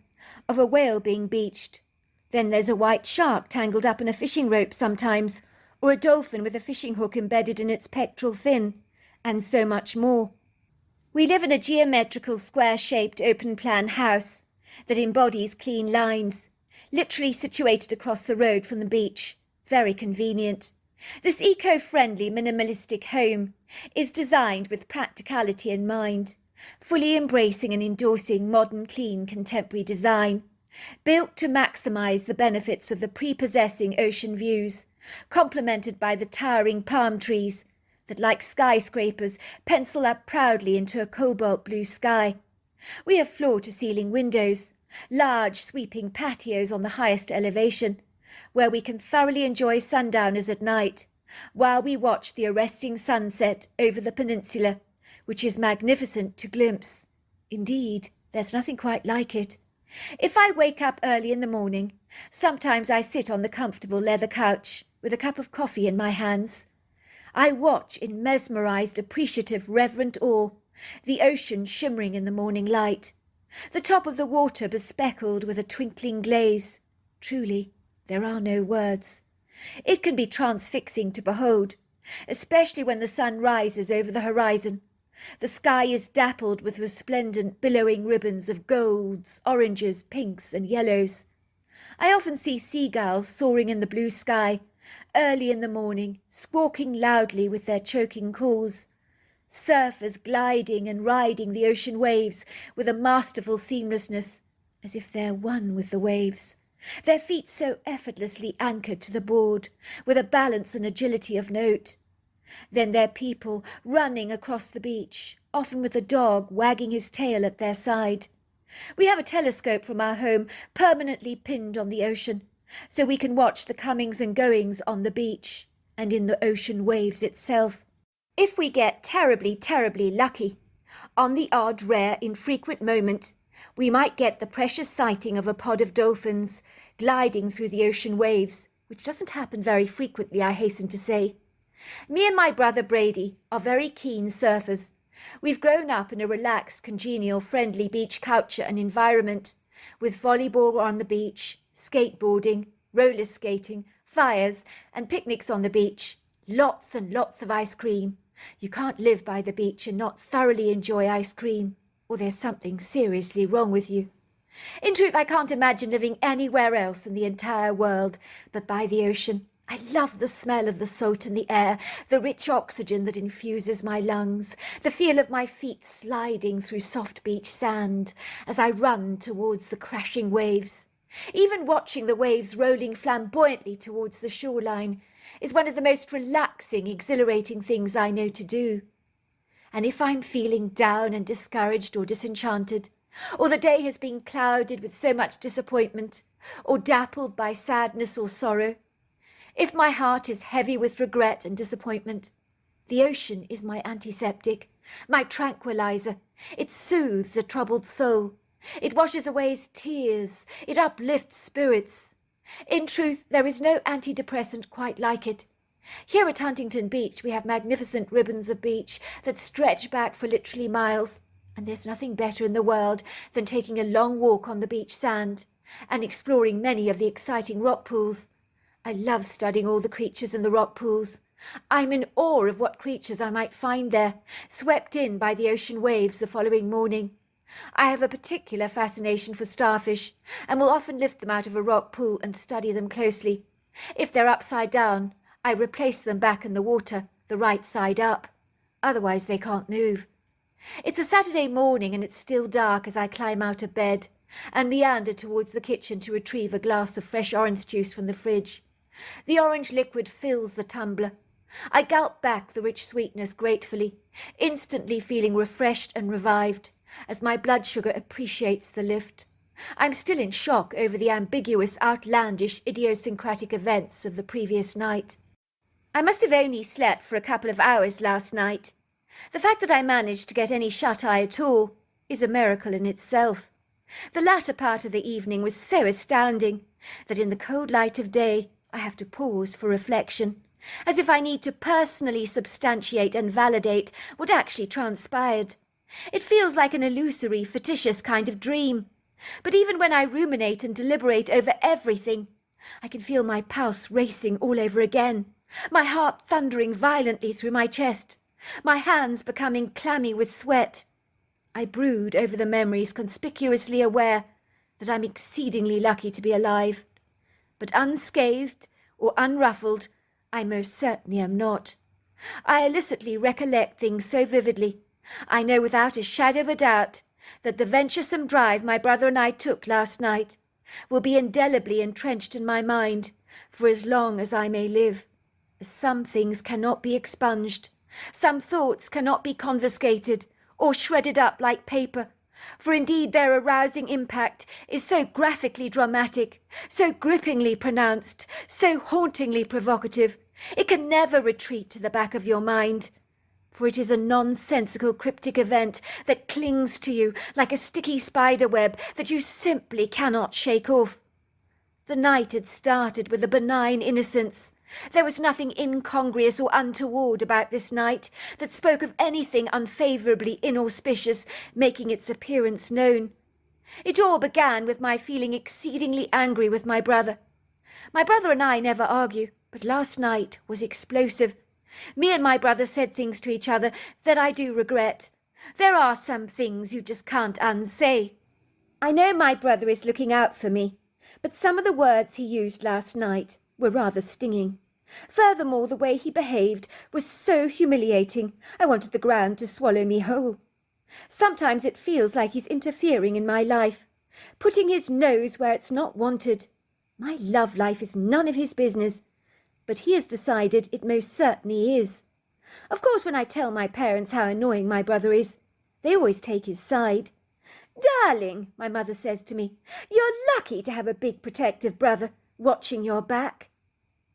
of a whale being beached. Then there's a white shark tangled up in a fishing rope sometimes, or a dolphin with a fishing hook embedded in its pectoral fin, and so much more. We live in a geometrical square-shaped open-plan house that embodies clean lines, literally situated across the road from the beach. Very convenient. This eco-friendly, minimalistic home is designed with practicality in mind, fully embracing and endorsing modern, clean, contemporary design, built to maximise the benefits of the prepossessing ocean views, complemented by the towering palm trees that, like skyscrapers, pencil up proudly into a cobalt blue sky. We have floor-to-ceiling windows, large sweeping patios on the highest elevation, where we can thoroughly enjoy sundowners at night, while we watch the arresting sunset over the peninsula, which is magnificent to glimpse. Indeed, there's nothing quite like it. If I wake up early in the morning, sometimes I sit on the comfortable leather couch with a cup of coffee in my hands. I watch in mesmerised, appreciative, reverent awe the ocean shimmering in the morning light, the top of the water bespeckled with a twinkling glaze. Truly, there are no words. It can be transfixing to behold, especially when the sun rises over the horizon. The sky is dappled with resplendent, billowing ribbons of golds, oranges, pinks and yellows. I often see seagulls soaring in the blue sky, early in the morning, squawking loudly with their choking calls. Surfers gliding and riding the ocean waves with a masterful seamlessness, as if they're one with the waves, their feet so effortlessly anchored to the board, with a balance and agility of note. Then their people running across the beach, often with a dog wagging his tail at their side. We have a telescope from our home permanently pinned on the ocean, so we can watch the comings and goings on the beach and in the ocean waves itself. If we get terribly, terribly lucky, on the odd, rare, infrequent moment, we might get the precious sighting of a pod of dolphins gliding through the ocean waves which doesn't happen very frequently, I hasten to say. Me and my brother Brady are very keen surfers. We've grown up in a relaxed, congenial, friendly beach culture and environment, with volleyball on the beach, skateboarding, roller skating, fires, and picnics on the beach. Lots and lots of ice cream. You can't live by the beach and not thoroughly enjoy ice cream, or there's something seriously wrong with you. In truth, I can't imagine living anywhere else in the entire world but by the ocean. I love the smell of the salt in the air, the rich oxygen that infuses my lungs, the feel of my feet sliding through soft beach sand as I run towards the crashing waves. Even watching the waves rolling flamboyantly towards the shoreline is one of the most relaxing, exhilarating things I know to do. And if I'm feeling down and discouraged or disenchanted, or the day has been clouded with so much disappointment, or dappled by sadness or sorrow, if my heart is heavy with regret and disappointment, the ocean is my antiseptic, my tranquilizer. It soothes a troubled soul. It washes away tears. It uplifts spirits. In truth, there is no antidepressant quite like it. Here at Huntington Beach, we have magnificent ribbons of beach that stretch back for literally miles, and there's nothing better in the world than taking a long walk on the beach sand and exploring many of the exciting rock pools. I love studying all the creatures in the rock pools. I'm in awe of what creatures I might find there, swept in by the ocean waves the following morning. I have a particular fascination for starfish, and will often lift them out of a rock pool and study them closely. If they're upside down, I replace them back in the water, the right side up. Otherwise they can't move. It's a Saturday morning and it's still dark as I climb out of bed and meander towards the kitchen to retrieve a glass of fresh orange juice from the fridge. The orange liquid fills the tumbler. I gulp back the rich sweetness gratefully, instantly feeling refreshed and revived as my blood sugar appreciates the lift. I'm still in shock over the ambiguous, outlandish, idiosyncratic events of the previous night. I must have only slept for a couple of hours last night. The fact that I managed to get any shut-eye at all is a miracle in itself. The latter part of the evening was so astounding that in the cold light of day I have to pause for reflection, as if I need to personally substantiate and validate what actually transpired. It feels like an illusory, fictitious kind of dream. But even when I ruminate and deliberate over everything, I can feel my pulse racing all over again, my heart thundering violently through my chest, my hands becoming clammy with sweat. I brood over the memories, conspicuously aware that I'm exceedingly lucky to be alive. But unscathed or unruffled, I most certainly am not. I illicitly recollect things so vividly. I know without a shadow of a doubt that the venturesome drive my brother and I took last night will be indelibly entrenched in my mind for as long as I may live. Some things cannot be expunged. Some thoughts cannot be confiscated or shredded up like paper, for indeed their arousing impact is so graphically dramatic, so grippingly pronounced, so hauntingly provocative, it can never retreat to the back of your mind, for it is a nonsensical cryptic event that clings to you like a sticky spider web that you simply cannot shake off. The night had started with a benign innocence. There was nothing incongruous or untoward about this night that spoke of anything unfavourably inauspicious making its appearance known. It all began with my feeling exceedingly angry with my brother. My brother and I never argue, but last night was explosive. Me and my brother said things to each other that I do regret. There are some things you just can't unsay. I know my brother is looking out for me, but some of the words he used last night were rather stinging. Furthermore, the way he behaved was so humiliating, I wanted the ground to swallow me whole. Sometimes it feels like he's interfering in my life, putting his nose where it's not wanted. My love life is none of his business, but he has decided it most certainly is. Of course, when I tell my parents how annoying my brother is, they always take his side. "Darling," my mother says to me, "you're lucky to have a big protective brother watching your back."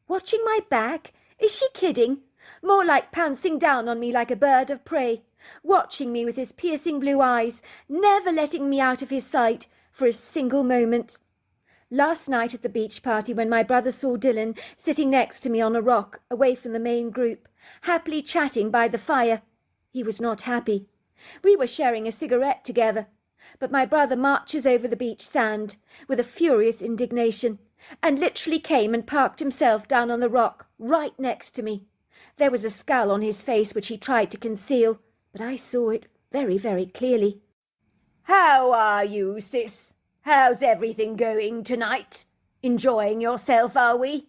Watching my back? Is she kidding? More like pouncing down on me like a bird of prey, watching me with his piercing blue eyes, never letting me out of his sight for a single moment. Last night at the beach party when my brother saw Dylan sitting next to me on a rock away from the main group, happily chatting by the fire. He was not happy. We were sharing a cigarette together, but my brother marches over the beach sand with a furious indignation and literally came and parked himself down on the rock right next to me. There was a scowl on his face which he tried to conceal, but I saw it very, very clearly. How are you, sis? How's everything going tonight? Enjoying yourself, are we?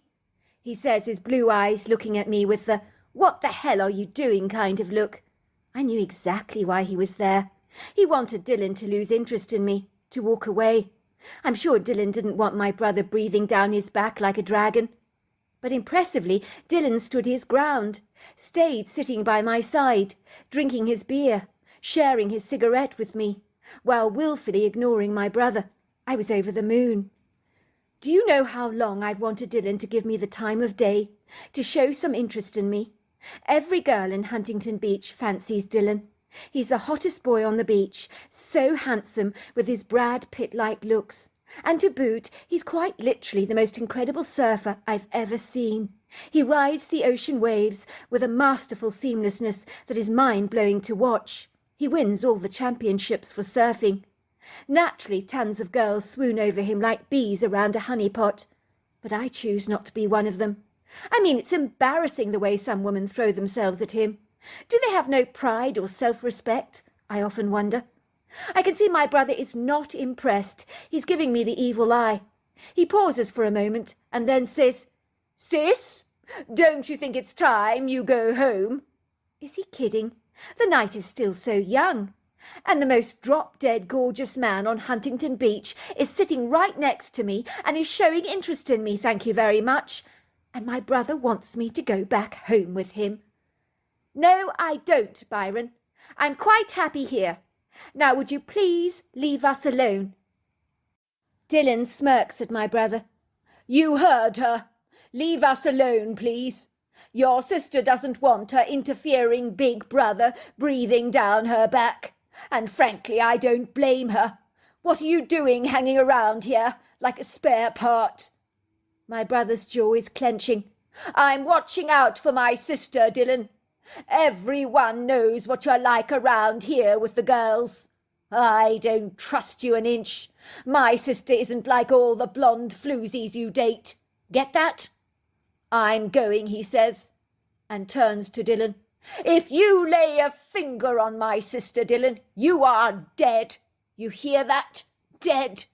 He says, his blue eyes looking at me with the "what the hell are you doing" kind of look. I knew exactly why he was there. He wanted Dylan to lose interest in me, to walk away. I'm sure Dylan didn't want my brother breathing down his back like a dragon. But impressively, Dylan stood his ground, stayed sitting by my side, drinking his beer, sharing his cigarette with me, while willfully ignoring my brother. I was over the moon. Do you know how long I've wanted Dylan to give me the time of day, to show some interest in me? Every girl in Huntington Beach fancies Dylan. He's the hottest boy on the beach, so handsome with his Brad Pitt-like looks. And to boot, he's quite literally the most incredible surfer I've ever seen. He rides the ocean waves with a masterful seamlessness that is mind-blowing to watch. He wins all the championships for surfing. Naturally, tons of girls swoon over him like bees around a honeypot. But I choose not to be one of them. I mean, it's embarrassing the way some women throw themselves at him. Do they have no pride or self-respect? I often wonder. I can see my brother is not impressed. He's giving me the evil eye. He pauses for a moment and then says, "Sis, don't you think it's time you go home?" Is he kidding? The night is still so young. And the most drop-dead gorgeous man on Huntington Beach is sitting right next to me and is showing interest in me, thank you very much. And my brother wants me to go back home with him. No, I don't, Byron. I'm quite happy here. Now would you please leave us alone? Dylan smirks at my brother. You heard her. Leave us alone, please. Your sister doesn't want her interfering big brother breathing down her back. And frankly, I don't blame her. What are you doing hanging around here like a spare part? My brother's jaw is clenching. I'm watching out for my sister, Dylan. Everyone knows what you're like around here with the girls. I don't trust you an inch. My sister isn't like all the blonde floozies you date. Get that? I'm going, he says, and turns to Dylan. If you lay a finger on my sister, Dylan, you are dead. You hear that? Dead.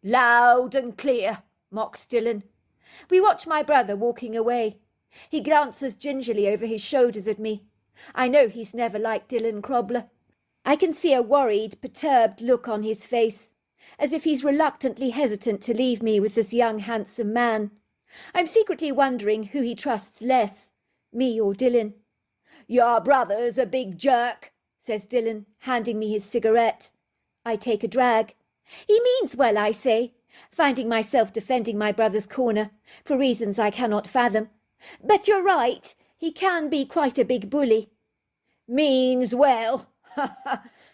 Loud and clear, mocks Dylan. We watch my brother walking away. He glances gingerly over his shoulders at me. I know he's never liked Dylan Crobler. I can see a worried, perturbed look on his face, as if he's reluctantly hesitant to leave me with this young, handsome man. I'm secretly wondering who he trusts less, me or Dylan. Your brother's a big jerk, says Dylan, handing me his cigarette. I take a drag. He means well, I say, finding myself defending my brother's corner, for reasons I cannot fathom. But you're right, he can be quite a big bully. Means well,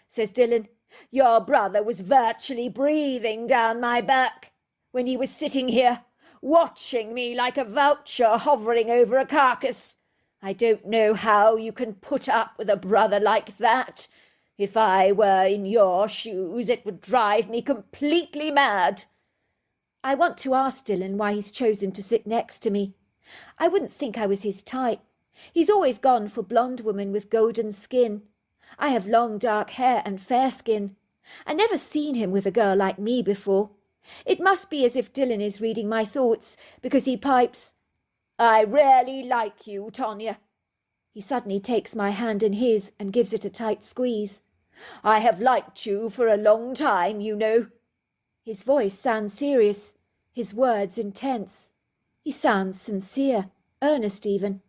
says Dylan. Your brother was virtually breathing down my back when he was sitting here, watching me like a vulture hovering over a carcass. I don't know how you can put up with a brother like that. If I were in your shoes, it would drive me completely mad. I want to ask Dylan why he's chosen to sit next to me. I wouldn't think I was his type. He's always gone for blonde women with golden skin. I have long dark hair and fair skin. I never seen him with a girl like me before. It must be as if Dylan is reading my thoughts, because he pipes, "I really like you, Tonya." He suddenly takes my hand in his and gives it a tight squeeze. "I have liked you for a long time, you know." His voice sounds serious, his words intense. He sounds sincere, earnest even.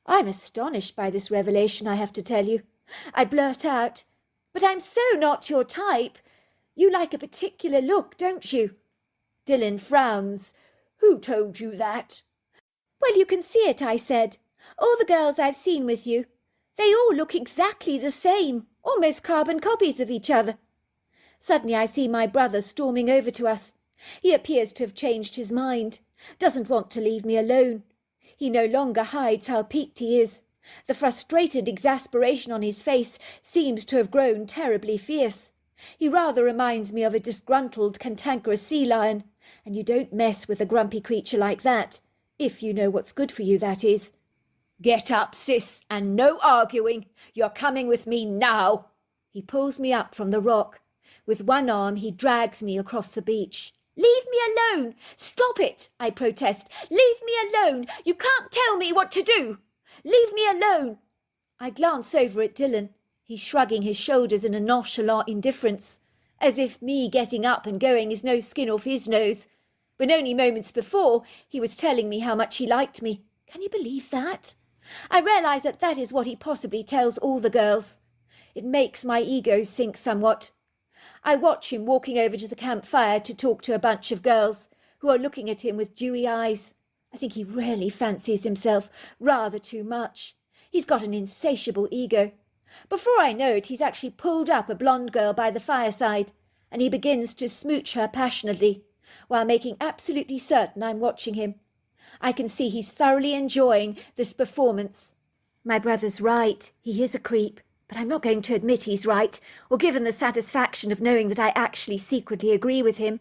I'm astonished by this revelation, I have to tell you. I blurt out, "But I'm so not your type. You like a particular look, don't you?" Dylan frowns. "Who told you that?" "Well, you can see it," I said. "All the girls I've seen with you. They all look exactly the same, almost carbon copies of each other." Suddenly I see my brother storming over to us. He appears to have changed his mind, doesn't want to leave me alone. He no longer hides how piqued he is. The frustrated exasperation on his face seems to have grown terribly fierce. He rather reminds me of a disgruntled, cantankerous sea lion, and you don't mess with a grumpy creature like that, if you know what's good for you, that is. Get up, sis, and no arguing. You're coming with me now. He pulls me up from the rock. With one arm he drags me across the beach. Leave me alone! Stop it! I protest. Leave me alone! You can't tell me what to do! Leave me alone! I glance over at Dylan. He's shrugging his shoulders in a nonchalant indifference, as if me getting up and going is no skin off his nose. When only moments before he was telling me how much he liked me. Can you believe that? I realise that that is what he possibly tells all the girls. It makes my ego sink somewhat. I watch him walking over to the campfire to talk to a bunch of girls who are looking at him with dewy eyes. I think he really fancies himself rather too much. He's got an insatiable ego. Before I know it, he's actually pulled up a blonde girl by the fireside, and he begins to smooch her passionately, while making absolutely certain I'm watching him. I can see he's thoroughly enjoying this performance. My brother's right. He is a creep, but I'm not going to admit he's right, or give him the satisfaction of knowing that I actually secretly agree with him.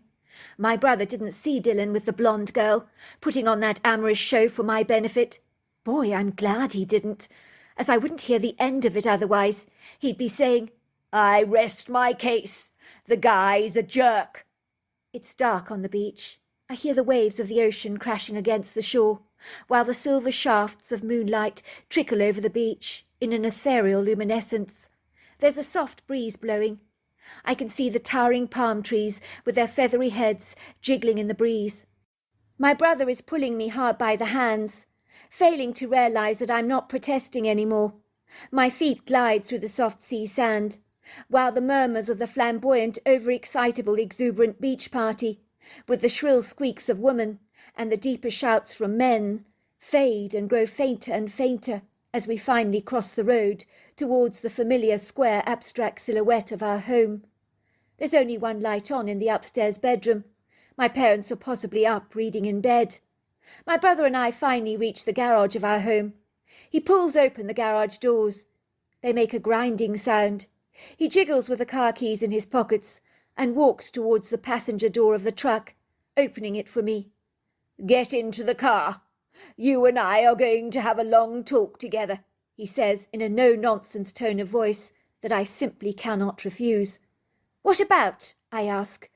My brother didn't see Dylan with the blonde girl, putting on that amorous show for my benefit. Boy, I'm glad he didn't, as I wouldn't hear the end of it otherwise. He'd be saying, I rest my case. The guy's a jerk. It's dark on the beach. I hear the waves of the ocean crashing against the shore, while the silver shafts of moonlight trickle over the beach in an ethereal luminescence. There's a soft breeze blowing. I can see the towering palm trees with their feathery heads jiggling in the breeze. My brother is pulling me hard by the hands, failing to realise that I'm not protesting anymore. My feet glide through the soft sea sand, while the murmurs of the flamboyant, overexcitable, exuberant beach party, with the shrill squeaks of women and the deeper shouts from men, fade and grow fainter and fainter as we finally cross the road towards the familiar square abstract silhouette of our home. There's only one light on in the upstairs bedroom. My parents are possibly up reading in bed. My brother and I finally reach the garage of our home. He pulls open the garage doors. They make a grinding sound. He jiggles with the car keys in his pockets and walks towards the passenger door of the truck, opening it for me. Get into the car. You and I are going to have a long talk together, he says in a no-nonsense tone of voice that I simply cannot refuse. What about? I ask.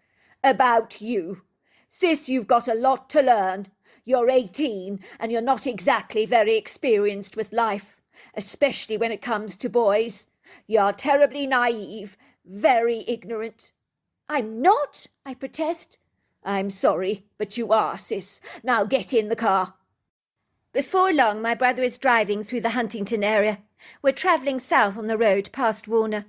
About you. Sis, you've got a lot to learn. You're 18 and you're not exactly very experienced with life, especially when it comes to boys. You're terribly naive, very ignorant. I'm not, I protest. I'm sorry, but you are, sis. Now get in the car. Before long, my brother is driving through the Huntington area. We're travelling south on the road past Warner.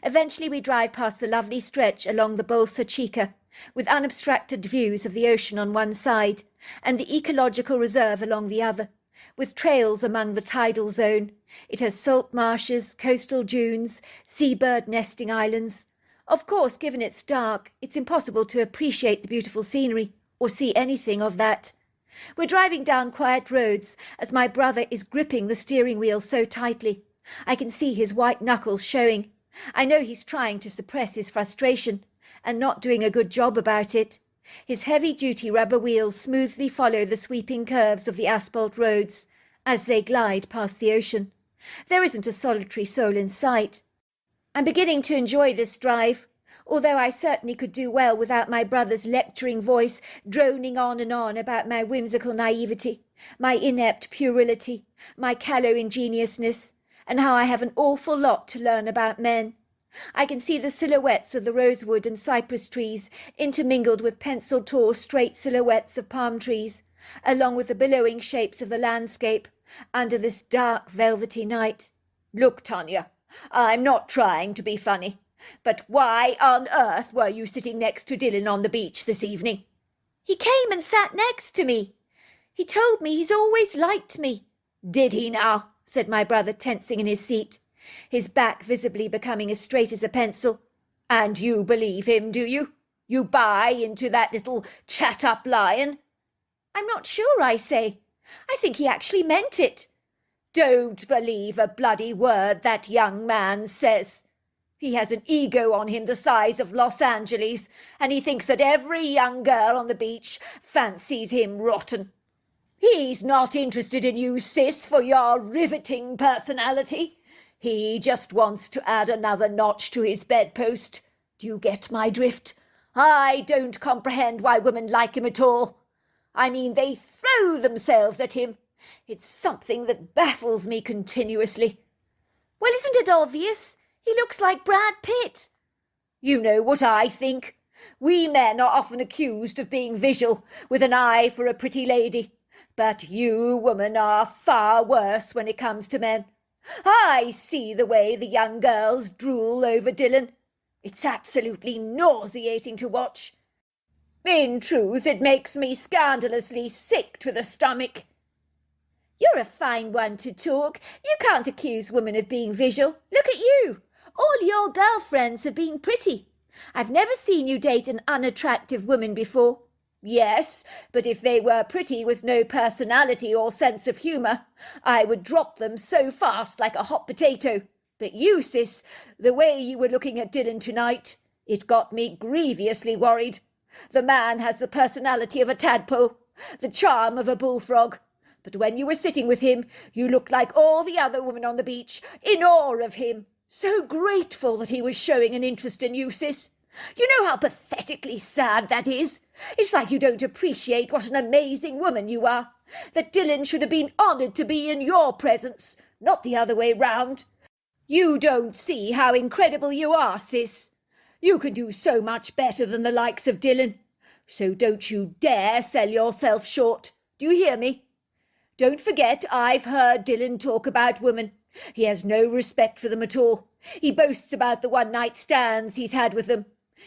Eventually we drive past the lovely stretch along the Bolsa Chica, with unobstructed views of the ocean on one side and the ecological reserve along the other, with trails among the tidal zone. It has salt marshes, coastal dunes, seabird nesting islands. Of course, given it's dark, it's impossible to appreciate the beautiful scenery or see anything of that. We're driving down quiet roads as my brother is gripping the steering wheel so tightly. I can see his white knuckles showing. I know he's trying to suppress his frustration and not doing a good job about it. His heavy-duty rubber wheels smoothly follow the sweeping curves of the asphalt roads as they glide past the ocean. There isn't a solitary soul in sight. I'm beginning to enjoy this drive, although I certainly could do well without my brother's lecturing voice droning on and on about my whimsical naivety, my inept puerility, my callow ingenuousness, and how I have an awful lot to learn about men. I can see the silhouettes of the rosewood and cypress trees intermingled with pencil-tall straight silhouettes of palm trees, along with the billowing shapes of the landscape under this dark velvety night. Look, Tanya, I'm not trying to be funny, but why on earth were you sitting next to Dylan on the beach this evening? He came and sat next to me. He told me he's always liked me. Did he now? Said my brother, tensing in his seat, his back visibly becoming as straight as a pencil. And you believe him, do you? You buy into that little chat-up lion? I'm not sure, I say. I think he actually meant it. Don't believe a bloody word that young man says. He has an ego on him the size of Los Angeles, and he thinks that every young girl on the beach fancies him rotten. He's not interested in you, sis, for your riveting personality. He just wants to add another notch to his bedpost. Do you get my drift? I don't comprehend why women like him at all. I mean, they throw themselves at him. It's something that baffles me continuously. Well, isn't it obvious? He looks like Brad Pitt. You know what I think. We men are often accused of being visual, with an eye for a pretty lady. But you women are far worse when it comes to men. I see the way the young girls drool over Dylan. It's absolutely nauseating to watch. In truth, it makes me scandalously sick to the stomach. You're a fine one to talk. You can't accuse women of being visual. Look at you. All your girlfriends have been pretty. I've never seen you date an unattractive woman before. Yes, but if they were pretty with no personality or sense of humour, I would drop them so fast like a hot potato. But you, sis, the way you were looking at Dylan tonight, it got me grievously worried. The man has the personality of a tadpole, the charm of a bullfrog. But when you were sitting with him, you looked like all the other women on the beach, in awe of him, so grateful that he was showing an interest in you, sis. You know how pathetically sad that is? It's like you don't appreciate what an amazing woman you are, that Dylan should have been honoured to be in your presence, not the other way round. You don't see how incredible you are, sis. You can do so much better than the likes of Dylan. So don't you dare sell yourself short. Do you hear me? Don't forget I've heard Dylan talk about women. He has no respect for them at all. He boasts about the one-night stands he's had with them.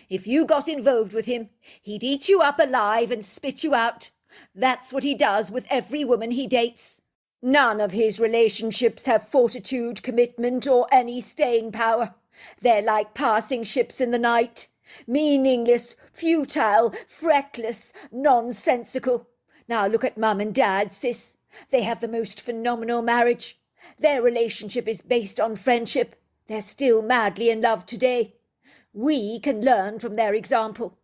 If you got involved with him, he'd eat you up alive and spit you out. That's what he does with every woman he dates. None of his relationships have fortitude, commitment, or any staying power. They're like passing ships in the night. Meaningless, futile, freckless, nonsensical. Now look at Mum and Dad, sis. They have the most phenomenal marriage. Their relationship is based on friendship. They're still madly in love today. We can learn from their example.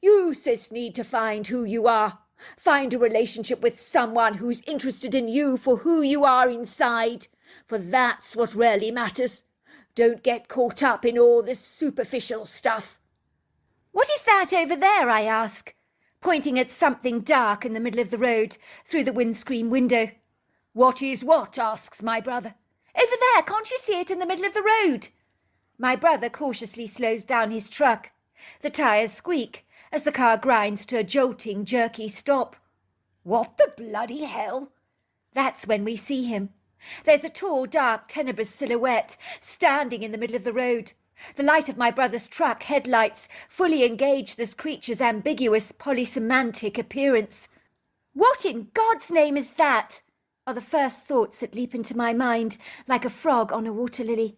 You, sis, need to find who you are. Find a relationship with someone who's interested in you for who you are inside, for that's what really matters. Don't get caught up in all this superficial stuff. What is that over there, I ask, pointing at something dark in the middle of the road through the windscreen window. What is what? Asks my brother. Over there, can't you see it in the middle of the road? My brother cautiously slows down his truck. The tyres squeak as the car grinds to a jolting, jerky stop. What the bloody hell? That's when we see him. There's a tall, dark, tenebrous silhouette standing in the middle of the road. The light of my brother's truck headlights fully engage this creature's ambiguous, polysemantic appearance. What in God's name is that? Are the first thoughts that leap into my mind like a frog on a water lily.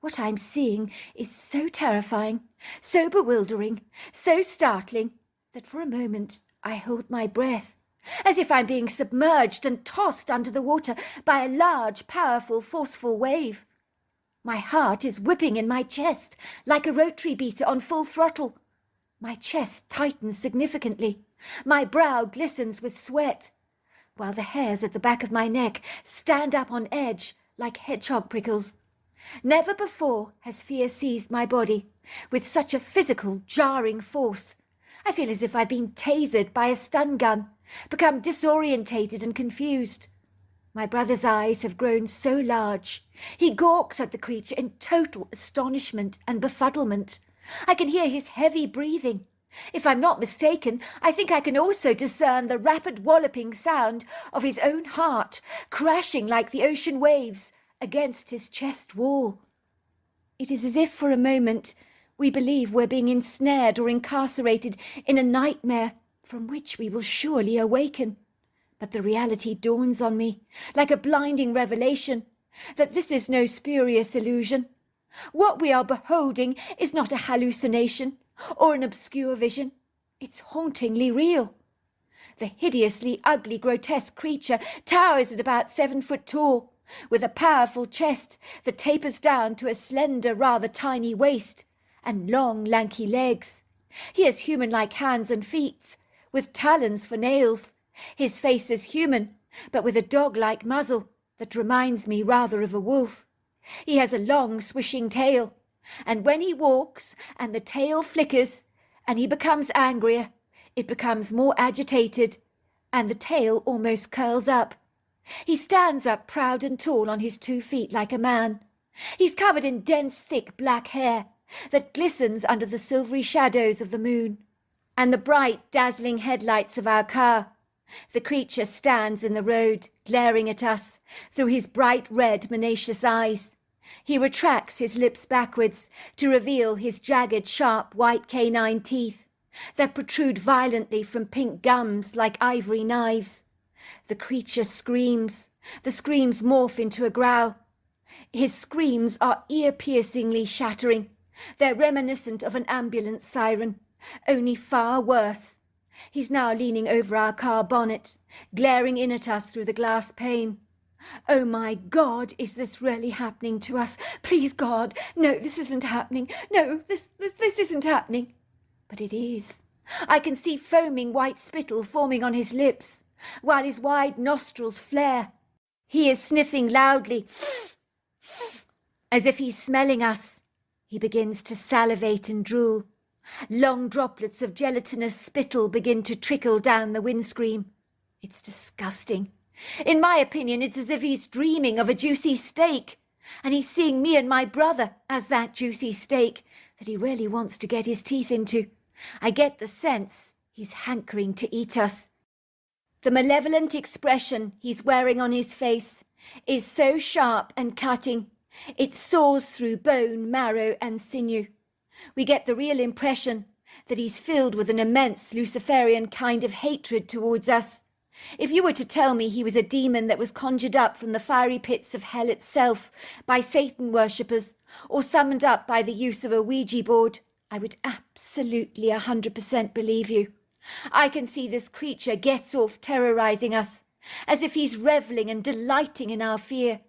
What I'm seeing is so terrifying, so bewildering, so startling, that for a moment I hold my breath, as if I'm being submerged and tossed under the water by a large, powerful, forceful wave. My heart is whipping in my chest like a rotary beater on full throttle. My chest tightens significantly. My brow glistens with sweat, while the hairs at the back of my neck stand up on edge like hedgehog prickles. Never before has fear seized my body with such a physical, jarring force. I feel as if I'd been tasered by a stun gun, become disorientated and confused. My brother's eyes have grown so large. He gawks at the creature in total astonishment and befuddlement. I can hear his heavy breathing. If I'm not mistaken, I think I can also discern the rapid walloping sound of his own heart, crashing like the ocean waves against his chest wall. It is as if for a moment we believe we're being ensnared or incarcerated in a nightmare from which we will surely awaken. But the reality dawns on me, like a blinding revelation, that this is no spurious illusion. What we are beholding is not a hallucination, or an obscure vision. It's hauntingly real. The hideously ugly, grotesque creature towers at about 7 foot tall, with a powerful chest that tapers down to a slender, rather tiny waist, and long, lanky legs. He has human-like hands and feet, with talons for nails. His face is human, but with a dog-like muzzle that reminds me rather of a wolf. He has a long, swishing tail, and when he walks and the tail flickers and he becomes angrier, it becomes more agitated, and the tail almost curls up. He stands up proud and tall on his 2 feet like a man. He's covered in dense, thick black hair that glistens under the silvery shadows of the moon and the bright, dazzling headlights of our car. The creature stands in the road, glaring at us through his bright red, monoecious eyes. He retracts his lips backwards to reveal his jagged, sharp, white canine teeth that protrude violently from pink gums like ivory knives. The creature screams. The screams morph into a growl. His screams are ear-piercingly shattering. They're reminiscent of an ambulance siren, only far worse. He's now leaning over our car bonnet, glaring in at us through the glass pane. Oh my God, is this really happening to us? Please God, no, this isn't happening. No, this isn't happening. But it is. I can see foaming white spittle forming on his lips, while his wide nostrils flare. He is sniffing loudly, as if he's smelling us. He begins to salivate and drool. Long droplets of gelatinous spittle begin to trickle down the windscreen. It's disgusting. In my opinion, it's as if he's dreaming of a juicy steak, and he's seeing me and my brother as that juicy steak that he really wants to get his teeth into. I get the sense he's hankering to eat us. The malevolent expression he's wearing on his face is so sharp and cutting, it saws through bone, marrow, and sinew. We get the real impression that he's filled with an immense Luciferian kind of hatred towards us. If you were to tell me he was a demon that was conjured up from the fiery pits of hell itself by Satan worshippers, or summoned up by the use of a Ouija board, I would absolutely 100% believe you. I can see this creature gets off terrorizing us, as if he's revelling and delighting in our fear,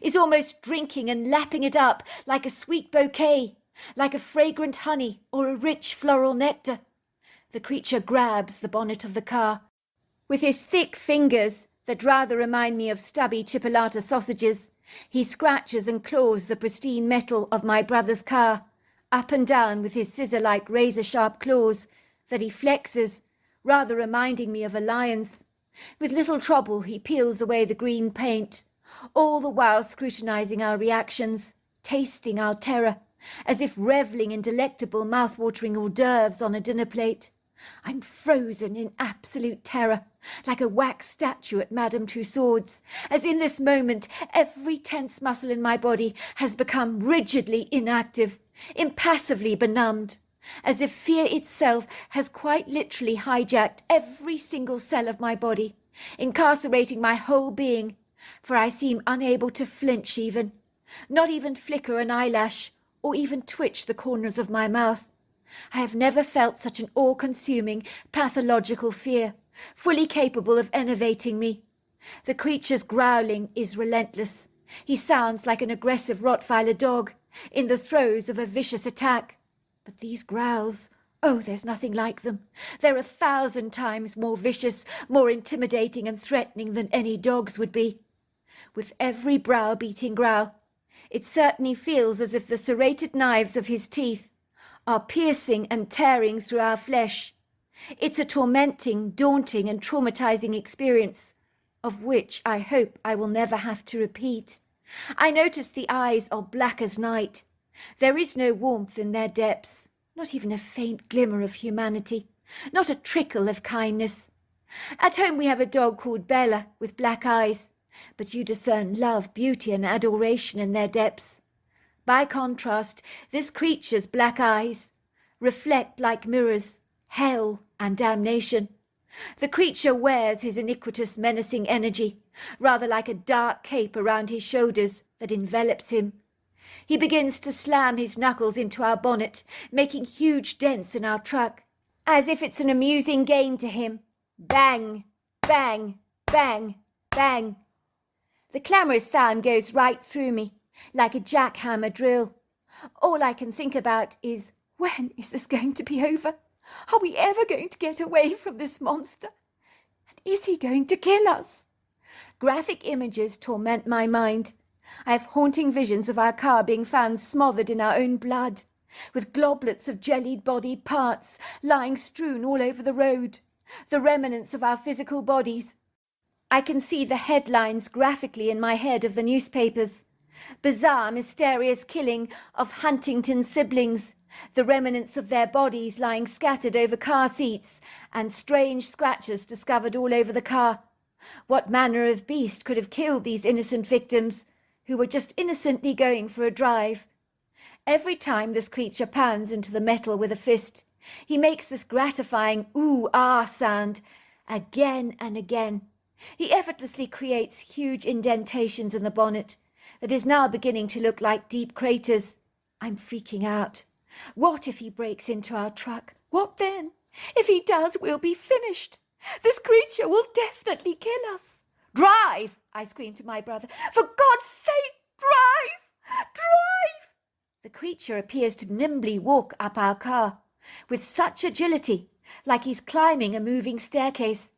is almost drinking and lapping it up like a sweet bouquet, like a fragrant honey or a rich floral nectar. The creature grabs the bonnet of the car. With his thick fingers that rather remind me of stubby chipolata sausages, he scratches and claws the pristine metal of my brother's car, up and down with his scissor-like razor-sharp claws that he flexes, rather reminding me of a lion's. With little trouble he peels away the green paint, all the while scrutinizing our reactions, tasting our terror, as if revelling in delectable mouth-watering hors d'oeuvres on a dinner plate. I'm frozen in absolute terror, like a wax statue at Madame Tussauds, as in this moment every tense muscle in my body has become rigidly inactive, impassively benumbed, as if fear itself has quite literally hijacked every single cell of my body, incarcerating my whole being, for I seem unable to flinch even, not even flicker an eyelash, or even twitch the corners of my mouth. I have never felt such an all-consuming, pathological fear, fully capable of enervating me. The creature's growling is relentless. He sounds like an aggressive Rottweiler dog, in the throes of a vicious attack. But these growls, oh, there's nothing like them. They're 1,000 times more vicious, more intimidating and threatening than any dog's would be. With every brow-beating growl, it certainly feels as if the serrated knives of his teeth are piercing and tearing through our flesh. It's a tormenting, daunting and traumatizing experience, of which I hope I will never have to repeat. I notice the eyes are black as night. There is no warmth in their depths, not even a faint glimmer of humanity, not a trickle of kindness. At home we have a dog called Bella with black eyes, but you discern love, beauty and adoration in their depths. By contrast, this creature's black eyes reflect like mirrors hell and damnation. The creature wears his iniquitous, menacing energy, rather like a dark cape around his shoulders that envelops him. He begins to slam his knuckles into our bonnet, making huge dents in our truck, as if it's an amusing game to him. Bang, bang, bang, bang. The clamorous sound goes right through me, like a jackhammer drill. All I can think about is, when is this going to be over? Are we ever going to get away from this monster? And is he going to kill us? Graphic images torment my mind. I have haunting visions of our car being found smothered in our own blood, with globlets of jellied body parts lying strewn all over the road, the remnants of our physical bodies. I can see the headlines graphically in my head of the newspapers. Bizarre, mysterious killing of Huntington siblings, the remnants of their bodies lying scattered over car seats, and strange scratches discovered all over the car. What manner of beast could have killed these innocent victims, who were just innocently going for a drive? Every time this creature pounds into the metal with a fist, he makes this gratifying ooh-ah sound again and again. He effortlessly creates huge indentations in the bonnet that is now beginning to look like deep craters. I'm freaking out. What if he breaks into our truck? What then? If he does, we'll be finished. This creature will definitely kill us. Drive! I screamed to my brother. For God's sake, drive! Drive! The creature appears to nimbly walk up our car, with such agility, like he's climbing a moving staircase.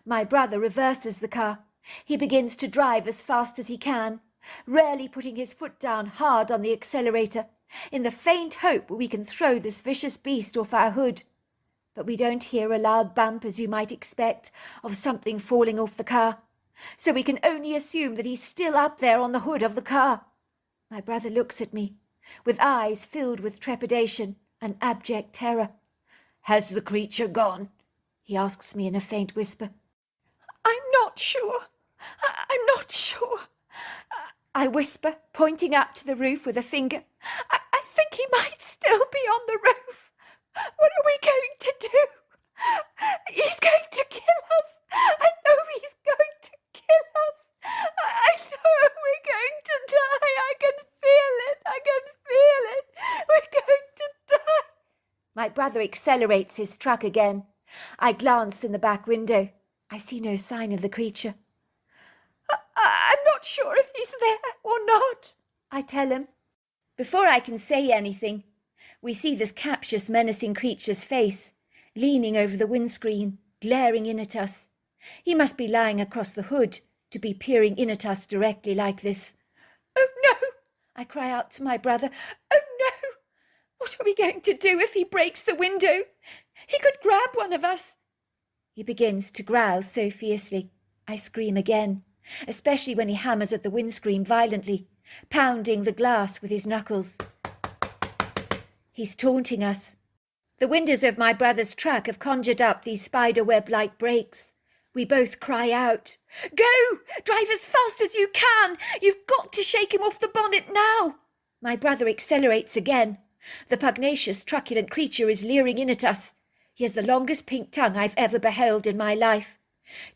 My brother reverses the car. He begins to drive as fast as he can, rarely putting his foot down hard on the accelerator, in the faint hope we can throw this vicious beast off our hood. But we don't hear a loud bump, as you might expect, of something falling off the car, so we can only assume that he's still up there on the hood of the car. My brother looks at me, with eyes filled with trepidation and abject terror. "Has the creature gone?" he asks me in a faint whisper. "I'm not sure. I'm not sure," I whisper, pointing up to the roof with a finger. I think he might still be on the roof. What are we going to do? He's going to kill us. I know he's going to kill us. I know we're going to die. I can feel it. I can feel it. We're going to die. My brother accelerates his truck again. I glance in the back window. I see no sign of the creature. I'm not sure if he's there or not, I tell him. Before I can say anything, we see this captious, menacing creature's face, leaning over the windscreen, glaring in at us. He must be lying across the hood to be peering in at us directly like this. "Oh no!" I cry out to my brother. "Oh no! What are we going to do if he breaks the window? He could grab one of us." He begins to growl so fiercely. I scream again, especially when he hammers at the windscreen violently, pounding the glass with his knuckles. He's taunting us. The windows of my brother's truck have conjured up these spider-web-like breaks. We both cry out, "Go! Drive as fast as you can! You've got to shake him off the bonnet now!" My brother accelerates again. The pugnacious, truculent creature is leering in at us. He has the longest pink tongue I've ever beheld in my life.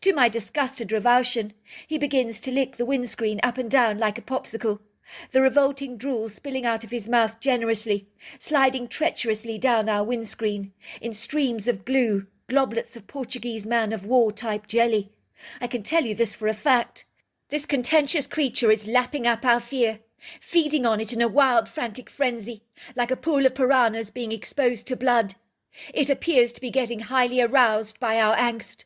To my disgusted revulsion, he begins to lick the windscreen up and down like a popsicle, the revolting drool spilling out of his mouth generously, sliding treacherously down our windscreen, in streams of glue, globlets of Portuguese man-of-war-type jelly. I can tell you this for a fact. This contentious creature is lapping up our fear, feeding on it in a wild, frantic frenzy, like a pool of piranhas being exposed to blood. It appears to be getting highly aroused by our angst.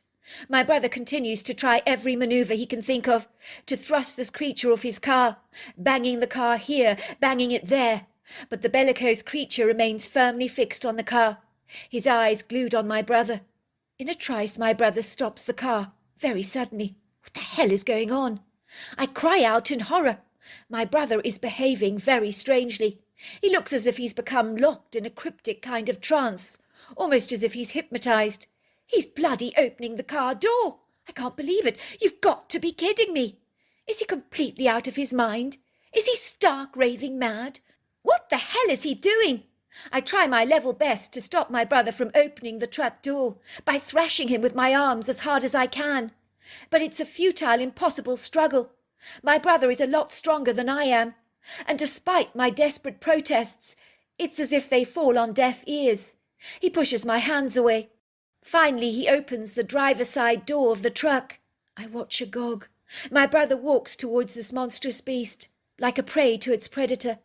My brother continues to try every manoeuvre he can think of to thrust this creature off his car, banging the car here, banging it there. But the bellicose creature remains firmly fixed on the car, his eyes glued on my brother. In a trice, my brother stops the car, very suddenly. What the hell is going on? I cry out in horror. My brother is behaving very strangely. He looks as if he's become locked in a cryptic kind of trance, almost as if he's hypnotized. He's bloody opening the car door. I can't believe it. You've got to be kidding me. Is he completely out of his mind? Is he stark raving mad? What the hell is he doing? I try my level best to stop my brother from opening the truck door by thrashing him with my arms as hard as I can. But it's a futile, impossible struggle. My brother is a lot stronger than I am. and despite my desperate protests, it's as if they fall on deaf ears. He pushes my hands away. Finally, he opens the driver's side door of the truck. I watch agog. My brother walks towards this monstrous beast, like a prey to its predator,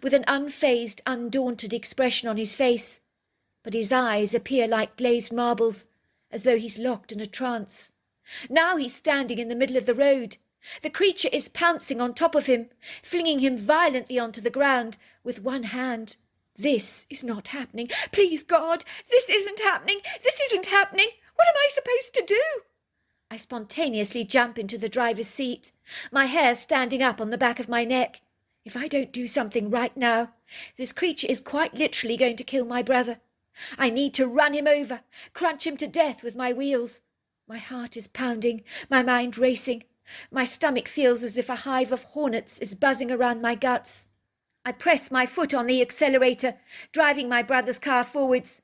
with an unfazed, undaunted expression on his face. But his eyes appear like glazed marbles, as though he's locked in a trance. Now he's standing in the middle of the road. The creature is pouncing on top of him, flinging him violently onto the ground with one hand. This is not happening. Please, God, this isn't happening. This isn't happening. What am I supposed to do? I spontaneously jump into the driver's seat, my hair standing up on the back of my neck. If I don't do something right now, this creature is quite literally going to kill my brother. I need to run him over, crunch him to death with my wheels. My heart is pounding, my mind racing. My stomach feels as if a hive of hornets is buzzing around my guts. I press my foot on the accelerator, driving my brother's car forwards.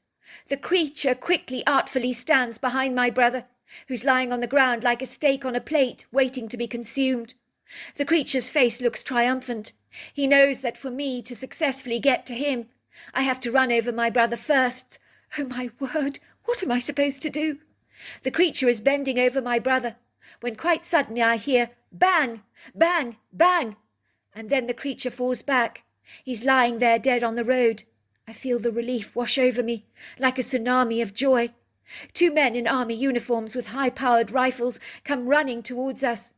The creature quickly, artfully stands behind my brother, who's lying on the ground like a steak on a plate, waiting to be consumed. The creature's face looks triumphant. He knows that for me to successfully get to him, I have to run over my brother first. Oh, my word, what am I supposed to do? The creature is bending over my brother, when quite suddenly I hear bang, bang, bang, and then the creature falls back. He's lying there dead on the road. I feel the relief wash over me, like a tsunami of joy. Two men in army uniforms with high-powered rifles come running towards us.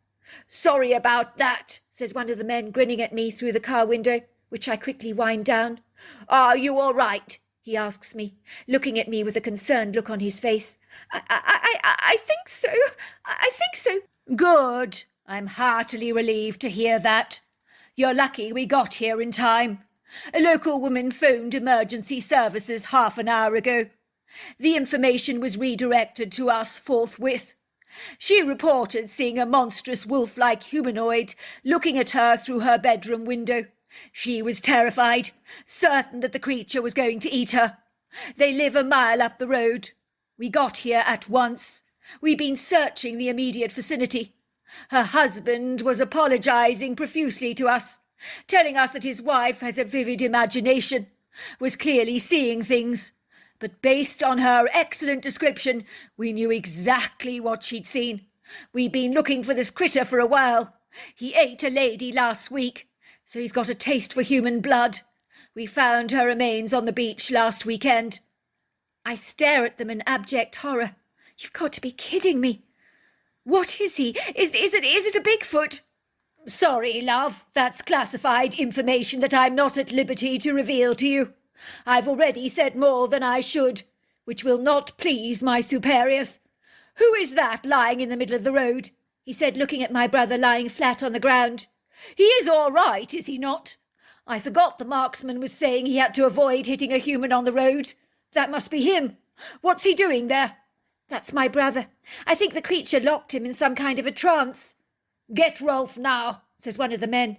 "Sorry about that," says one of the men, grinning at me through the car window, which I quickly wind down. "Are you all right?" he asks me, looking at me with a concerned look on his face. I think so. I think so." "Good. I'm heartily relieved to hear that. You're lucky we got here in time. A local woman phoned emergency services half an hour ago. The information was redirected to us forthwith. She reported seeing a monstrous wolf-like humanoid looking at her through her bedroom window. She was terrified, certain that the creature was going to eat her. They live a mile up the road. We got here at once. We've been searching the immediate vicinity. Her husband was apologizing profusely to us, telling us that his wife has a vivid imagination, was clearly seeing things. But based on her excellent description, we knew exactly what she'd seen. We've been looking for this critter for a while. He ate a lady last week, so he's got a taste for human blood. We found her remains on the beach last weekend." I stare at them in abject horror. You've got to be kidding me. What is he? Is it a Bigfoot? "Sorry, love, that's classified information that I'm not at liberty to reveal to you. I've already said more than I should, which will not please my superiors. Who is that lying in the middle of the road?" he said, looking at my brother lying flat on the ground. "He is all right, is he not? I forgot the marksman was saying he had to avoid hitting a human on the road. That must be him. What's he doing there?" "That's my brother. I think the creature locked him in some kind of a trance." "Get Rolf now," says one of the men.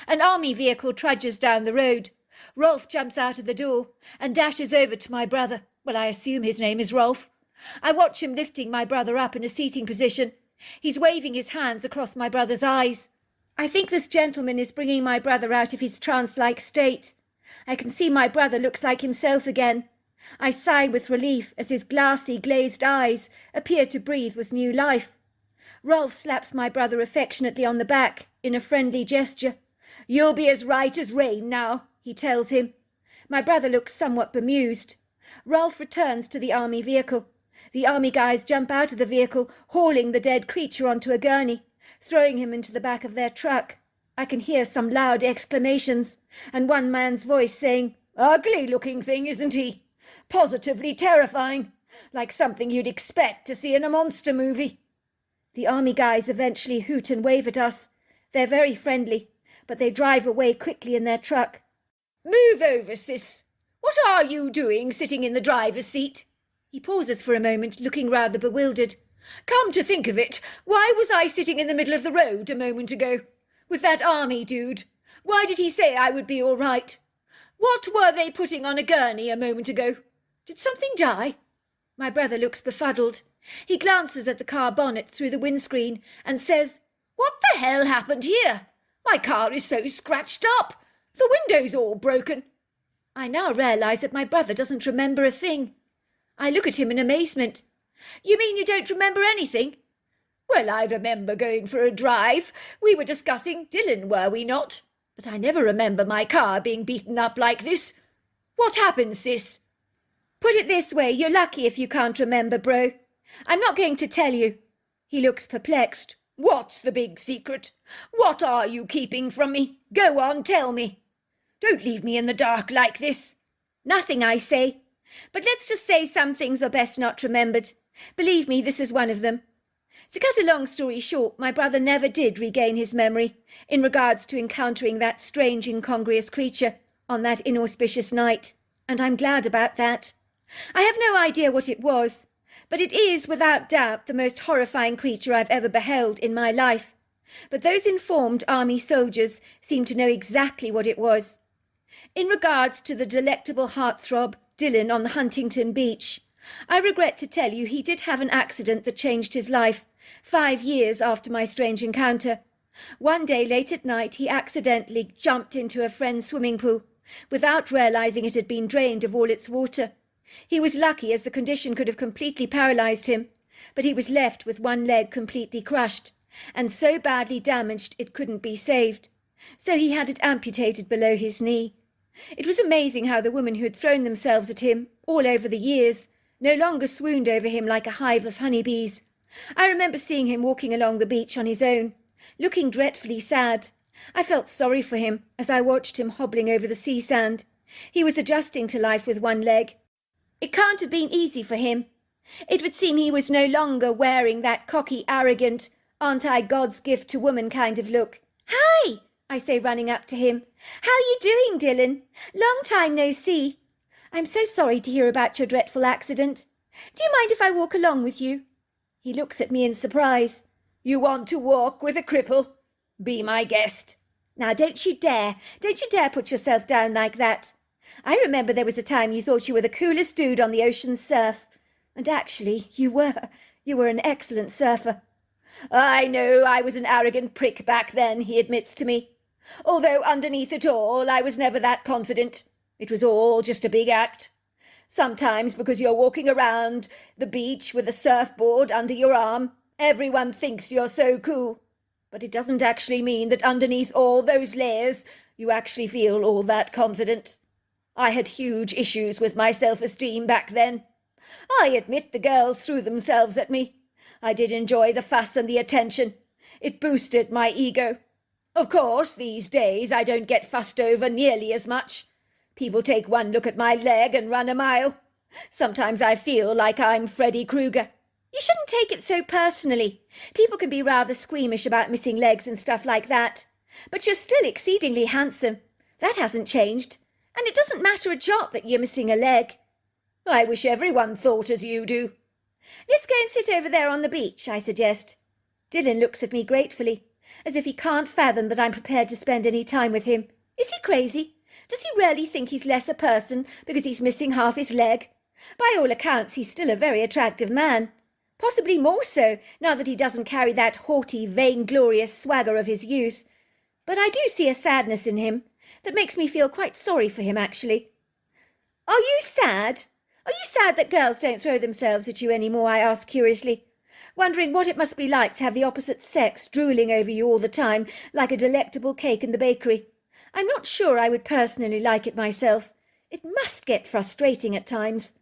An army vehicle trudges down the road. Rolf jumps out of the door and dashes over to my brother. Well, I assume his name is Rolf. I watch him lifting my brother up in a seating position. He's waving his hands across my brother's eyes. I think this gentleman is bringing my brother out of his trance-like state. I can see my brother looks like himself again. I sigh with relief as his glassy, glazed eyes appear to breathe with new life. Rolf slaps my brother affectionately on the back in a friendly gesture. "You'll be as right as rain now," he tells him. My brother looks somewhat bemused. Rolf returns to the army vehicle. The army guys jump out of the vehicle, hauling the dead creature onto a gurney, throwing him into the back of their truck. I can hear some loud exclamations, and one man's voice saying, "Ugly-looking thing, isn't he? Positively terrifying, like something you'd expect to see in a monster movie." The army guys eventually hoot and wave at us. They're very friendly, but they drive away quickly in their truck. "Move over, sis. What are you doing sitting in the driver's seat?" He pauses for a moment, looking rather bewildered. "Come to think of it, why was I sitting in the middle of the road a moment ago? With that army dude? Why did he say I would be all right? What were they putting on a gurney a moment ago? Did something die?" My brother looks befuddled. He glances at the car bonnet through the windscreen and says, "What the hell happened here? My car is so scratched up. The window's all broken. I now realise that my brother doesn't remember a thing. I look at him in amazement. You mean you don't remember anything? Well, I remember going for a drive. We were discussing Dylan, were we not? But I never remember my car being beaten up like this. What happened, sis? Put it this way, you're lucky if you can't remember, bro. I'm not going to tell you. He looks perplexed. What's the big secret? What are you keeping from me? Go on, tell me. Don't leave me in the dark like this. Nothing, I say. But let's just say some things are best not remembered. Believe me, this is one of them. To cut a long story short, my brother never did regain his memory in regards to encountering that strange, incongruous creature on that inauspicious night, and I'm glad about that. I have no idea what it was, but it is, without doubt, the most horrifying creature I've ever beheld in my life. But those informed army soldiers seem to know exactly what it was. In regards to the delectable heartthrob, Dylan, on the Huntington beach, I regret to tell you he did have an accident that changed his life 5 years after my strange encounter. One day late at night he accidentally jumped into a friend's swimming pool without realising it had been drained of all its water. He was lucky, as the condition could have completely paralysed him, but he was left with one leg completely crushed and so badly damaged it couldn't be saved. So he had it amputated below his knee. It was amazing how the women who had thrown themselves at him all over the years no longer swooned over him like a hive of honeybees. I remember seeing him walking along the beach on his own, looking dreadfully sad. I felt sorry for him as I watched him hobbling over the sea sand. He was adjusting to life with one leg. It can't have been easy for him. It would seem he was no longer wearing that cocky, arrogant, aren't I God's gift to woman kind of look. Hi, I say, running up to him. How are you doing, Dylan? Long time no see. I'm so sorry to hear about your dreadful accident. Do you mind if I walk along with you? He looks at me in surprise. You want to walk with a cripple? Be my guest. Now, don't you dare put yourself down like that. I remember there was a time you thought you were the coolest dude on the ocean's surf. And actually, you were an excellent surfer. I know I was an arrogant prick back then, he admits to me. Although underneath it all, I was never that confident. It was all just a big act. Sometimes, because you're walking around the beach with a surfboard under your arm, everyone thinks you're so cool. But it doesn't actually mean that underneath all those layers, you actually feel all that confident. I had huge issues with my self-esteem back then. I admit the girls threw themselves at me. I did enjoy the fuss and the attention. It boosted my ego. Of course, these days I don't get fussed over nearly as much. People take one look at my leg and run a mile. Sometimes I feel like I'm Freddy Krueger. You shouldn't take it so personally. People can be rather squeamish about missing legs and stuff like that. But you're still exceedingly handsome. That hasn't changed. And it doesn't matter a jot that you're missing a leg. I wish everyone thought as you do. Let's go and sit over there on the beach, I suggest. Dylan looks at me gratefully, as if he can't fathom that I'm prepared to spend any time with him. Is he crazy? Does he really think he's less a person because he's missing half his leg? By all accounts, he's still a very attractive man. Possibly more so, now that he doesn't carry that haughty, vainglorious swagger of his youth. But I do see a sadness in him that makes me feel quite sorry for him, actually. Are you sad? Are you sad that girls don't throw themselves at you anymore? I ask curiously, wondering what it must be like to have the opposite sex drooling over you all the time like a delectable cake in the bakery. I'm not sure I would personally like it myself. It must get frustrating at times.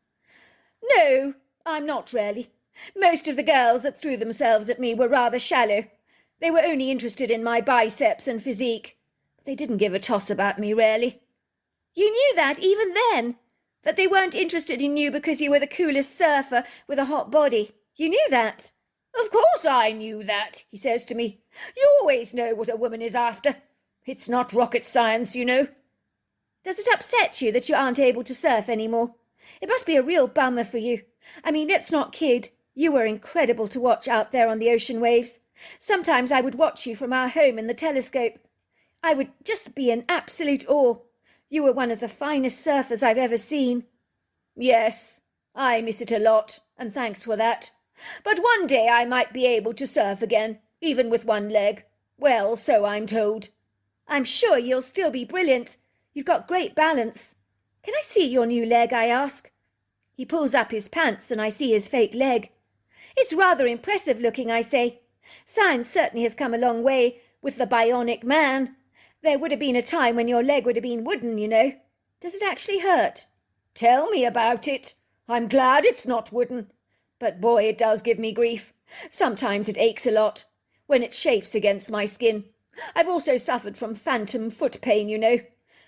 No, I'm not really. Most of the girls that threw themselves at me were rather shallow. They were only interested in my biceps and physique. They didn't give a toss about me, really. You knew that even then? That they weren't interested in you because you were the coolest surfer with a hot body? You knew that? Of course I knew that, he says to me. You always know what a woman is after. It's not rocket science, you know. Does it upset you that you aren't able to surf anymore? It must be a real bummer for you. I mean, let's not kid. You were incredible to watch out there on the ocean waves. Sometimes I would watch you from our home in the telescope. I would just be in absolute awe. You were one of the finest surfers I've ever seen. Yes, I miss it a lot, and thanks for that. But one day I might be able to surf again, even with one leg. Well, so I'm told. I'm sure you'll still be brilliant. You've got great balance. Can I see your new leg, I ask. He pulls up his pants and I see his fake leg. It's rather impressive looking, I say. Science certainly has come a long way with the bionic man. There would have been a time when your leg would have been wooden, you know. Does it actually hurt? Tell me about it. I'm glad it's not wooden. But boy, it does give me grief. Sometimes it aches a lot, when it chafes against my skin. I've also suffered from phantom foot pain, you know,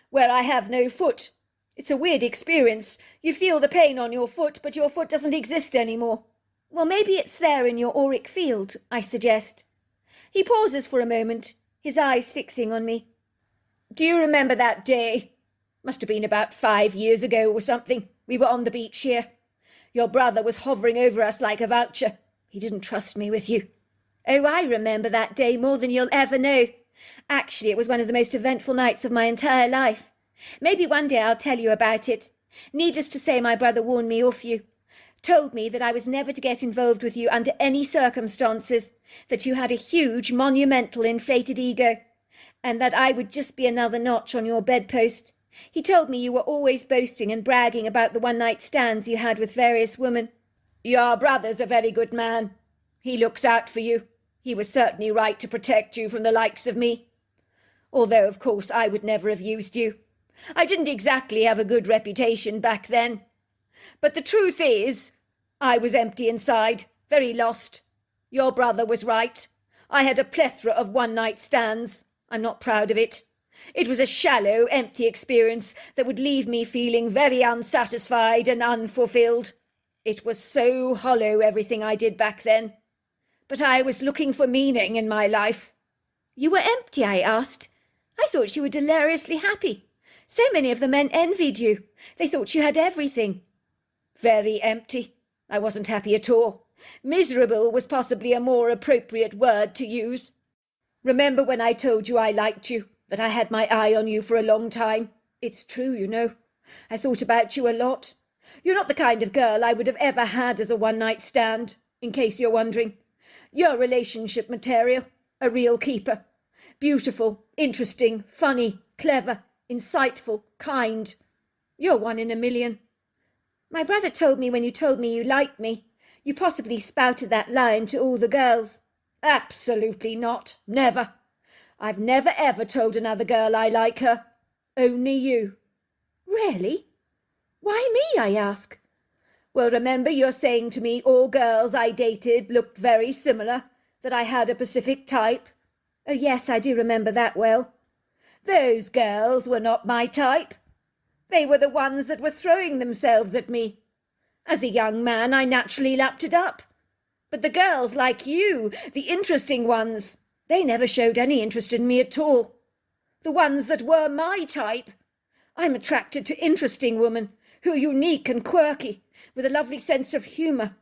where I have no foot. It's a weird experience. You feel the pain on your foot, but your foot doesn't exist anymore. Well, maybe it's there in your auric field, I suggest. He pauses for a moment, his eyes fixing on me. Do you remember that day? Must have been about 5 years ago or something. We were on the beach here. Your brother was hovering over us like a vulture. He didn't trust me with you. Oh, I remember that day more than you'll ever know. Actually, it was one of the most eventful nights of my entire life. Maybe one day I'll tell you about it. Needless to say, my brother warned me off you. Told me that I was never to get involved with you under any circumstances, that you had a huge, monumental, inflated ego, and that I would just be another notch on your bedpost. He told me you were always boasting and bragging about the one-night stands you had with various women. Your brother's a very good man. He looks out for you. He was certainly right to protect you from the likes of me. Although, of course, I would never have used you. I didn't exactly have a good reputation back then. But the truth is, I was empty inside, very lost. Your brother was right. I had a plethora of one-night stands. I'm not proud of it. It was a shallow, empty experience that would leave me feeling very unsatisfied and unfulfilled. It was so hollow, everything I did back then. But I was looking for meaning in my life. You were empty, I asked. I thought you were deliriously happy. So many of the men envied you. They thought you had everything. Very empty. I wasn't happy at all. Miserable was possibly a more appropriate word to use. Remember when I told you I liked you, that I had my eye on you for a long time? It's true, you know. I thought about you a lot. You're not the kind of girl I would have ever had as a one-night stand, in case you're wondering. You're relationship material, a real keeper. Beautiful, interesting, funny, clever, insightful, kind. You're one in a million. My brother told me when you told me you liked me, you possibly spouted that line to all the girls. Absolutely not. Never. I've never ever told another girl I like her. Only you. Really? Why me, I ask? Well, remember you're saying to me all girls I dated looked very similar, that I had a specific type? Oh, yes, I do remember that well. Those girls were not my type. They were the ones that were throwing themselves at me. As a young man, I naturally lapped it up. But the girls like you, the interesting ones, they never showed any interest in me at all. The ones that were my type. I'm attracted to interesting women who are unique and quirky, with a lovely sense of humour.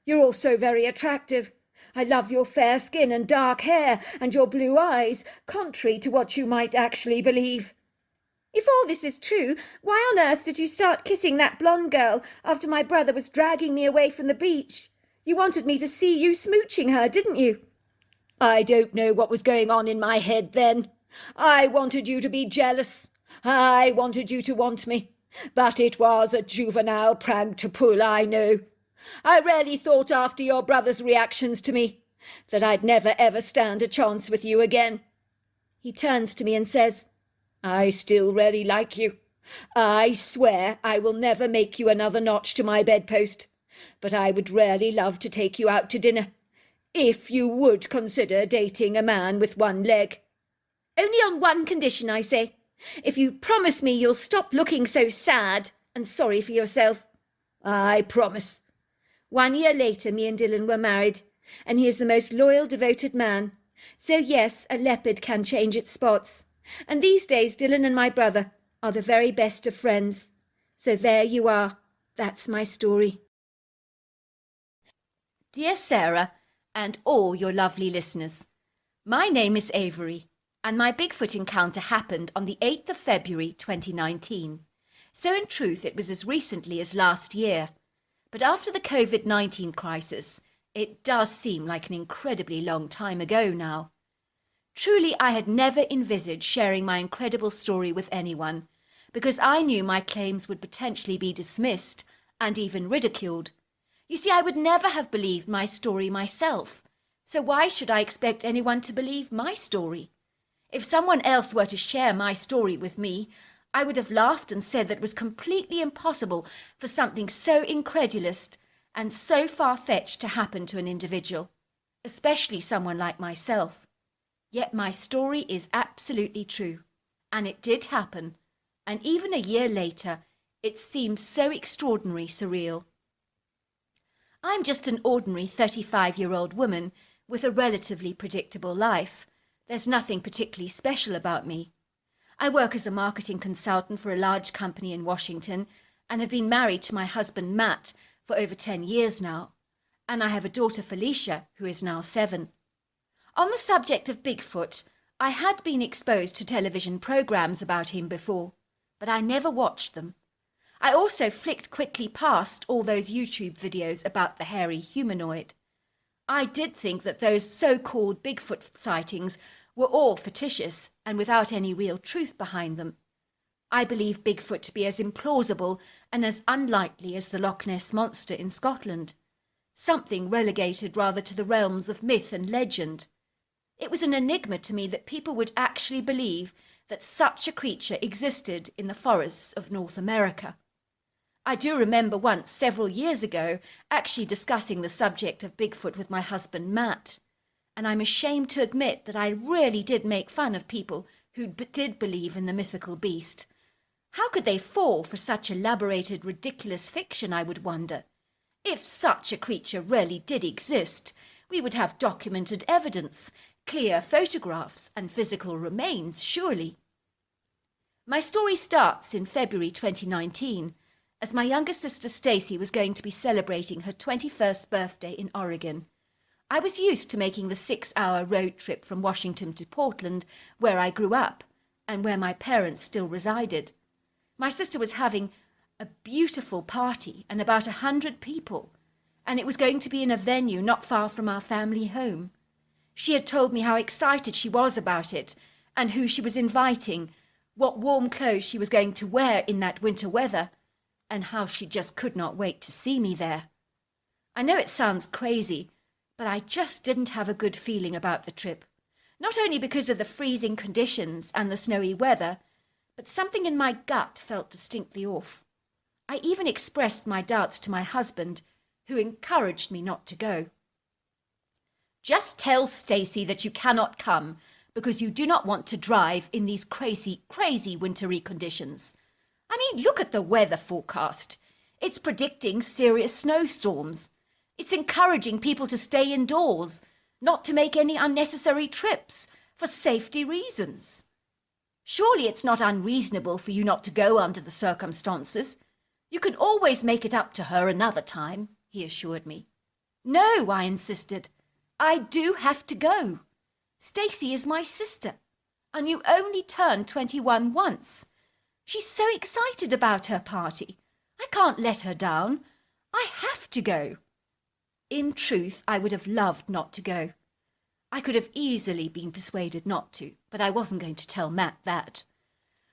You're also very attractive. I love your fair skin and dark hair and your blue eyes, contrary to what you might actually believe. If all this is true, why on earth did you start kissing that blonde girl after my brother was dragging me away from the beach? You wanted me to see you smooching her, didn't you? I don't know what was going on in my head then. I wanted you to be jealous. I wanted you to want me. But it was a juvenile prank to pull, I know. I really thought after your brother's reactions to me that I'd never ever stand a chance with you again. He turns to me and says, I still really like you. I swear I will never make you another notch to my bedpost, but I would really love to take you out to dinner, if you would consider dating a man with one leg. Only on one condition, I say. If you promise me you'll stop looking so sad and sorry for yourself. I promise. 1 year later, me and Dylan were married, and he is the most loyal, devoted man. So yes, a leopard can change its spots. And these days, Dylan and my brother are the very best of friends. So there you are. That's my story. Dear Sarah, and all your lovely listeners, my name is Avery, and my Bigfoot encounter happened on the 8th of February 2019. So in truth, it was as recently as last year. But after the COVID-19 crisis, it does seem like an incredibly long time ago now. Truly, I had never envisaged sharing my incredible story with anyone, because I knew my claims would potentially be dismissed and even ridiculed. You see, I would never have believed my story myself, so why should I expect anyone to believe my story? If someone else were to share my story with me, I would have laughed and said that it was completely impossible for something so incredulous and so far-fetched to happen to an individual, especially someone like myself. Yet my story is absolutely true, and it did happen, and even a year later, it seems so extraordinarily surreal. I'm just an ordinary 35-year-old woman with a relatively predictable life. There's nothing particularly special about me. I work as a marketing consultant for a large company in Washington and have been married to my husband Matt for over 10 years now, and I have a daughter Felicia who is now 7. On the subject of Bigfoot, I had been exposed to television programs about him before, but I never watched them. I also flicked quickly past all those YouTube videos about the hairy humanoid. I did think that those so-called Bigfoot sightings were all fictitious and without any real truth behind them. I believe Bigfoot to be as implausible and as unlikely as the Loch Ness Monster in Scotland, something relegated rather to the realms of myth and legend. It was an enigma to me that people would actually believe that such a creature existed in the forests of North America. I do remember once, several years ago, actually discussing the subject of Bigfoot with my husband Matt, and I'm ashamed to admit that I really did make fun of people who did believe in the mythical beast. How could they fall for such elaborated, ridiculous fiction, I would wonder? If such a creature really did exist, we would have documented evidence, clear photographs and physical remains, surely. My story starts in February 2019, as my younger sister Stacy was going to be celebrating her 21st birthday in Oregon. I was used to making the 6-hour road trip from Washington to Portland, where I grew up and where my parents still resided. My sister was having a beautiful party and about 100 people, and it was going to be in a venue not far from our family home. She had told me how excited she was about it and who she was inviting, what warm clothes she was going to wear in that winter weather, and how she just could not wait to see me there. I know it sounds crazy, but I just didn't have a good feeling about the trip, not only because of the freezing conditions and the snowy weather, but something in my gut felt distinctly off. I even expressed my doubts to my husband, who encouraged me not to go. Just tell Stacy that you cannot come because you do not want to drive in these crazy wintry conditions. I mean, look at the weather forecast. It's predicting serious snowstorms. It's encouraging people to stay indoors, not to make any unnecessary trips for safety reasons. Surely it's not unreasonable for you not to go under the circumstances. You can always make it up to her another time, he assured me. No, I insisted. I do have to go. Stacy is my sister, and you only turned 21 once. She's so excited about her party. I can't let her down. I have to go. In truth, I would have loved not to go. I could have easily been persuaded not to, but I wasn't going to tell Matt that.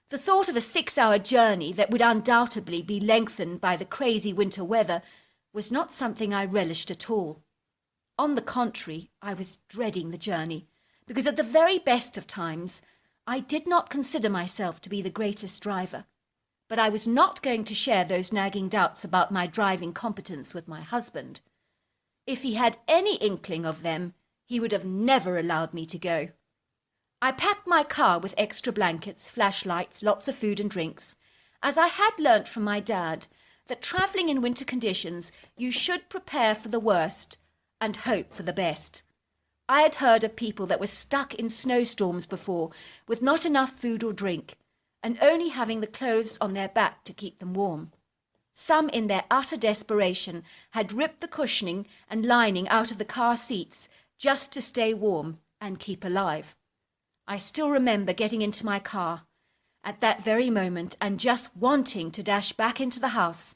The thought of a 6-hour journey that would undoubtedly be lengthened by the crazy winter weather was not something I relished at all. On the contrary, I was dreading the journey, because at the very best of times, I did not consider myself to be the greatest driver, but I was not going to share those nagging doubts about my driving competence with my husband. If he had any inkling of them, he would have never allowed me to go. I packed my car with extra blankets, flashlights, lots of food and drinks, as I had learnt from my dad that travelling in winter conditions you should prepare for the worst and hope for the best. I had heard of people that were stuck in snowstorms before with not enough food or drink and only having the clothes on their back to keep them warm. Some, in their utter desperation, had ripped the cushioning and lining out of the car seats just to stay warm and keep alive. I still remember getting into my car at that very moment and just wanting to dash back into the house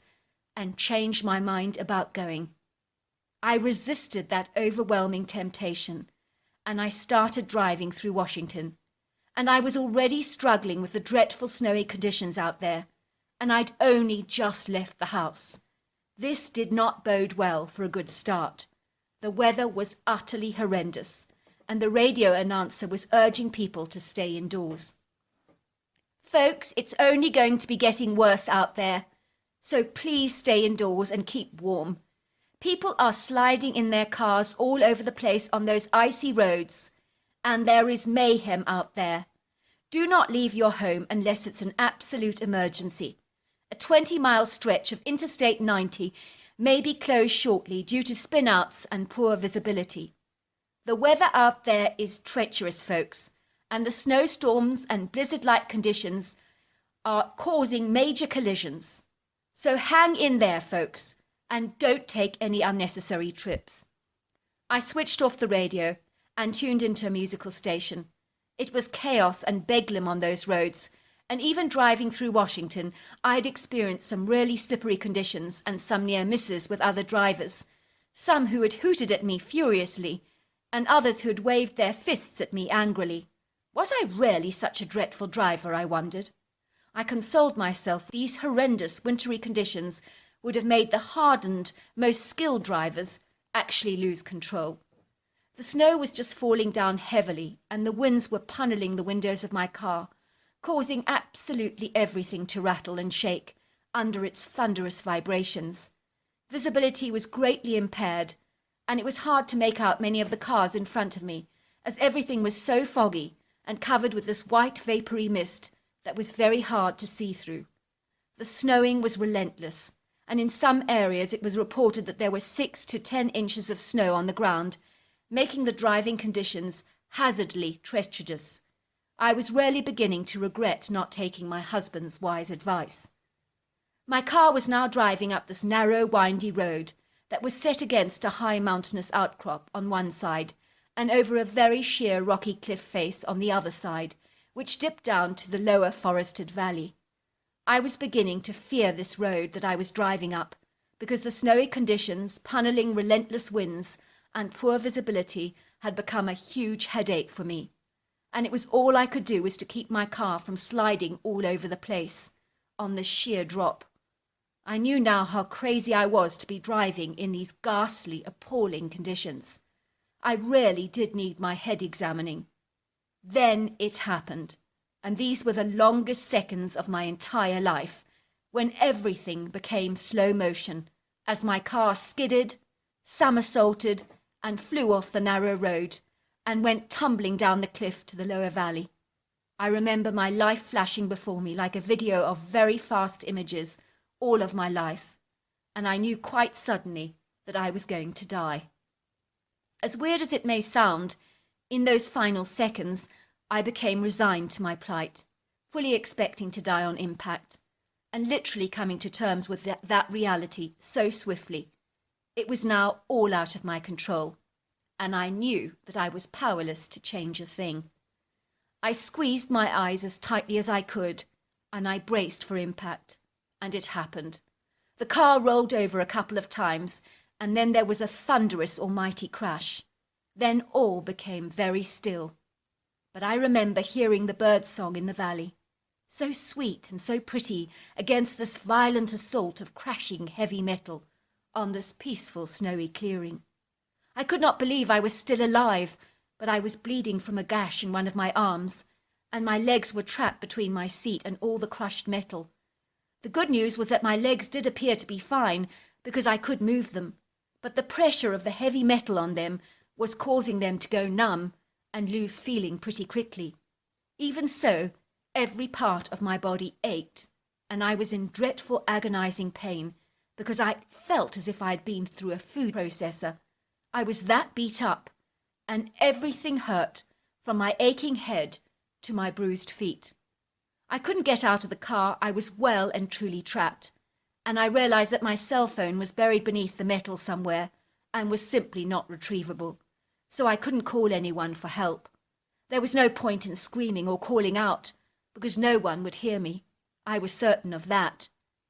and change my mind about going. I resisted that overwhelming temptation, and I started driving through Washington. And I was already struggling with the dreadful snowy conditions out there, and I'd only just left the house. This did not bode well for a good start. The weather was utterly horrendous, and the radio announcer was urging people to stay indoors. Folks, it's only going to be getting worse out there, so please stay indoors and keep warm. People are sliding in their cars all over the place on those icy roads, and there is mayhem out there. Do not leave your home unless it's an absolute emergency. A 20-mile stretch of Interstate 90 may be closed shortly due to spinouts and poor visibility. The weather out there is treacherous, folks, and the snowstorms and blizzard-like conditions are causing major collisions. So hang in there, folks, and don't take any unnecessary trips. I switched off the radio and tuned into a musical station. It was chaos and bedlam on those roads, and even driving through Washington, I had experienced some really slippery conditions and some near misses with other drivers, some who had hooted at me furiously, and others who had waved their fists at me angrily. Was I really such a dreadful driver, I wondered. I consoled myself these horrendous wintry conditions would have made the hardened, most skilled drivers actually lose control. The snow was just falling down heavily, and the winds were punneling the windows of my car, causing absolutely everything to rattle and shake under its thunderous vibrations. Visibility was greatly impaired, and it was hard to make out many of the cars in front of me, as everything was so foggy and covered with this white vapory mist that was very hard to see through. The snowing was relentless, and in some areas it was reported that there were 6 to 10 inches of snow on the ground, making the driving conditions hazardly treacherous. I was really beginning to regret not taking my husband's wise advice. My car was now driving up this narrow, windy road that was set against a high mountainous outcrop on one side and over a very sheer rocky cliff face on the other side, which dipped down to the lower forested valley. I was beginning to fear this road that I was driving up, because the snowy conditions, punneling relentless winds, and poor visibility had become a huge headache for me, and it was all I could do was to keep my car from sliding all over the place on this sheer drop. I knew now how crazy I was to be driving in these ghastly, appalling conditions. I really did need my head examining. Then it happened, and these were the longest seconds of my entire life, when everything became slow motion as my car skidded, somersaulted, and flew off the narrow road and went tumbling down the cliff to the lower valley. I remember my life flashing before me like a video of very fast images all of my life, and I knew quite suddenly that I was going to die. As weird as it may sound, in those final seconds, I became resigned to my plight, fully expecting to die on impact, and literally coming to terms with that reality so swiftly. It was now all out of my control, and I knew that I was powerless to change a thing. I squeezed my eyes as tightly as I could, and I braced for impact, and it happened. The car rolled over a couple of times, and then there was a thunderous, almighty crash. Then all became very still. But I remember hearing the bird song in the valley, so sweet and so pretty against this violent assault of crashing heavy metal on this peaceful snowy clearing. I could not believe I was still alive, but I was bleeding from a gash in one of my arms, and my legs were trapped between my seat and all the crushed metal. The good news was that my legs did appear to be fine, because I could move them, but the pressure of the heavy metal on them was causing them to go numb and lose feeling pretty quickly. Even so, every part of my body ached, and I was in dreadful agonizing pain, because I felt as if I had been through a food processor. I was that beat up, and everything hurt, from my aching head to my bruised feet. I couldn't get out of the car. I was well and truly trapped, and I realized that my cell phone was buried beneath the metal somewhere and was simply not retrievable, so I couldn't call anyone for help. There was no point in screaming or calling out, because no one would hear me. I was certain of that.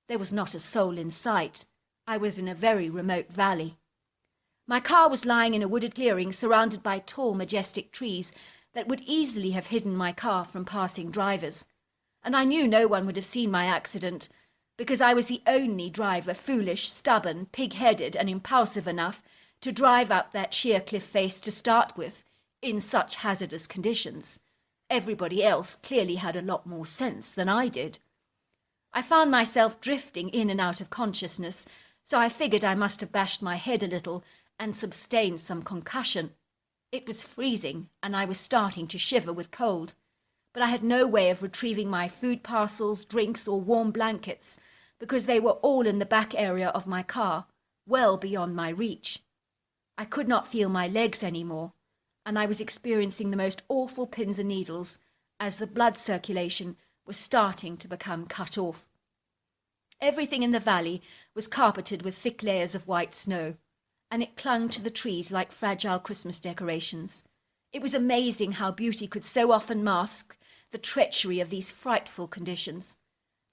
There was not a soul in sight. I was in a very remote valley. My car was lying in a wooded clearing surrounded by tall, majestic trees that would easily have hidden my car from passing drivers. And I knew no one would have seen my accident, because I was the only driver foolish, stubborn, pig-headed and impulsive enough to drive up that sheer cliff face to start with, in such hazardous conditions. Everybody else clearly had a lot more sense than I did. I found myself drifting in and out of consciousness, so I figured I must have bashed my head a little and sustained some concussion. It was freezing, and I was starting to shiver with cold, but I had no way of retrieving my food parcels, drinks, or warm blankets, because they were all in the back area of my car, well beyond my reach. I could not feel my legs anymore, and I was experiencing the most awful pins and needles as the blood circulation was starting to become cut off. Everything in the valley was carpeted with thick layers of white snow, and it clung to the trees like fragile Christmas decorations. It was amazing how beauty could so often mask the treachery of these frightful conditions.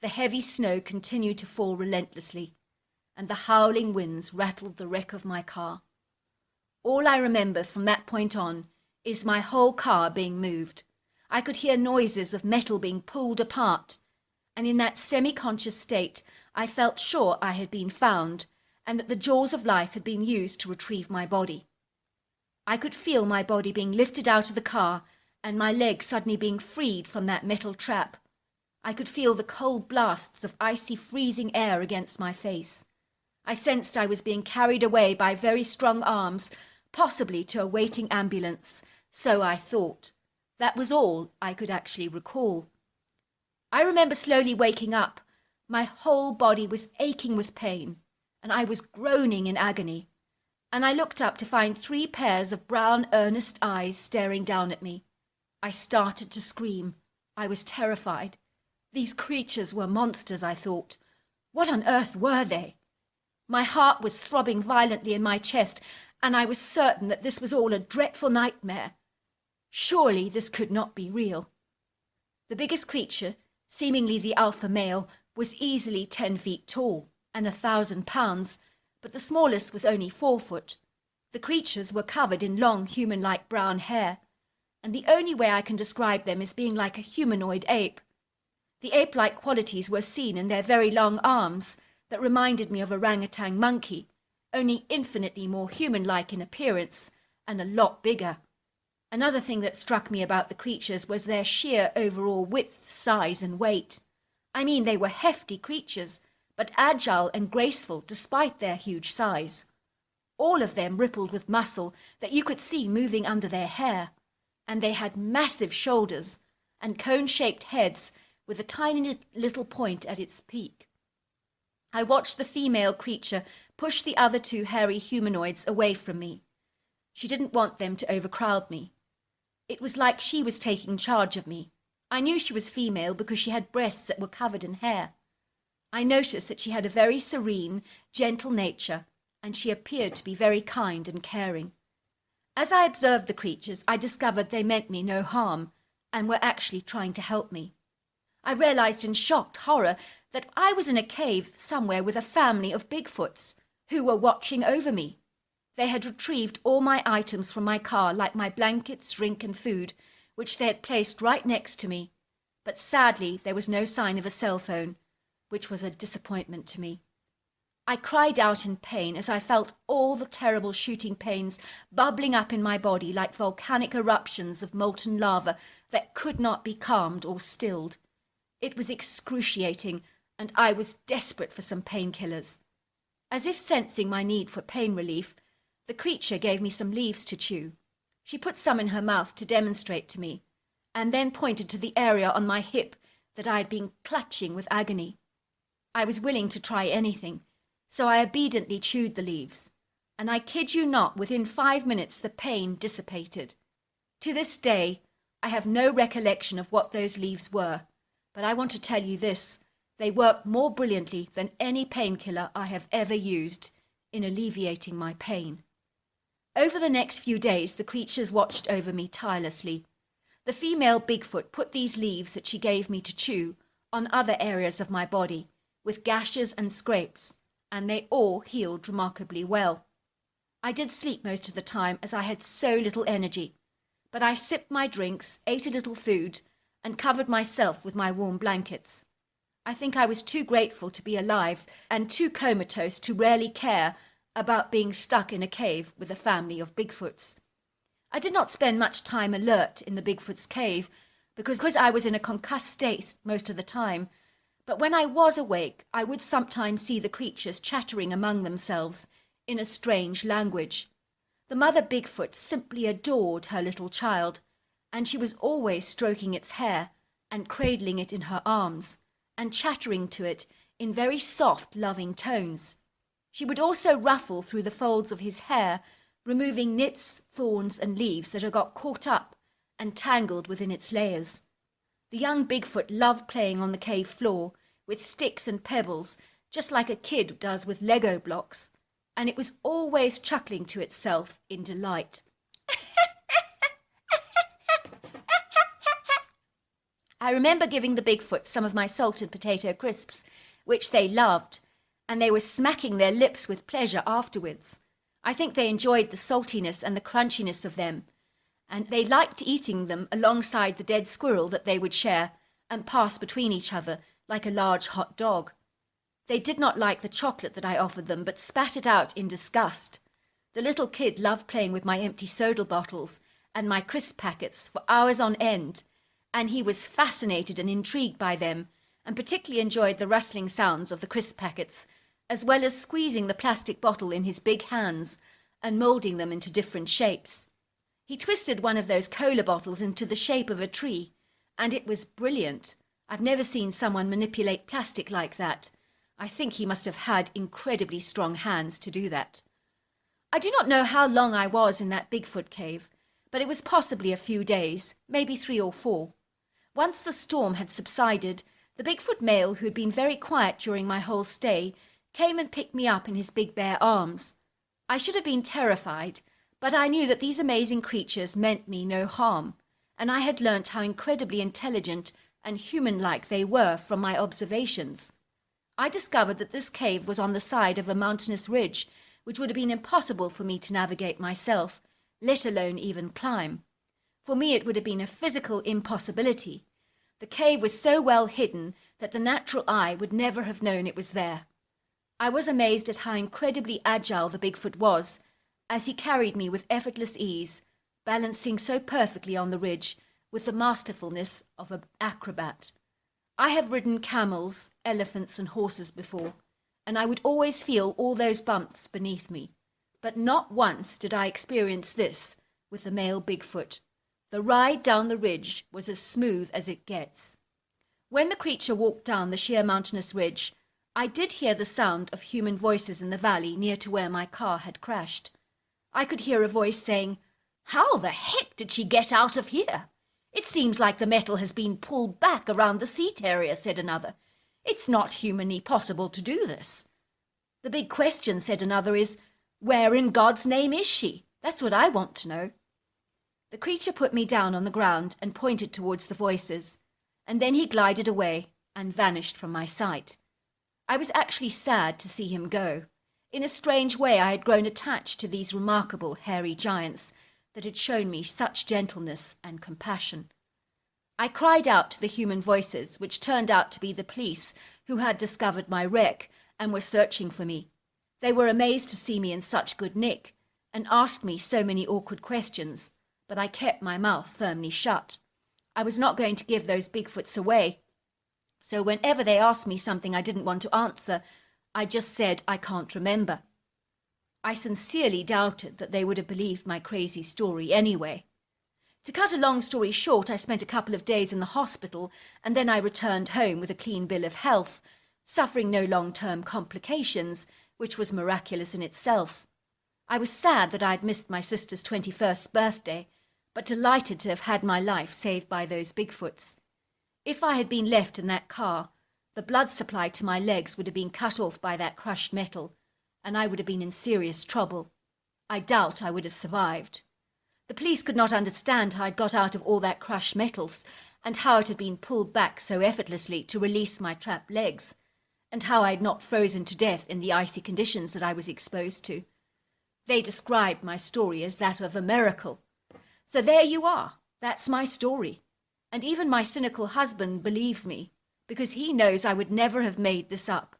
The heavy snow continued to fall relentlessly, and the howling winds rattled the wreck of my car. All I remember from that point on is my whole car being moved. I could hear noises of metal being pulled apart, and in that semi-conscious state I felt sure I had been found and that the jaws of life had been used to retrieve my body. I could feel my body being lifted out of the car and my legs suddenly being freed from that metal trap. I could feel the cold blasts of icy freezing air against my face. I sensed I was being carried away by very strong arms, possibly to a waiting ambulance, so I thought. That was all I could actually recall. I remember slowly waking up. My whole body was aching with pain, and I was groaning in agony. And I looked up to find 3 pairs of brown, earnest eyes staring down at me. I started to scream. I was terrified. These creatures were monsters, I thought. What on earth were they? My heart was throbbing violently in my chest, and I was certain that this was all a dreadful nightmare. Surely this could not be real. The biggest creature, seemingly the alpha male, was easily 10 feet tall and 1,000 pounds, but the smallest was only 4 foot. The creatures were covered in long human-like brown hair, and the only way I can describe them is being like a humanoid ape. The ape-like qualities were seen in their very long arms that reminded me of a orangutan monkey, only infinitely more human-like in appearance and a lot bigger. Another thing that struck me about the creatures was their sheer overall width, size and weight. I mean, they were hefty creatures, but agile and graceful despite their huge size. All of them rippled with muscle that you could see moving under their hair, and they had massive shoulders and cone-shaped heads with a tiny little point at its peak. I watched the female creature push the other 2 hairy humanoids away from me. She didn't want them to overcrowd me. It was like she was taking charge of me. I knew she was female because she had breasts that were covered in hair. I noticed that she had a very serene, gentle nature, and she appeared to be very kind and caring. As I observed the creatures, I discovered they meant me no harm, and were actually trying to help me. I realized in shocked horror that I was in a cave somewhere with a family of Bigfoots who were watching over me. They had retrieved all my items from my car, like my blankets, drink and food, which they had placed right next to me. But sadly, there was no sign of a cell phone, which was a disappointment to me. I cried out in pain as I felt all the terrible shooting pains bubbling up in my body like volcanic eruptions of molten lava that could not be calmed or stilled. It was excruciating, and I was desperate for some painkillers. As if sensing my need for pain relief, the creature gave me some leaves to chew. She put some in her mouth to demonstrate to me, and then pointed to the area on my hip that I had been clutching with agony. I was willing to try anything, so I obediently chewed the leaves, and I kid you not, within 5 minutes the pain dissipated. To this day, I have no recollection of what those leaves were, but I want to tell you this: they work more brilliantly than any painkiller I have ever used in alleviating my pain. Over the next few days, the creatures watched over me tirelessly. The female Bigfoot put these leaves that she gave me to chew on other areas of my body, with gashes and scrapes, and they all healed remarkably well. I did sleep most of the time as I had so little energy, but I sipped my drinks, ate a little food, and covered myself with my warm blankets. I think I was too grateful to be alive and too comatose to really care about being stuck in a cave with a family of Bigfoots. I did not spend much time alert in the Bigfoot's cave because I was in a concussed state most of the time, but when I was awake, I would sometimes see the creatures chattering among themselves in a strange language. The mother Bigfoot simply adored her little child, and she was always stroking its hair and cradling it in her arms and chattering to it in very soft, loving tones. She would also ruffle through the folds of his hair, removing nits, thorns, and leaves that had got caught up and tangled within its layers. The young Bigfoot loved playing on the cave floor with sticks and pebbles, just like a kid does with Lego blocks, and it was always chuckling to itself in delight. I remember giving the Bigfoot some of my salted potato crisps, which they loved, and they were smacking their lips with pleasure afterwards. I think they enjoyed the saltiness and the crunchiness of them, and they liked eating them alongside the dead squirrel that they would share and pass between each other like a large hot dog. They did not like the chocolate that I offered them, but spat it out in disgust. The little kid loved playing with my empty soda bottles and my crisp packets for hours on end, and he was fascinated and intrigued by them, and particularly enjoyed the rustling sounds of the crisp packets, as well as squeezing the plastic bottle in his big hands and moulding them into different shapes. He twisted one of those cola bottles into the shape of a tree, and it was brilliant. I've never seen someone manipulate plastic like that. I think he must have had incredibly strong hands to do that. I do not know how long I was in that Bigfoot cave, but it was possibly a few days, maybe 3 or 4. Once the storm had subsided, the Bigfoot male, who had been very quiet during my whole stay, came and picked me up in his big bare arms. I should have been terrified, but I knew that these amazing creatures meant me no harm, and I had learnt how incredibly intelligent and human-like they were from my observations. I discovered that this cave was on the side of a mountainous ridge, which would have been impossible for me to navigate myself, let alone even climb. For me it would have been a physical impossibility. The cave was so well hidden that the natural eye would never have known it was there. I was amazed at how incredibly agile the Bigfoot was, as he carried me with effortless ease, balancing so perfectly on the ridge with the masterfulness of an acrobat. I have ridden camels, elephants, and horses before, and I would always feel all those bumps beneath me. But not once did I experience this with the male Bigfoot. The ride down the ridge was as smooth as it gets. When the creature walked down the sheer mountainous ridge, I did hear the sound of human voices in the valley near to where my car had crashed. I could hear a voice saying, "How the heck did she get out of here? It seems like the metal has been pulled back around the seat area," said another. "It's not humanly possible to do this." "The big question," said another, "is, where in God's name is she? That's what I want to know." The creature put me down on the ground and pointed towards the voices, and then he glided away and vanished from my sight. I was actually sad to see him go. In a strange way, I had grown attached to these remarkable hairy giants that had shown me such gentleness and compassion. I cried out to the human voices, which turned out to be the police who had discovered my wreck and were searching for me. They were amazed to see me in such good nick and asked me so many awkward questions, but I kept my mouth firmly shut. I was not going to give those Bigfoots away, so whenever they asked me something I didn't want to answer, I just said I can't remember. I sincerely doubted that they would have believed my crazy story anyway. To cut a long story short, I spent a couple of days in the hospital, and then I returned home with a clean bill of health, suffering no long-term complications, which was miraculous in itself. I was sad that I had missed my sister's 21st birthday, but delighted to have had my life saved by those Bigfoots. If I had been left in that car, the blood supply to my legs would have been cut off by that crushed metal, and I would have been in serious trouble. I doubt I would have survived. The police could not understand how I'd got out of all that crushed metals, and how it had been pulled back so effortlessly to release my trapped legs, and how I had not frozen to death in the icy conditions that I was exposed to. They described my story as that of a miracle. So there you are. That's my story. And even my cynical husband believes me, because he knows I would never have made this up.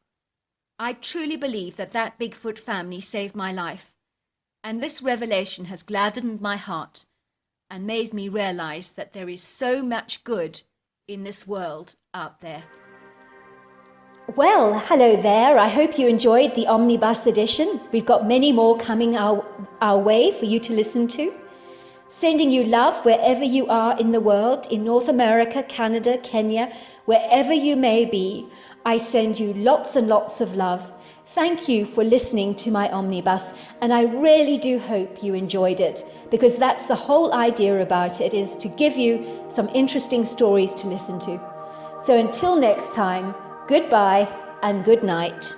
I truly believe that Bigfoot family saved my life. And this revelation has gladdened my heart and made me realize that there is so much good in this world out there. Well, hello there. I hope you enjoyed the Omnibus edition. We've got many more coming our way for you to listen to. Sending you love wherever you are in the world, in North America, Canada, Kenya, wherever you may be. I send you lots and lots of love. Thank you for listening to my Omnibus, and I really do hope you enjoyed it, because that's the whole idea about it, is to give you some interesting stories to listen to. So until next time, goodbye and good night.